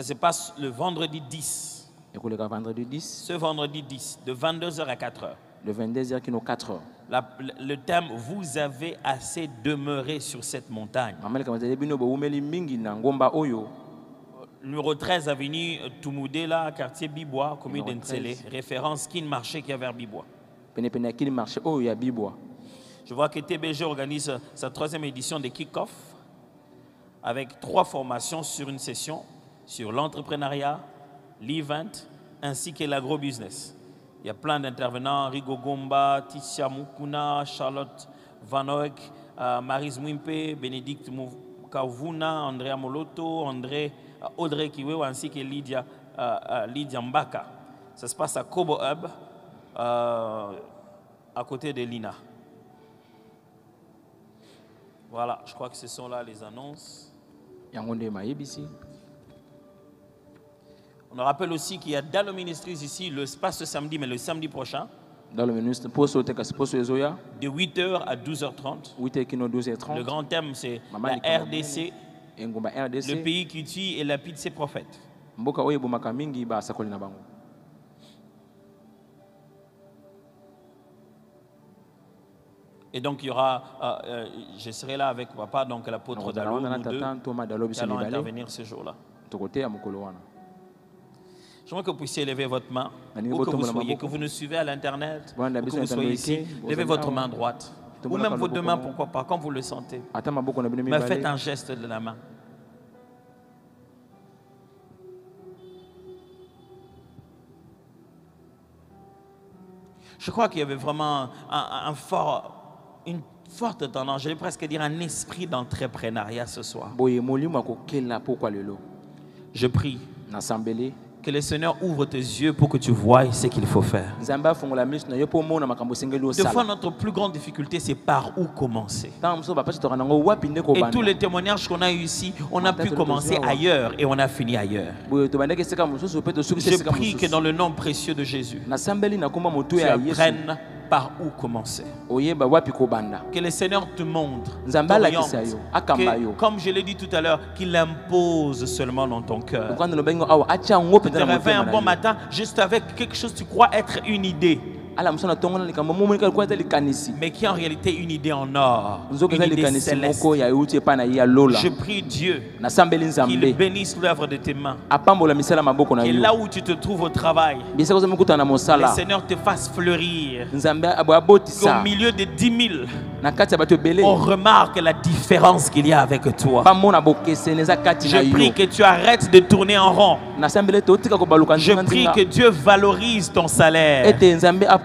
A: se passe le vendredi 10. Ce vendredi 10, de 22h à 4h.
B: De 22h à 4h.
A: Le thème, vous avez assez demeuré sur cette montagne. Numéro 13, avenue Toumoudela, quartier Bibois, commune d'Ensele. Référence Kin Marché qui est vers Bibois. Je vois que TBG organise sa 3e édition de Kick-Off avec 3 formations sur une session sur l'entrepreneuriat, l'event ainsi que l'agro-business. Il y a plein d'intervenants, Rigo Gomba, Tisha Mukuna, Charlotte Van Oyck, Maris Mwimpe, Bénédicte Kavuna, Andrea Moloto, Audrey Kiwewa ainsi que Lydia Mbaka. Ça se passe à Kobo Hub. à côté de Lina. Voilà, je crois que ce sont là les annonces. On rappelle aussi qu'il y a dans le ministère ici, pas ce samedi, mais le samedi prochain,
B: dans le ministre
A: de 8h à 12h30. Le grand thème, c'est la RDC, le pays qui tue et lapide ses prophètes. Et donc, il y aura, je serai là avec papa, donc l'apôtre Dalo, nous deux, qui allons intervenir ce jour-là. J'aimerais que vous puissiez lever votre main, où que vous soyez, que vous nous suivez à l'internet, ou que vous soyez ici, levez votre main droite. Ou même vos deux mains, pourquoi pas, quand vous le sentez. Mais faites un geste de la main. Je crois qu'il y avait vraiment une forte tendance, je vais presque dire un esprit d'entrepreneuriat ce soir. Je prie que le Seigneur ouvre tes yeux pour que tu voies ce qu'il faut faire. Des fois, notre plus grande difficulté, c'est par où commencer. Et tous les témoignages qu'on a eu ici, on a pu commencer ailleurs et on a fini ailleurs. Je prie que dans le nom précieux de Jésus, tu apprennes par où commencer. Que le Seigneur te montre, t'oriente, que, comme je l'ai dit tout à l'heure, qu'il impose seulement dans ton cœur. Tu te réveilles un bon matin juste avec quelque chose que tu crois être une idée, mais qui est en réalité une idée en or, une idée céleste. Je prie Dieu qu'il bénisse l'œuvre de tes mains, et là où tu te trouves au travail, le Seigneur te fasse fleurir, qu'au milieu de 10 000, on remarque la différence qu'il y a avec toi. Je prie que tu arrêtes de tourner en rond. Je prie que Dieu valorise ton salaire,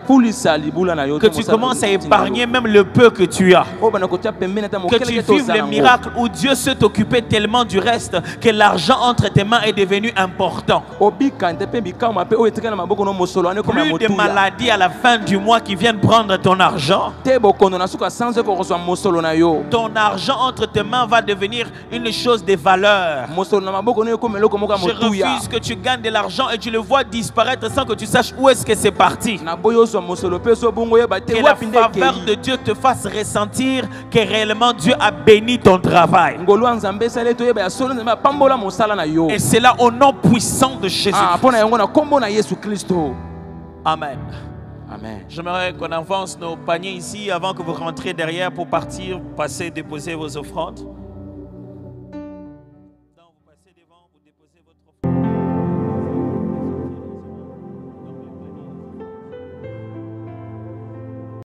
A: que tu commences à épargner même le peu que tu as, que tu vives les miracles où Dieu s'est occupé tellement du reste que l'argent entre tes mains est devenu important. Plus de maladies à la fin du mois qui viennent prendre ton argent. Ton argent entre tes mains va devenir une chose de valeur. Je refuse que tu gagnes de l'argent et tu le vois disparaître sans que tu saches où est-ce que c'est parti. Que la faveur de Dieu te fasse ressentir que réellement Dieu a béni ton travail. Et c'est là au nom puissant de Jésus. Amen.
B: Amen.
A: J'aimerais qu'on avance nos paniers ici avant que vous rentriez derrière pour partir, passer, déposer vos offrandes. Vous passez devant, vous déposez votre offrande.